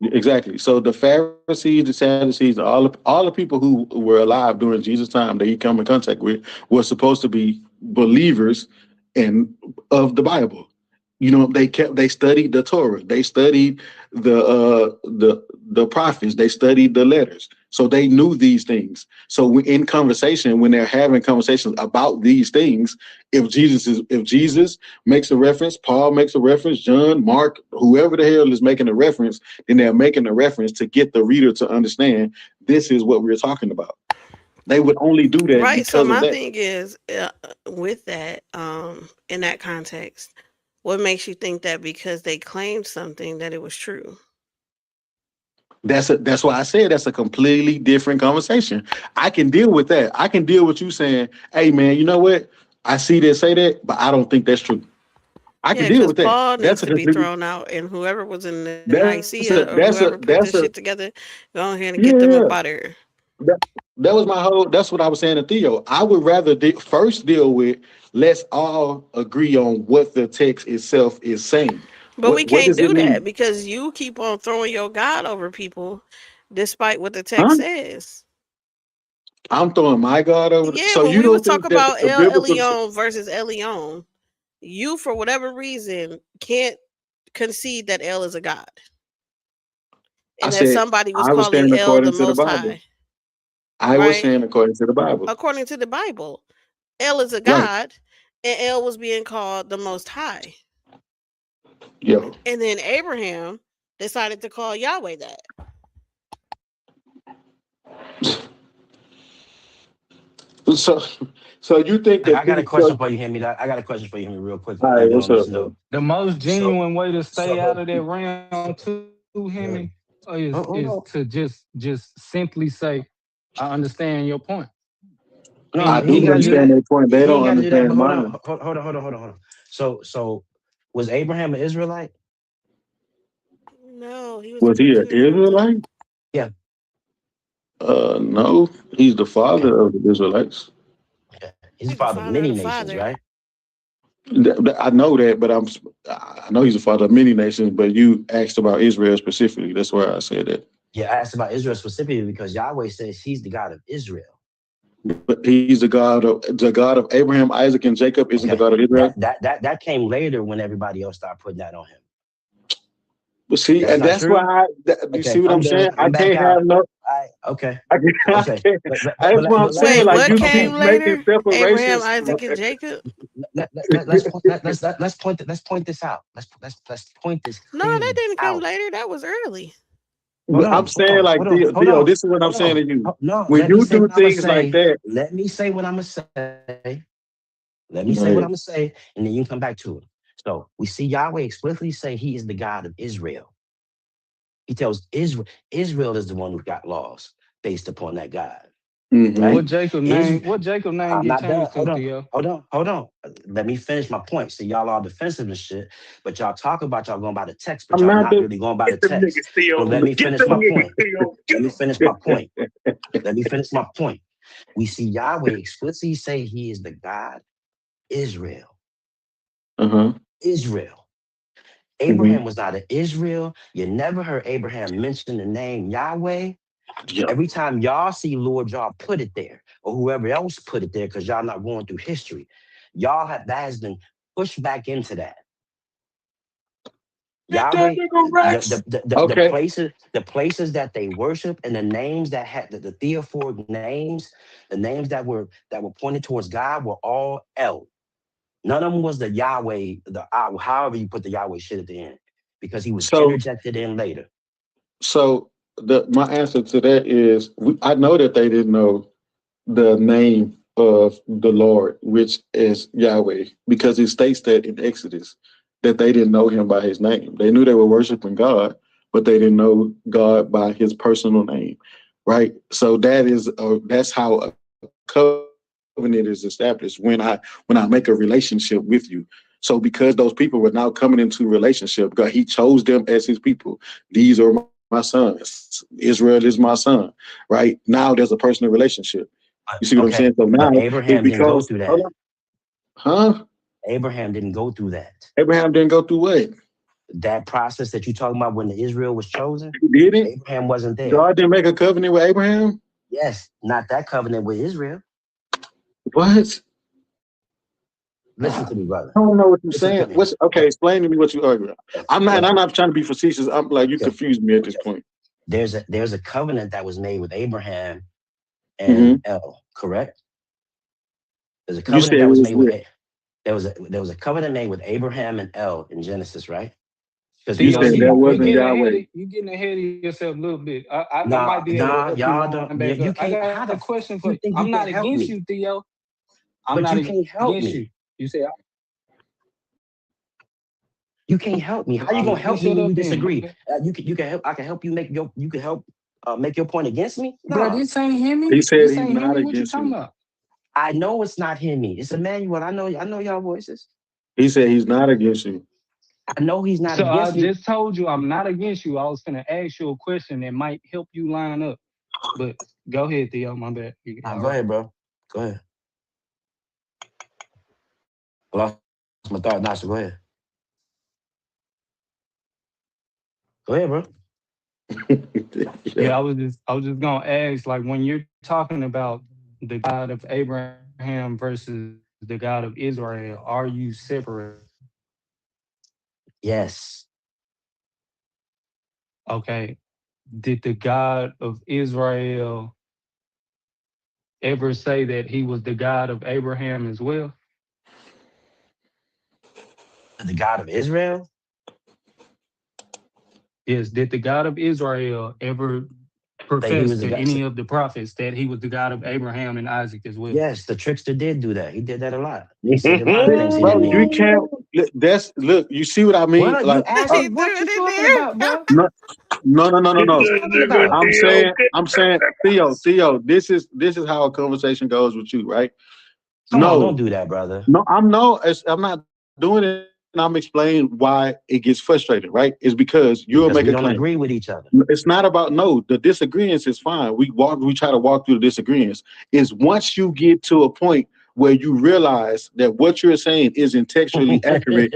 Exactly. So the Pharisees, the Sadducees, all the people who were alive during Jesus' time that he come in contact with were supposed to be believers and of the Bible. You know, they studied the Torah, they studied the prophets, they studied the letters, so they knew these things. So in conversation, when they're having conversations about these things, if Jesus makes a reference, Paul makes a reference, John, Mark, whoever the hell is making a reference, then they're making a reference to get the reader to understand this is what we're talking about. They would only do that Right. So because of my that. thing is with that, in that context, what makes you think that because they claimed something that it was true? That's why I said that's a completely different conversation. I can deal with that. I can deal with you saying, "Hey, man, you know what? I see this say that, but I don't think that's true." I can Yeah, deal because with that. Paul needs That's a to be completely thrown out, and whoever was in the that's Nicaea a or that's a whoever put that's this a shit together, go ahead and get them yeah. up out of here. That, that was my whole. That's what I was saying to Theo. I would rather first deal with. Let's all agree on what the text itself is saying. But we What can't does it do that mean? because you keep on throwing your God over people, despite what the Huh? text says. I'm throwing my God over. Yeah, So when you we was don't think talking that about the El biblical? Elyon versus Elyon, you for whatever reason can't concede that El is a god, and that somebody was I was calling saying El the according to the Most Bible. High. I was saying according to the Bible. According to the Bible, El is a Right. god, and El was being called the Most High. Yeah. And then Abraham decided to call Yahweh that. So you think that I got a question for you, Hemi. I got a question for you, Hemi, real quick. All right, what's up, bro? The most genuine way to stay out of that realm to Hemi is to just simply say, I understand your point. I do understand their point. They don't understand mine. Hold on. So was Abraham an Israelite? No, he Was he an Israelite? Yeah. No, he's the father of the Israelites. He's the father of many nations, right? I know that, but I know he's the father of many nations. But you asked about Israel specifically. That's why I said that. Yeah, I asked about Israel specifically because Yahweh says he's the God of Israel. But he's the God of Abraham, Isaac, and Jacob. Isn't the God of Israel? That came later when everybody else started putting that on him. But see, and that's why you see what I'm saying. I can't have no. Okay. That's what I'm saying. Like you keep making separations. Abraham, Isaac, and Jacob. Let's point this out. Let's point this. No, that didn't come later. That was early. I'm saying, like, Theo, this is what I'm saying to you. No, when you do things like that, let me say what I'm gonna say. Let me say what I'm gonna say, and then you can come back to it. So we see Yahweh explicitly say he is the God of Israel. He tells Israel is the one who got laws based upon that God. Mm-hmm. Right? What Jacob name get changed to, Theo? Hold on. Let me finish my point. So y'all are defensive and shit, but y'all talk about y'all going by the text, but y'all not really going by the text. So let me finish my point. Let me finish my point. We see Yahweh explicitly say he is the God Israel. Israel. Abraham was not an Israel. You never heard Abraham mention the name Yahweh. Every time y'all see Lord, y'all put it there, or whoever else put it there, because y'all not going through history. That has been pushed back into that. Yahweh, the places that they worship, and the names that had the theophoric names, the names that were pointed towards God were all El. None of them was the Yahweh, however you put the Yahweh shit at the end, because he was interjected in later. So my answer to that is, I know that they didn't know the name of the Lord, which is Yahweh, because it states that in Exodus that they didn't know him by his name. They knew they were worshiping God, but they didn't know God by his personal name, right? So that's how a covenant is established when I make a relationship with you. So because those people were now coming into a relationship, God, he chose them as his people. These are my sons. Israel is my son, right? Now there's a personal relationship. You see what I'm saying? So now Abraham didn't go through that. Huh? Abraham didn't go through that. Abraham didn't go through what? That process that you're talking about when Israel was chosen. He didn't. Abraham wasn't there. God didn't make a covenant with Abraham? Yes, not that covenant with Israel. What? Listen to me, brother. I don't know what you're saying. Explain to me what you argue. I'm not trying to be facetious. I'm like, you confused me at this point. There's a covenant that was made with Abraham and El, correct? There's a covenant that was made with there was a covenant made with Abraham and El in Genesis, right? Because you said that wasn't Yahweh. You're getting ahead of yourself a little bit. I Nah, might be able to help y'all you don't. back You up. can't. I got a question for you. Think I'm you not can help against me? you, Theo. But you can't help me. You say you can't help me. How you gonna help me when you disagree? You can help. I can help you make your. You can help make your point against me. No, bro, this ain't Hemi. He said this he's ain't not Hemi. What you against talking you. about? I know it's not Hemi. It's Emmanuel. I know y'all voices. He said he's not against you. I know he's not so against me. I just told you I'm not against you. I was gonna ask you a question that might help you line up. But go ahead, Theo. My bad. Go ahead, bro. Go ahead. I lost my thought. Now, so go ahead. Go ahead, bro. Yeah, I was just gonna ask, like, when you're talking about the God of Abraham versus the God of Israel, are you separate? Yes. Okay. Did the God of Israel ever say that he was the God of Abraham as well? The God of Israel? Yes. Did the God of Israel ever Say he profess was the to God. any of the prophets that he was the God of Abraham and Isaac as well? Yes, the trickster did do that. He did that a lot. He said a lot of things he Bro, didn't you mean. can't. That's look. You see what I mean? What you Like, asked me? What you talking about, bro? no, no. Talking about? I'm saying, Theo. This is how a conversation goes with you, right? Come on, don't No, do that, brother. no, I'm not doing it. And I'm explaining why it gets frustrated, right? It's because you'll Because make we a don't claim. agree with each other. It's not about no. The disagreements is fine. We try to walk through the disagreements. Is once you get to a point where you realize that what you're saying isn't textually accurate.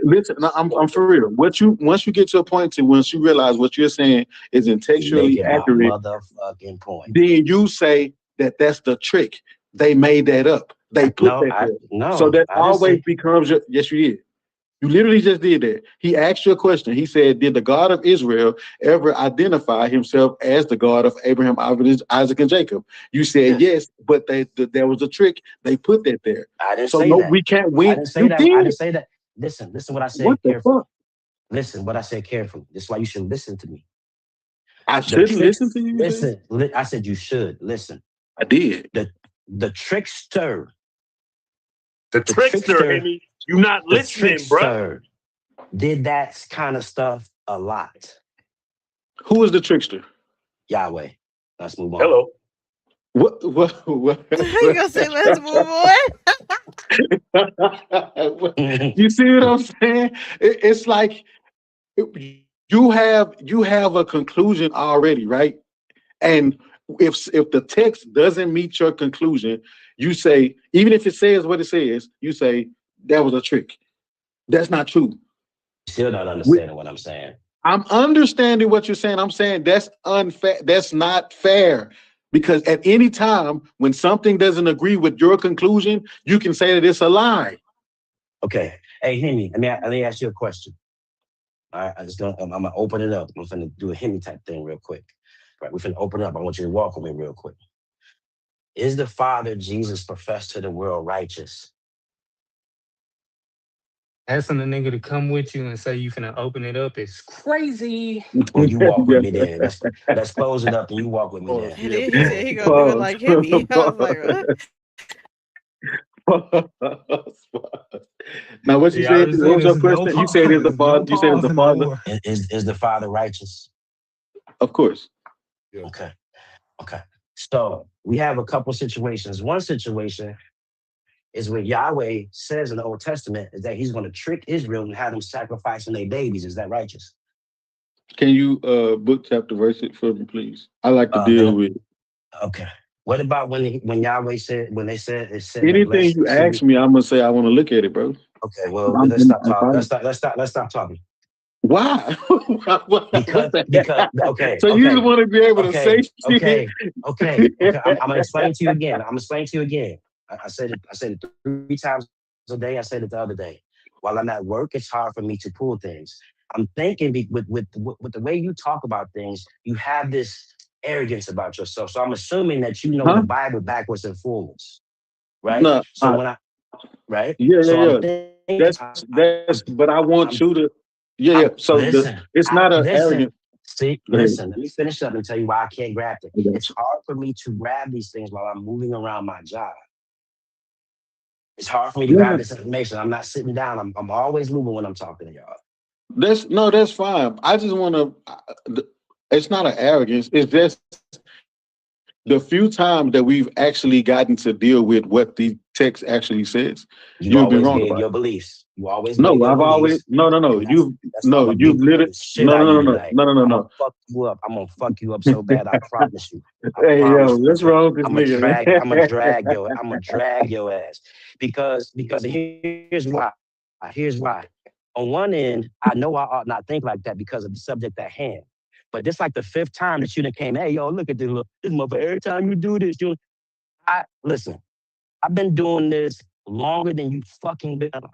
Listen, no, I'm for real. Once you get to a point to once you realize what you're saying isn't You textually making my accurate, motherfucking point. then you say that that's the trick. They made that up. They put that there. So that I didn't always say. becomes your. Yes, you did. You literally just did that. He asked you a question. He said, "Did the God of Israel ever identify himself as the God of Abraham, Isaac, and Jacob?" You said yes, but there was a trick. They put that there. I didn't So say no, that. we can't I win. didn't say You that. I did. didn't say that. Listen what I What said the carefully. fuck? Listen what I said carefully. This is why you should listen to me. I The shouldn't tricks. listen to you. Listen. I said you should listen. I did. The trickster. The trickster, Amy. You not The listening, bruh. trickster did that kind of stuff a lot. Who is the trickster? Yahweh. Let's move on. Hello. What? You gonna say let's move on? You see what I'm saying? It's like you have a conclusion already, right? And if the text doesn't meet your conclusion, you say, even if it says what it says, you say that was a trick. That's not true. Still not understanding what I'm saying. I'm understanding what you're saying. I'm saying that's unfair. That's not fair. Because at any time when something doesn't agree with your conclusion, you can say that it's a lie. Okay. Hey, Henry, let me ask you a question. All right, I'm gonna open it up. I'm gonna do a Henry type thing real quick. Right, we're gonna open it up. I want you to walk with me real quick. Is the Father Jesus professed to the world righteous? Asking a nigga to come with you and say you finna open it up is crazy. Well, you walk with me then. Let's close it up and you walk with me then. And then he said he gonna do it like Hemi. I was like, what? Now, what you Yeah, I said? already What said was your there's no question? You said is the pause, no father? You said is pause the in the father? war. Is the Father righteous? Of course. Okay. So we have a couple situations. One situation is where Yahweh says in the Old Testament is that he's going to trick Israel and have them sacrificing their babies. Is that righteous? Can you book chapter verse it for me, please? I like to deal with Okay. What about when Yahweh said it said that anything blessed you should ask be? me. I'm gonna say I want to look at it, bro. Okay, well I'm, let's stop I'm talking. fine. Let's stop talking. Why? what Because the heck? okay. So you just want to be able to say shit? I'm gonna explain to you again. I said it 3 times a day. I said it the other day. While I'm at work, it's hard for me to pull things. I'm thinking with the way you talk about things, you have this arrogance about yourself. So I'm assuming that you know the Bible backwards and forwards, right? No. So when I right, Yeah. so I'm thinking, That's. But I want you to. Yeah. So it's not an listen. arrogant. See, Go ahead. listen. Let me finish up and tell you why I can't grab it. I got It's hard for me to grab these things while I'm moving around my job. It's hard for me to you. grab Yeah. this information. I'm not sitting down. I'm always moving when I'm talking to y'all. That's fine. I just want to. It's not an arrogance. It's just the few times that we've actually gotten to deal with what the text actually says. You You've been always wrong gave about your it. beliefs. You always No, gave your I've always beliefs, no. and that's why I'm gonna You've beat literally the shit out of you tonight. I'm gonna no. fuck you up. I'm gonna fuck you up so bad. I promise you. I Hey promise yo, you. what's wrong with this I'm gonna nigga, drag. I'm gonna man? drag your ass because here's why. Here's why. On one end, I know I ought not think like that because of the subject at hand. But this like the fifth time that you done came. Hey yo, look at this motherfucker. Every time you do this, Listen, I've been doing this longer than you fucking been alive.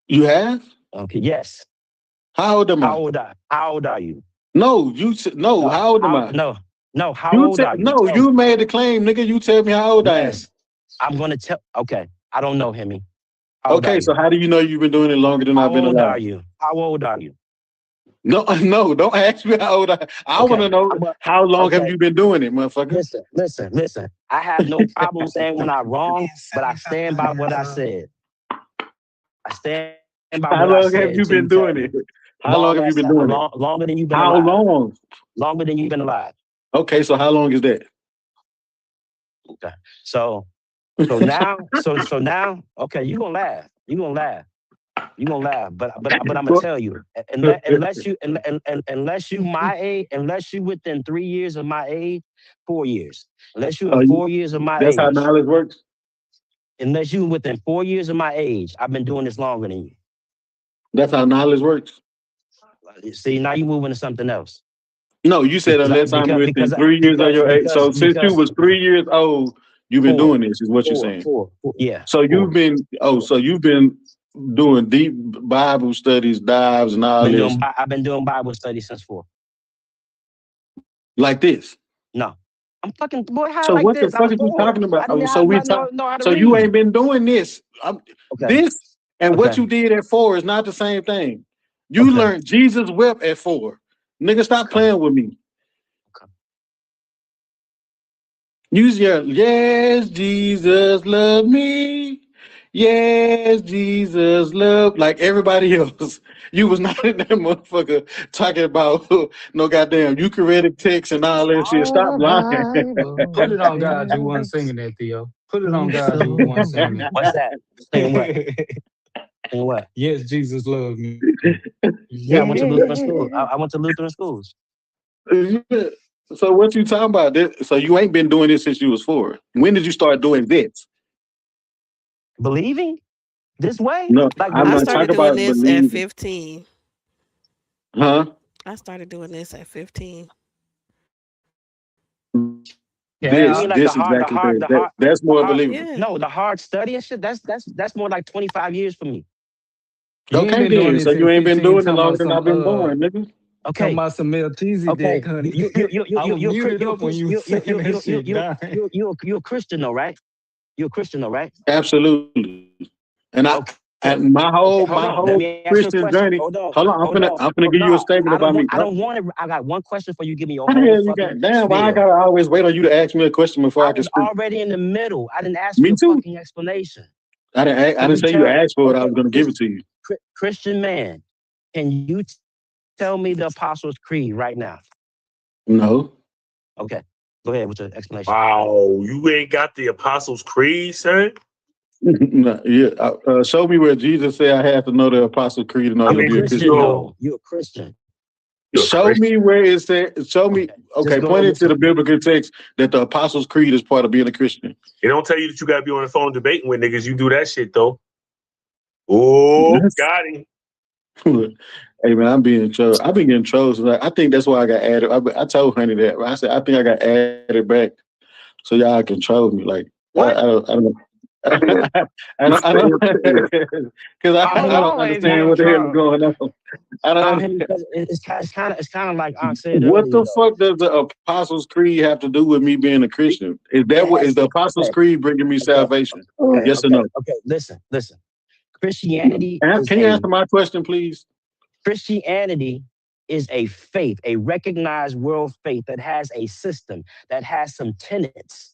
You have? Okay, yes. How old am I? How old are you? No, no. How old am I? No. How old are you? No, you made the claim, nigga. You tell me how old I am. I'm gonna tell. Okay, I don't know, Hemi. Okay, so how do you know you've been doing it longer than I've been alive? How old are you? How old are you? No, don't ask me how old I want to know how long have you been doing it, motherfucker? Listen. I have no problem saying when I'm wrong, but I stand by what I said. I stand by How what I long said. have you been doing it? How long have you been doing it? Longer than you've been alive. How long? Longer than you've been alive. Okay, so how long is that? Okay, so now, okay, you gonna laugh. But I'm gonna tell you, unless you my age, unless you within 3 years of my age, 4 years. Unless you in 4 years of my age. That's how knowledge works. Unless you within 4 years of my age, I've been doing this longer than you. That's how knowledge works. See, now you moving to something else. No, you said unless I'm within 3 years of your age. So since you was 3 years old, you've been doing this, is what you're saying. Yeah. So you've been doing deep Bible studies, dives, and all this. I've been doing Bible studies since 4. Like this? No. I'm fucking boy. How so like what this? the fuck are you talking about? So you ain't been doing this. This and what Okay. you did at 4 is not the same thing. You learned Jesus wept at 4. Nigga, stop playing with me. Use your yes, Jesus love me. Yes, Jesus love like everybody else. You was not in that motherfucker talking about no goddamn Eucharistic text and all that shit. Stop lying. Put it on God, you wasn't singing that, Theo. Put it on God, you wasn't singing that. What's that? Singing what? Singing what? Yes, Jesus loved me. Yeah, I went to Lutheran school. I went to Lutheran schools. So what you talking about? So you ain't been doing this since you was 4. When did you start doing this? Believing this way? No, like I'm I not started talking doing about this believing. at 15. Huh? I started doing this at 15. This exactly. That's more believable. Yeah. No, the hard study and shit. That's more like 25 years for me. You ain't Okay, been doing then. this So at you ain't been 15, doing it talking longer about than I've been born, nigga. talking about some Melchizedek, honey. I was muted up when you were saying that shit, dying. You're a Christian though, right? You're a Christian though, right? Absolutely. And and my whole Christian journey. Hold on, I'm gonna give you a statement about me. I don't want to. I got one question for you. Give me your How the whole hell you fucking got? Damn, why I spiel. gotta always wait on you to ask me a question before I can was speak? already in the middle. I didn't ask Me for a too. fucking explanation. I didn't say you asked for it. I was gonna give it to you. Christian man, can you tell me the Apostles' Creed right now? No. Okay, go ahead with your explanation. Wow, you ain't got the Apostles' Creed, son? No, yeah. Show me where Jesus said I have to know the Apostles' Creed in order to be a Christian. You're a Christian. Show me where it said. Show me. Okay, point it to the biblical text that the Apostles' Creed is part of being a Christian. It don't tell you that you got to be on the phone debating with niggas. You do that shit though. Oh, got him. Hey man, I've been getting trolls. I think that's why I got added. I told Honey that. I said I think I got added back so y'all can troll me. Like what? I don't know. I don't because I don't understand what the hell is going on. I don't. It's kind of like Aunt said What earlier, the fuck does the Apostles' Creed have to do with me being a Christian? Is that what is the Apostles' Creed bringing me salvation? Yes or no? Okay, listen. Christianity. Can you answer my question, please? Christianity is a faith, a recognized world faith that has a system, that has some tenets.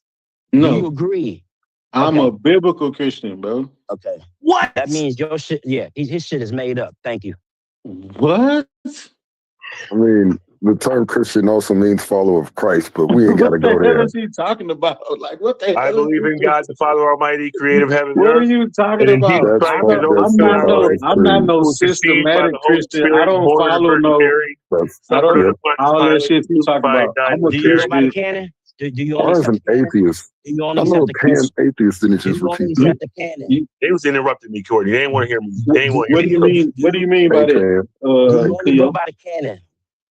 No. Do you agree? I'm a biblical Christian, bro. Okay. What? That means your shit, his shit is made up. Thank you. What? I mean, the term Christian also means follower of Christ, but we ain't got to go What the there. hell is he talking about? Like, what the hell? I believe in God, the Father Almighty, creator of heaven and What earth. are you talking And about? Jesus Christ, his only son, I'm not no who was conceived by systematic the Holy Christian. Spirit, I don't born of the follow Virgin no. Mary, I don't suffered under Pontius all that Pilate, shit you talking crucified, about. died, I'm a Do you know about the Christian. canon? Do you only I'm accept an the canon? atheist. Do you only I know accept a the canon? pan-atheist, didn't Do just you only repeat accept the canon? They was interrupting me, Courtney. They didn't want to hear me. They didn't want to What hear do you me. mean? What do you mean by that? Do you only go Theo? by the canon?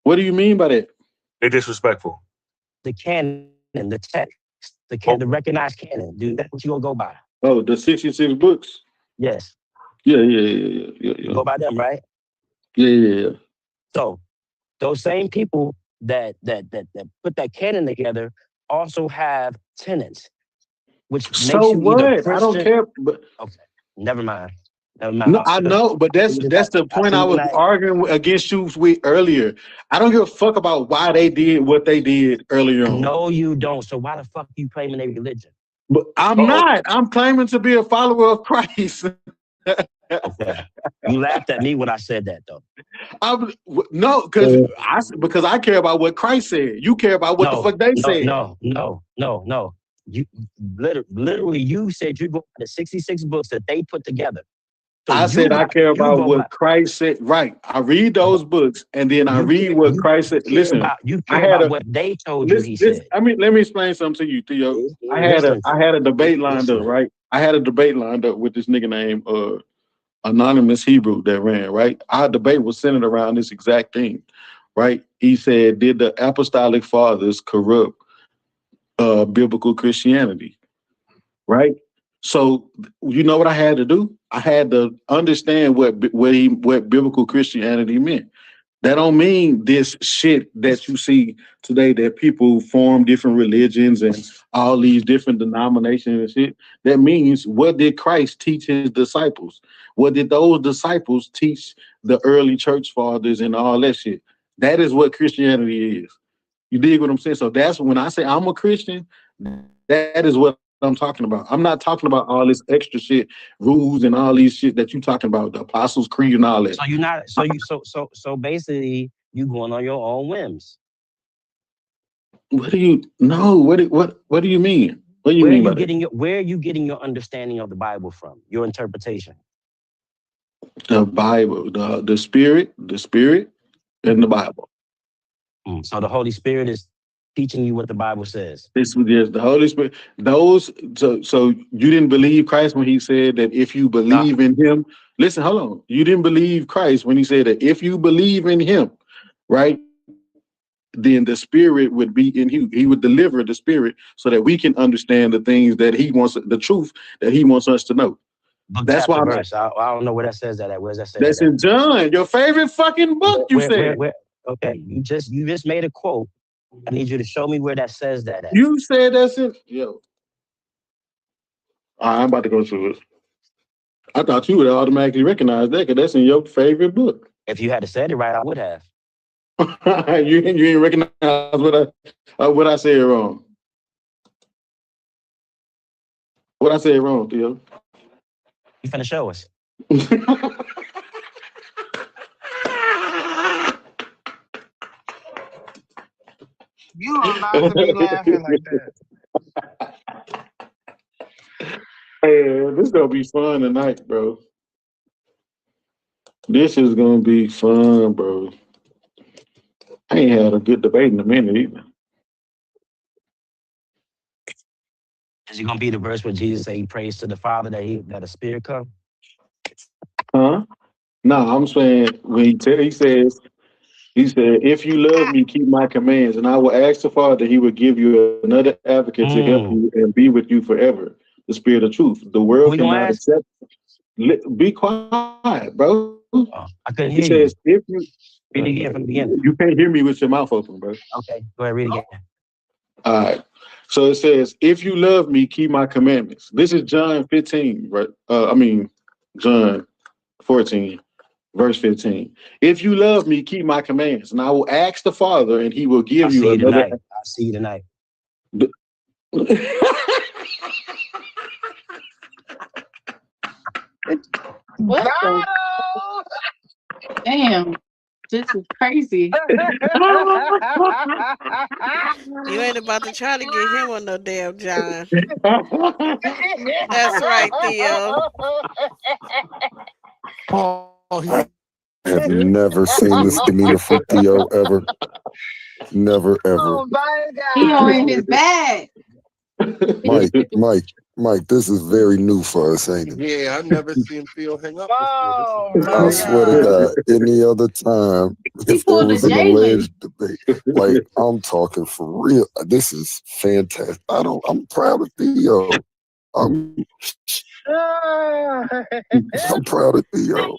What do you mean by that? They're disrespectful. The canon, the text. The recognized canon, dude. That's what you gonna go by. Oh, the 66 books. Yes. Yeah. You go by them, right? Yeah. So those same people that put that canon together also have tenets, which So makes you either what? I don't Christian. care. But okay, never mind. No, I know, but that's the point I was arguing against you with earlier. I don't give a fuck about why they did what they did earlier on. No, you don't. So why the fuck you claiming a religion? But I'm not. I'm claiming to be a follower of Christ. Okay. You laughed at me when I said that, though. No, because I care about what Christ said. You care about what the fuck they said. No. You literally you said you go by the 66 books that they put together. So I said I care about what Christ said. Right. I read those books and then I read what Christ said. Listen, you care about what they told you he said. I mean, let me explain something to you, Theo. I had a debate lined up, right? I had a debate lined up with this nigga named Anonymous Hebrew that ran, right? Our debate was centered around this exact thing, right? He said, did the apostolic fathers corrupt biblical Christianity, right? So you know what I had to do? I had to understand what biblical Christianity meant. That don't mean this shit that you see today, that people form different religions and all these different denominations and shit. That means, what did Christ teach his disciples? What did those disciples teach the early church fathers and all that shit? That is what Christianity is. You dig what I'm saying? So that's when I say I'm a Christian, that is what I'm talking about. I'm not talking about all this extra shit, rules and all these shit that you talking about, the Apostles' Creed and all that. So you're not. So basically, you going on your own whims. What do you? No. What do you mean? What do you mean by that? Where are you getting your understanding of the Bible from? Your interpretation. The Bible, the Spirit, and the Bible. So the Holy Spirit is teaching you what the Bible says. This was just the Holy Spirit. So you didn't believe Christ when he said that if you believe in him. Listen, hold on. You didn't believe Christ when he said that if you believe in him, right? Then the Spirit would be in you. He would deliver the Spirit so that we can understand the things that he wants, the truth that he wants us to know. That's why verse. I don't know where that says that at. Where's that say? That's in John, your favorite fucking book. You said. Okay, you just made a quote. I need you to show me where that says that at. You said that's it. Yo. I'm about to go through it. I thought you would automatically recognize that because that's in your favorite book. If you had said it right, I would have. you didn't recognize what I said wrong. What I said wrong, Theo? You finna show us. You are not to be laughing like that. Hey, this is gonna be fun tonight, bro. This is gonna be fun, bro. I ain't had a good debate in a minute either. Is it gonna be the verse where Jesus said he prays to the Father that the Spirit come? Huh? No, I'm saying when he says, if you love me, keep my commands, and I will ask the Father, he will give you another advocate to help you and be with you forever. The Spirit of truth. The world cannot accept. Be quiet, bro. I couldn't hear you. Says, if you read it again from the beginning. You can't hear me with your mouth open, bro. Okay, go ahead, read it again. All right. So it says, if you love me, keep my commandments. This is John 15, right? John 14. Verse 15. If you love me, keep my commands, and I will ask the Father, and he will give you another. I'll see you tonight. What? Damn. This is crazy. You ain't about to try to get him on no damn John. That's right, Theo. I have never seen this demeanor from Theo ever. Never, ever. Theo in his bag. Mike, Mike, this is very new for us, ain't it? Yeah, I've never seen Phil hang up before. Oh I my swear to God. God, any other time, He if there pulled the was an Jalen. alleged debate, like I'm talking for real, this is fantastic. I'm proud of Theo. I'm proud of Theo.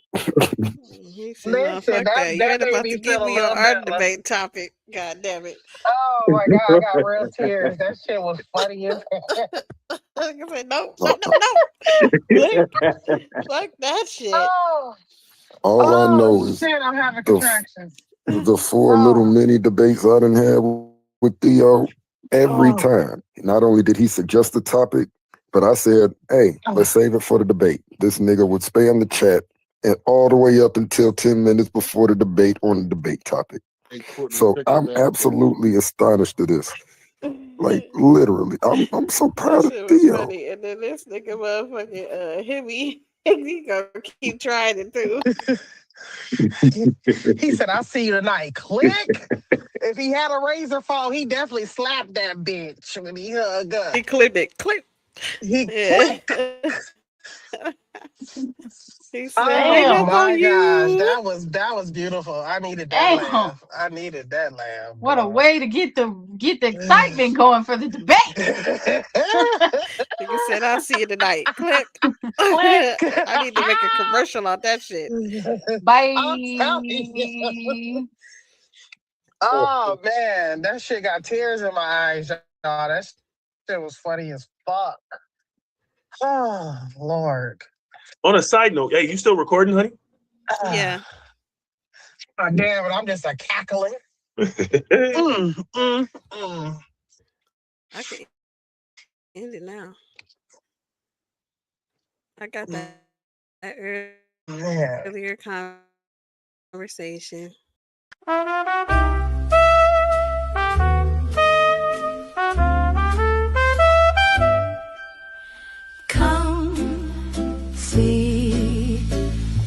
He said, "No, Listen, fuck that. You that ain't made about me to feel give a me your little art better. debate topic. God damn it." Oh my God, I got real tears. That shit was funny as hell. I said, no. Click. Fuck that shit. All I know is Shit, I'm having the contractions. the 4 little mini debates I done had with Theo. Every time, not only did he suggest the topic, but I said, "Hey, let's save it for the debate." This nigga would spam the chat and all the way up until 10 minutes before the debate on the debate topic. So I'm absolutely astonished at this. Like literally, I'm so proud That of shit was Theo. funny. And then this nigga motherfucking Hemi, he gonna keep trying it too. He said, "I'll see you tonight." Click. If he had a razor phone, he definitely slapped that bitch when he hung up. He clipped it. Click. He clicked. He said, "Hang Oh up my on gosh, you." that was beautiful. I needed that Damn. laugh. I needed that laugh. What a way to get the excitement going for the debate. Nigga said, "I'll see you tonight." Click. Click. I need to make a commercial on that shit. Bye. I'm telling you. Oh man, that shit got tears in my eyes, y'all. That shit was funny as fuck. Oh Lord. On a side note, hey, you still recording, honey? Yeah. Oh, damn it, I'm just a cackling. I can end it now. I got that earlier conversation. Come see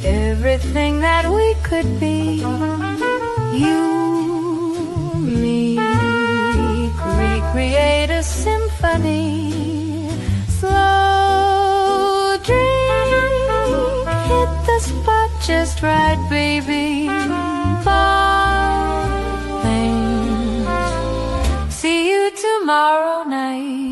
everything that we could be. You, me, recreate a symphony. Slow drink, hit the spot just right, baby. Darling, see you tomorrow night.